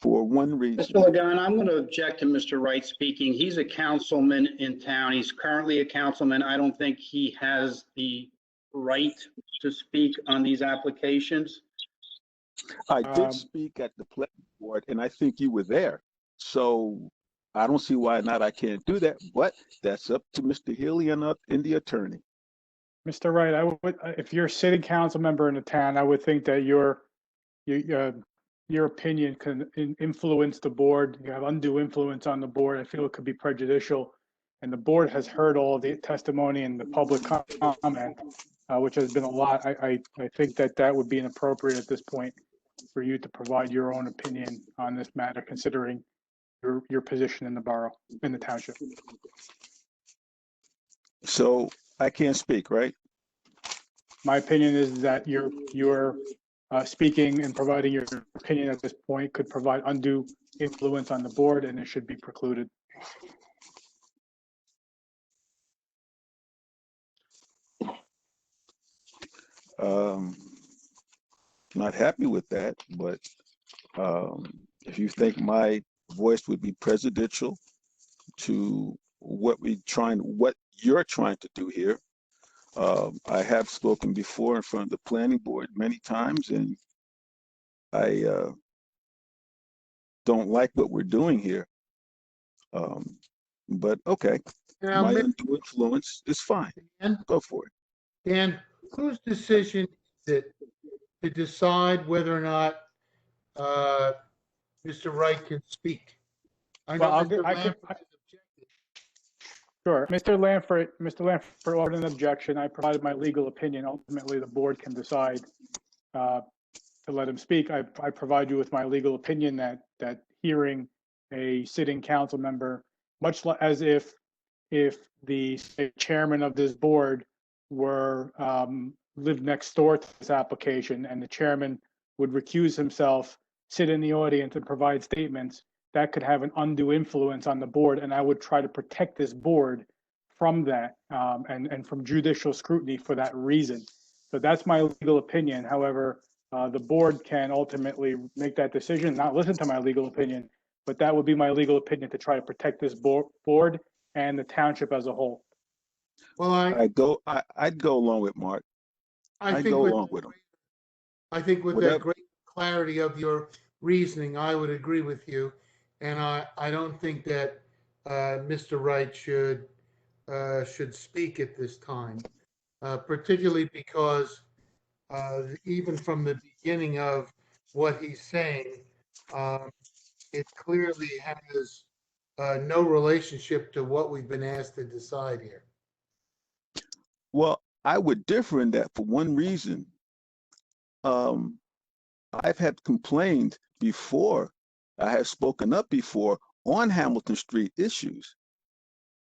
for one reason. Mr. Lagon, I'm going to object to Mr. Wright speaking. He's a councilman in town. He's currently a councilman. I don't think he has the right to speak on these applications. I did speak at the planning board, and I think you were there. So I don't see why not I can't do that, but that's up to Mr. Healy and the attorney. Mr. Wright, I would, if you're a sitting council member in the town, I would think that your opinion can influence the board. You have undue influence on the board. I feel it could be prejudicial. And the board has heard all the testimony and the public comment, which has been a lot. I think that would be inappropriate at this point for you to provide your own opinion on this matter, considering your position in the borough, in the township. So I can't speak, right? My opinion is that you're speaking and providing your opinion at this point could provide undue influence on the board, and it should be precluded. Not happy with that, but if you think my voice would be prejudicial to what you're trying to do here, I have spoken before in front of the planning board many times, and I don't like what we're doing here. But okay, my undue influence is fine. Go for it. Dan, whose decision is it to decide whether or not Mr. Wright can speak? I know Mr. Lambert has objected. Sure, Mr. Lanford offered an objection. I provided my legal opinion. Ultimately, the board can decide to let him speak. I provide you with my legal opinion that hearing a sitting council member, much as if the chairman of this board were lived next door to this application, and the chairman would recuse himself, sit in the audience, and provide statements, that could have an undue influence on the board, and I would try to protect this board from that and from judicial scrutiny for that reason. So that's my legal opinion. However, the board can ultimately make that decision, not listen to my legal opinion, but that would be my legal opinion to try to protect this board and the township as a whole. Well, I'd go along with Mark. I'd go along with him. I think with that great clarity of your reasoning, I would agree with you. And I don't think that Mr. Wright should should speak at this time, particularly because even from the beginning of what he's saying, it clearly has no relationship to what we've been asked to decide here. Well, I would differ in that for one reason. I've had complained before. I have spoken up before on Hamilton Street issues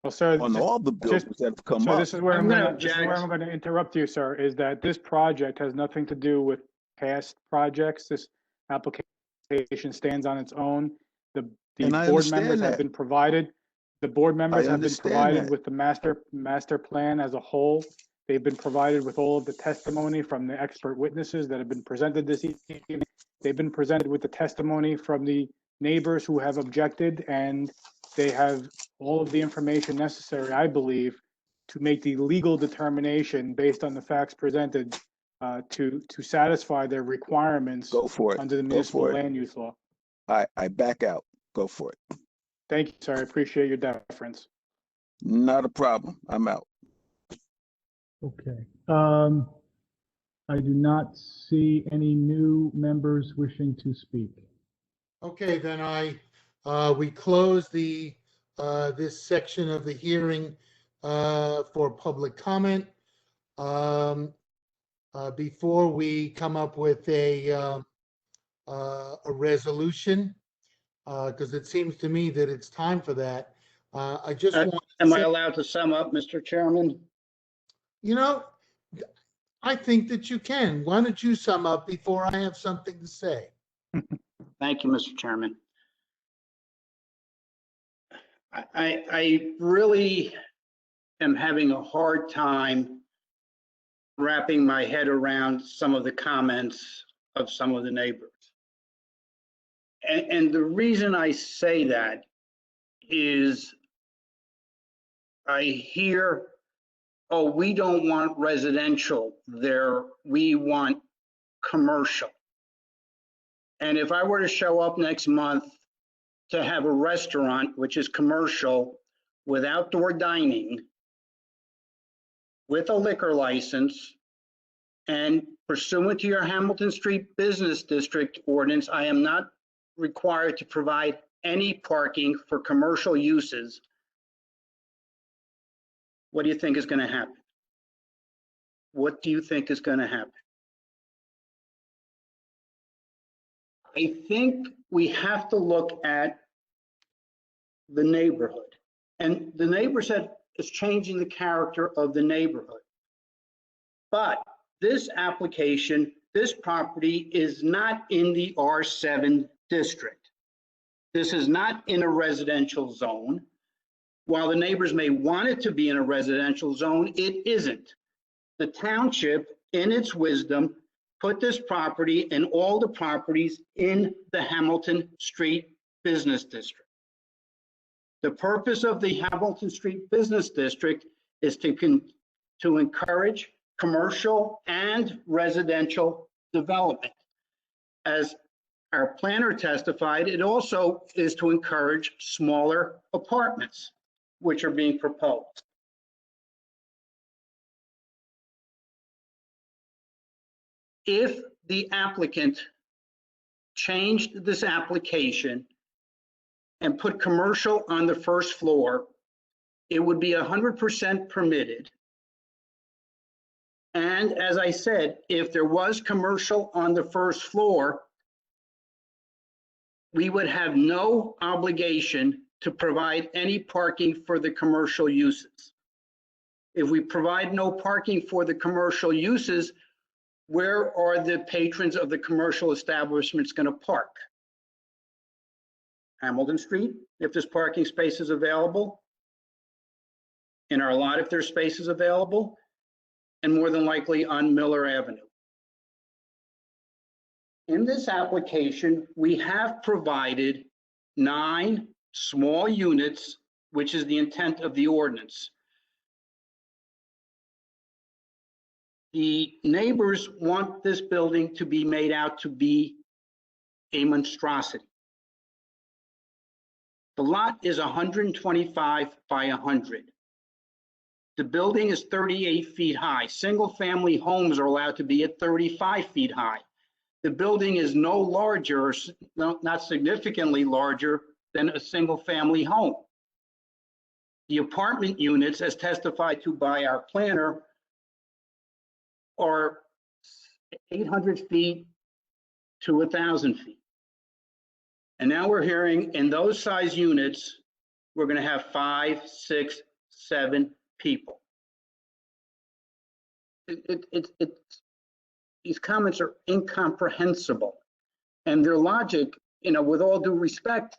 Well, sir, on all the buildings that have come so up. this is where I'm gonna this is where I'm gonna interrupt you, sir, is that this project has nothing to do with past projects. This application stands on its own. The And I board understand members have that. been provided, the board members have been understand provided that. with the master plan as a whole. They've been provided with all of the testimony from the expert witnesses that have been presented this evening. They've been presented with the testimony from the neighbors who have objected, and they have all of the information necessary, I believe, to make the legal determination based on the facts presented to satisfy their requirements Go for it. under the Go municipal for it. land use law. I back out. Go for it. Thank you, sir. I appreciate your deference. Not a problem. I'm out. Okay. I do not see any new members wishing to speak. Okay, then we close this section of the hearing for public comment. Before we come up with a resolution, because it seems to me that it's time for that. I just want to Am I say, allowed to sum up, Mr. Chairman? you know, I think that you can. Why don't you sum up before I have something to say? Thank you, Mr. Chairman. I really am having a hard time wrapping my head around some of the comments of some of the neighbors. And the reason I say that is I hear, oh, we don't want residential there, we want commercial. And if I were to show up next month to have a restaurant, which is commercial, with outdoor dining, with a liquor license, and pursuant to your Hamilton Street Business District ordinance, I am not required to provide any parking for commercial uses. What do you think is going to happen? What do you think is going to happen? I think we have to look at the neighborhood. And the neighbor said it's changing the character of the neighborhood. But this application, this property is not in the R7 district. This is not in a residential zone. While the neighbors may want it to be in a residential zone, it isn't. The township, in its wisdom, put this property and all the properties in the Hamilton Street Business District. The purpose of the Hamilton Street Business District is to encourage commercial and residential development. As our planner testified, it also is to encourage smaller apartments, which are being proposed. If the applicant changed this application and put commercial on the first floor, it would be 100% permitted. And as I said, if there was commercial on the first floor, we would have no obligation to provide any parking for the commercial uses. If we provide no parking for the commercial uses, where are the patrons of the commercial establishments going to park? Hamilton Street, if there's parking spaces available. In our lot, if there's spaces available. And more than likely on Miller Avenue. In this application, we have provided 9 small units, which is the intent of the ordinance. The neighbors want this building to be made out to be a monstrosity. The lot is 125 by 100. The building is 38 feet high. Single-family homes are allowed to be at 35 feet high. The building is no larger, not significantly larger than a single-family home. The apartment units, as testified to by our planner, are 800 feet to 1,000 feet. And now we're hearing in those size units, we're going to have 5, 6, 7 people. These comments are incomprehensible, and their logic, with all due respect,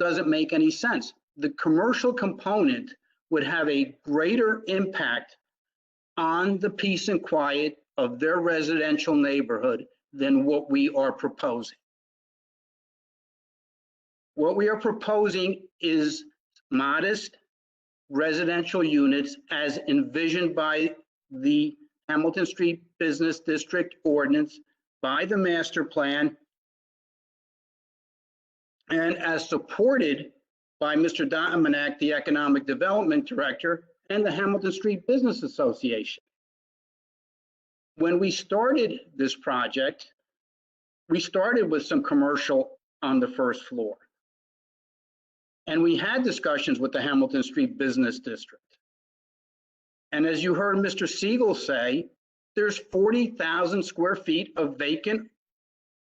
doesn't make any sense. The commercial component would have a greater impact on the peace and quiet of their residential neighborhood than what we are proposing. What we are proposing is modest residential units as envisioned by the Hamilton Street Business District Ordinance, by the master plan, and as supported by Mr. Dominic, the Economic Development Director, and the Hamilton Street Business Association. When we started this project, we started with some commercial on the first floor. And we had discussions with the Hamilton Street Business District. And as you heard Mr. Siegel say, there's 40,000 square feet of vacant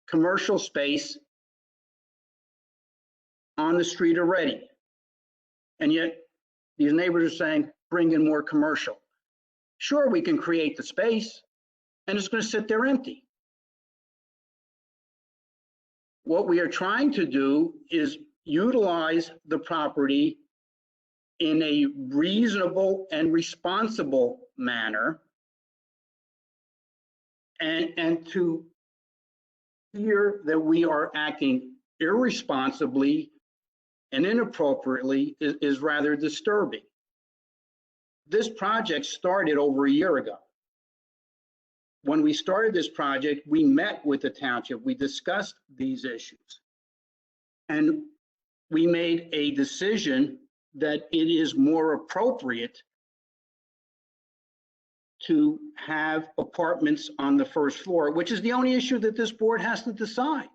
commercial space on the street already. And yet these neighbors are saying, bring in more commercial. Sure, we can create the space and it's going to sit there empty. What we are trying to do is utilize the property in a reasonable and responsible manner, and to hear that we are acting irresponsibly and inappropriately is rather disturbing. This project started over a year ago. When we started this project, we met with the township, we discussed these issues, and we made a decision that it is more appropriate to have apartments on the first floor, which is the only issue that this board has to decide.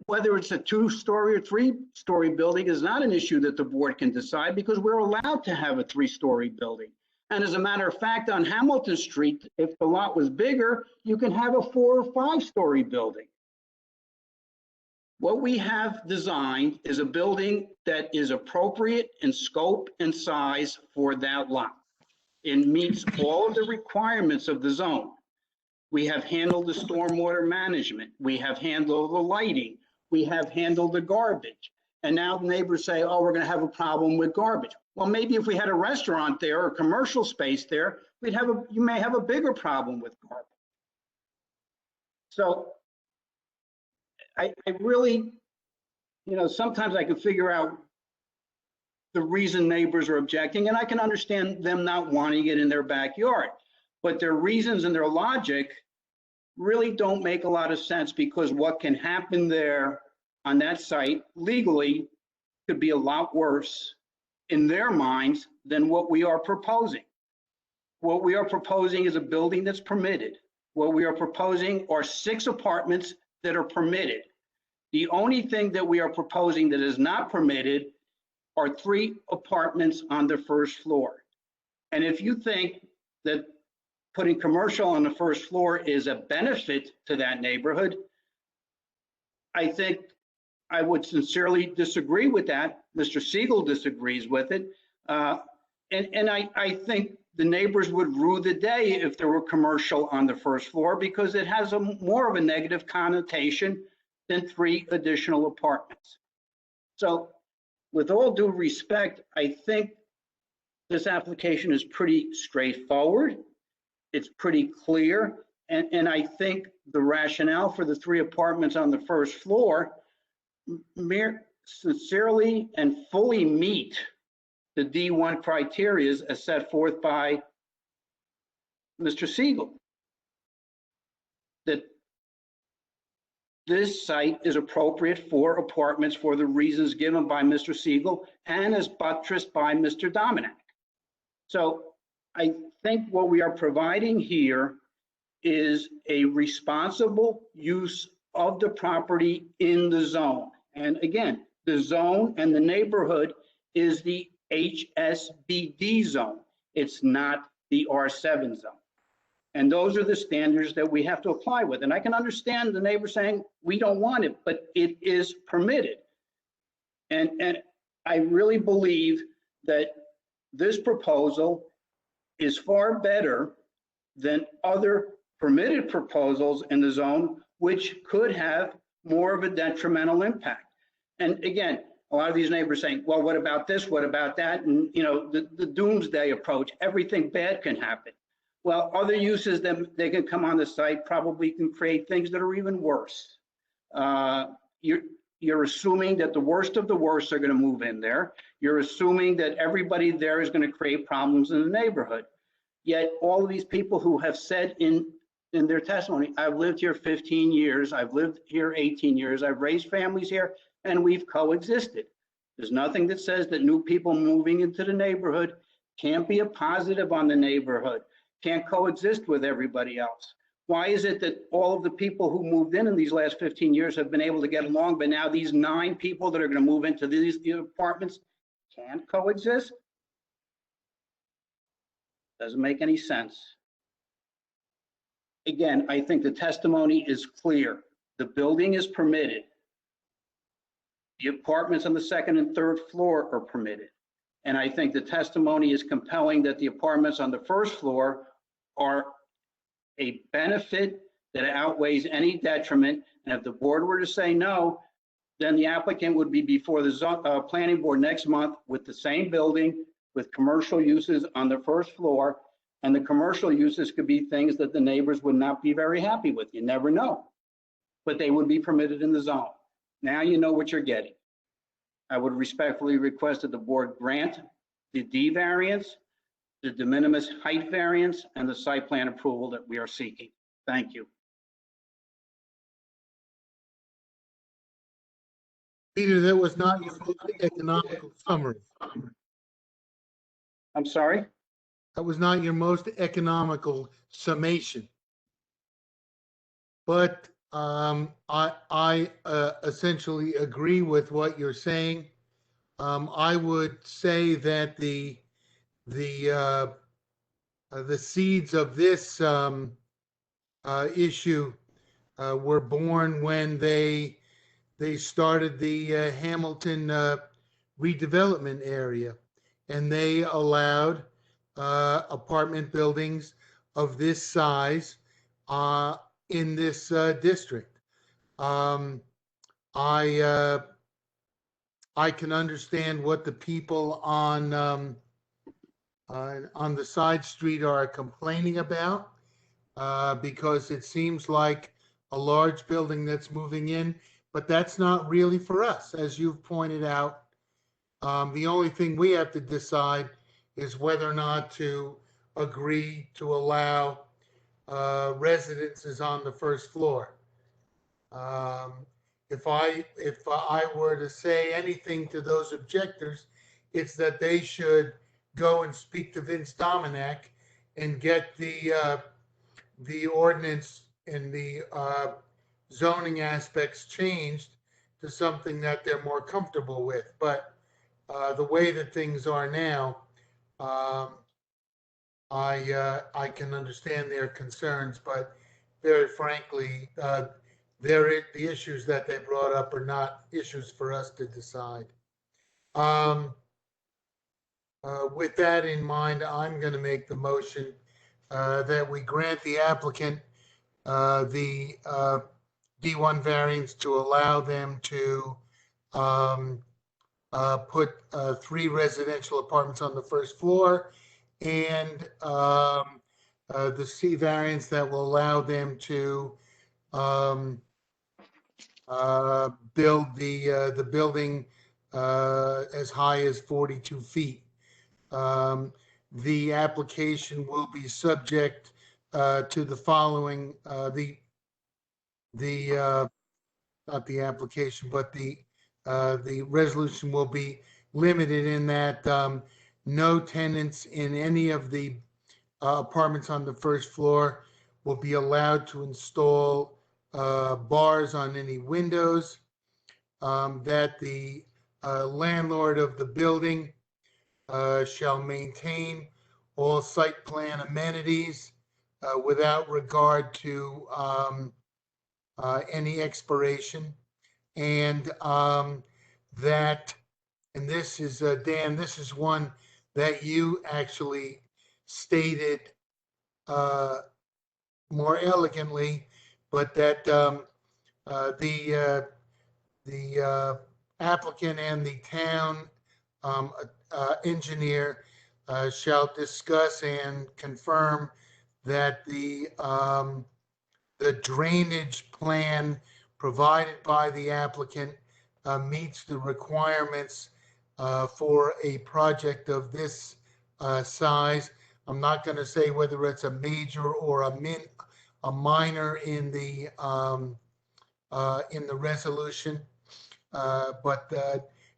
Whether it's a 2-story or 3-story building is not an issue that the board can decide, because we're allowed to have a 3-story building. And as a matter of fact, on Hamilton Street, if the lot was bigger, you can have a 4 or 5-story building. What we have designed is a building that is appropriate in scope and size for that lot. It meets all of the requirements of the zone. We have handled the stormwater management. We have handled the lighting. We have handled the garbage. And now the neighbors say, oh, we're going to have a problem with garbage. Well, maybe if we had a restaurant there or commercial space there, you may have a bigger problem with garbage. So I really, sometimes I can figure out the reason neighbors are objecting, and I can understand them not wanting it in their backyard. But their reasons and their logic really don't make a lot of sense, because what can happen there on that site legally could be a lot worse in their minds than what we are proposing. What we are proposing is a building that's permitted. What we are proposing are 6 apartments that are permitted. The only thing that we are proposing that is not permitted are 3 apartments on the first floor. And if you think that putting commercial on the first floor is a benefit to that neighborhood, I think I would sincerely disagree with that. Mr. Siegel disagrees with it. And I think the neighbors would rue the day if there were commercial on the first floor, because it has more of a negative connotation than 3 additional apartments. So with all due respect, I think this application is pretty straightforward. It's pretty clear. And I think the rationale for the 3 apartments on the first floor sincerely and fully meet the D1 criteria as set forth by Mr. Siegel. That this site is appropriate for apartments for the reasons given by Mr. Siegel and as buttressed by Mr. Dominic. So I think what we are providing here is a responsible use of the property in the zone. And again, the zone and the neighborhood is the HSBD zone. It's not the R7 zone. And those are the standards that we have to apply with. And I can understand the neighbor saying, we don't want it, but it is permitted. And I really believe that this proposal is far better than other permitted proposals in the zone, which could have more of a detrimental impact. And again, a lot of these neighbors saying, well, what about this? What about that? And you know, the doomsday approach, everything bad can happen. Well, other uses that they can come on the site probably can create things that are even worse. You're assuming that the worst of the worst are going to move in there. You're assuming that everybody there is going to create problems in the neighborhood. Yet all of these people who have said in their testimony, I've lived here 15 years, I've lived here 18 years, I've raised families here, and we've coexisted. There's nothing that says that new people moving into the neighborhood can't be a positive on the neighborhood, can't coexist with everybody else. Why is it that all of the people who moved in these last 15 years have been able to get along, but now these 9 people that are going to move into these apartments can't coexist? Doesn't make any sense. Again, I think the testimony is clear. The building is permitted. The apartments on the 2nd and 3rd floor are permitted. And I think the testimony is compelling that the apartments on the 1st floor are a benefit that outweighs any detriment. And if the board were to say no, then the applicant would be before the planning board next month with the same building, with commercial uses on the 1st floor. And the commercial uses could be things that the neighbors would not be very happy with. You never know, but they would be permitted in the zone. Now you know what you're getting. I would respectfully request that the board grant the D variance, the de minimis height variance, and the site plan approval that we are seeking. Thank you. Peter, that was not your most economical summary. I'm sorry? That was not your most economical summation. But I essentially agree with what you're saying. I would say that the seeds of this issue were born when they started the Hamilton redevelopment area, and they allowed apartment buildings of this size in this district. I can understand what the people on the side street are complaining about, because it seems like a large building that's moving in, but that's not really for us. As you've pointed out, the only thing we have to decide is whether or not to agree to allow residences on the 1st floor. If I were to say anything to those objectors, it's that they should go and speak to Vince Dominic and get the ordinance and the zoning aspects changed to something that they're more comfortable with. But the way that things are now, I can understand their concerns, but very frankly, the issues that they brought up are not issues for us to decide. With that in mind, I'm going to make the motion that we grant the applicant the D1 variance to allow them to put 3 residential apartments on the 1st floor, and the C variance that will allow them to build the building as high as 42 feet. The application will be subject to the following, not the application, but the resolution will be limited in that no tenants in any of the apartments on the first floor will be allowed to install bars on any windows, that the landlord of the building shall maintain all site plan amenities without regard to any expiration. And that, and this is, Dan, this is one that you actually stated more elegantly, but that the applicant and the town engineer shall discuss and confirm that the drainage plan provided by the applicant meets the requirements for a project of this size. I'm not going to say whether it's a major or a minor in the resolution, but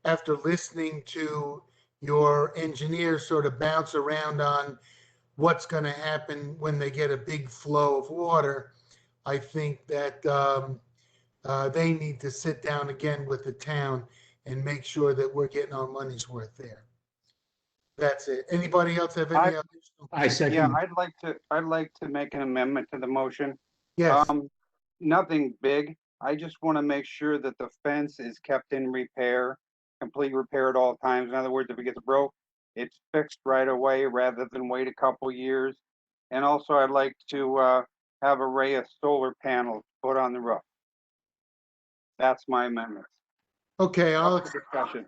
after listening to your engineer sort of bounce around on what's going to happen when they get a big flow of water, I think that they need to sit down again with the town and make sure that we're getting our money's worth there. That's it. Anybody else have any other? I second. Yeah, I'd like to make an amendment to the motion. Yes. Nothing big. I just want to make sure that the fence is kept in repair, complete repair at all times. In other words, if it gets broke, it's fixed right away rather than wait a couple years. And also, I'd like to have an array of solar panels put on the roof. That's my amendment. Okay, I'll Discussion.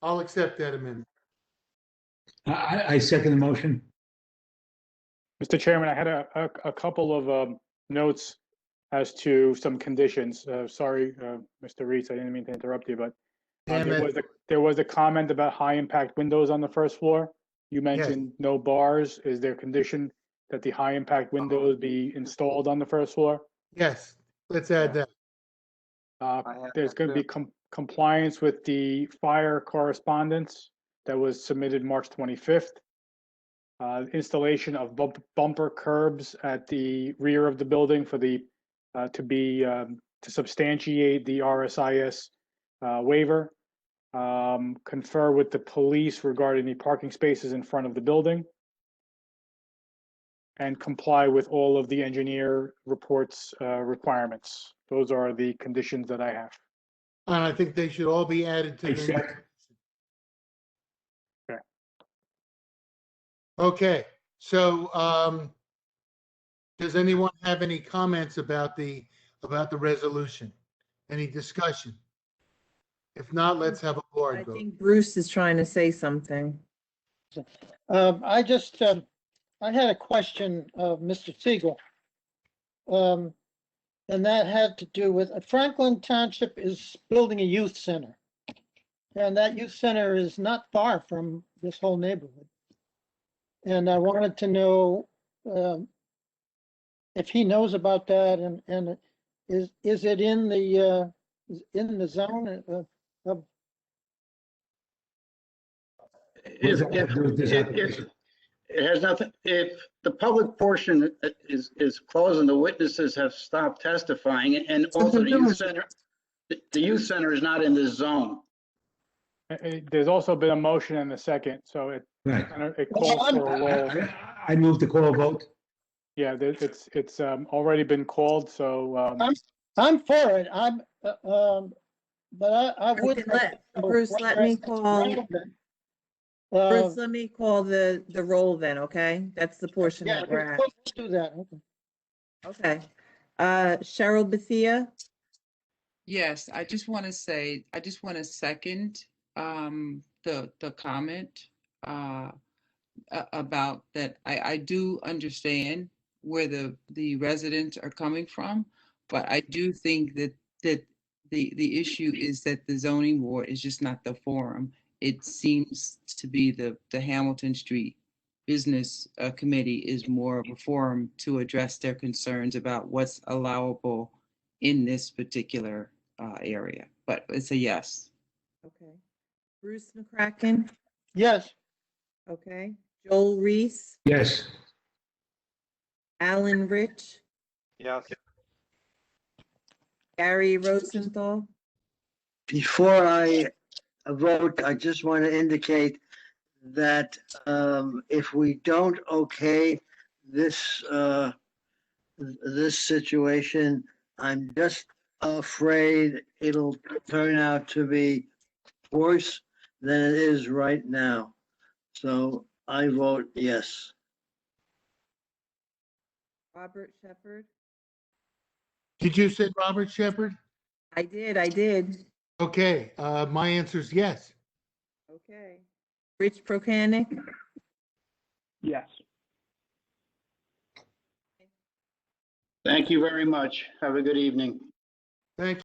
accept that amendment. I second the motion. Mr. Chairman, I had a couple of notes as to some conditions. Sorry, Mr. Reitz, I didn't mean to interrupt you, but there was a comment about high impact windows on the first floor. You mentioned no bars. Is there a condition that the high impact windows be installed on the first floor? Yes, let's add that. There's going to be compliance with the fire correspondence that was submitted March 25th. Installation of bumper curbs at the rear of the building for the to substantiate the RSIS waiver. Confer with the police regarding the parking spaces in front of the building, and comply with all of the engineer reports requirements. Those are the conditions that I have. And I think they should all be added to the. Okay. Okay, so does anyone have any comments about the resolution? Any discussion? If not, let's have a board vote. I think Bruce is trying to say something. I just, I had a question of Mr. Siegel. And that had to do with Franklin Township is building a youth center. And that youth center is not far from this whole neighborhood. And I wanted to know if he knows about that, and is it in the zone of? It has nothing, if the public portion is closed and the witnesses have stopped testifying, and also the youth center is not in this zone. There's also been a motion and a second, so it calls for a roll. I move to call a vote. Yeah, it's already been called, so. I'm for it. But I would. Bruce, let me call. Bruce, let me call the roll then, okay? That's the portion that we're at. Let's do that. Okay. Cheryl Bethia? Yes, I just want to say, I just want to second the comment about that. I do understand where the residents are coming from, but I do think that the issue is that the zoning board is just not the forum. It seems to be the Hamilton Street Business Committee is more of a forum to address their concerns about what's allowable in this particular area. But it's a yes. Okay. Bruce McCracken? Yes. Okay. Joel Reese, Yes. Alan Rich, Yes. Gary Rosenthal, Before I vote, I just want to indicate that if we don't okay this, this situation, I'm just afraid it'll turn out to be worse than it is right now. So I vote yes. Robert Shepherd. Did you say Robert Shepherd? I did. Okay, my answer is yes. Okay. Rich Prokanic, Yes. Thank you very much. Have a good evening. Thank you.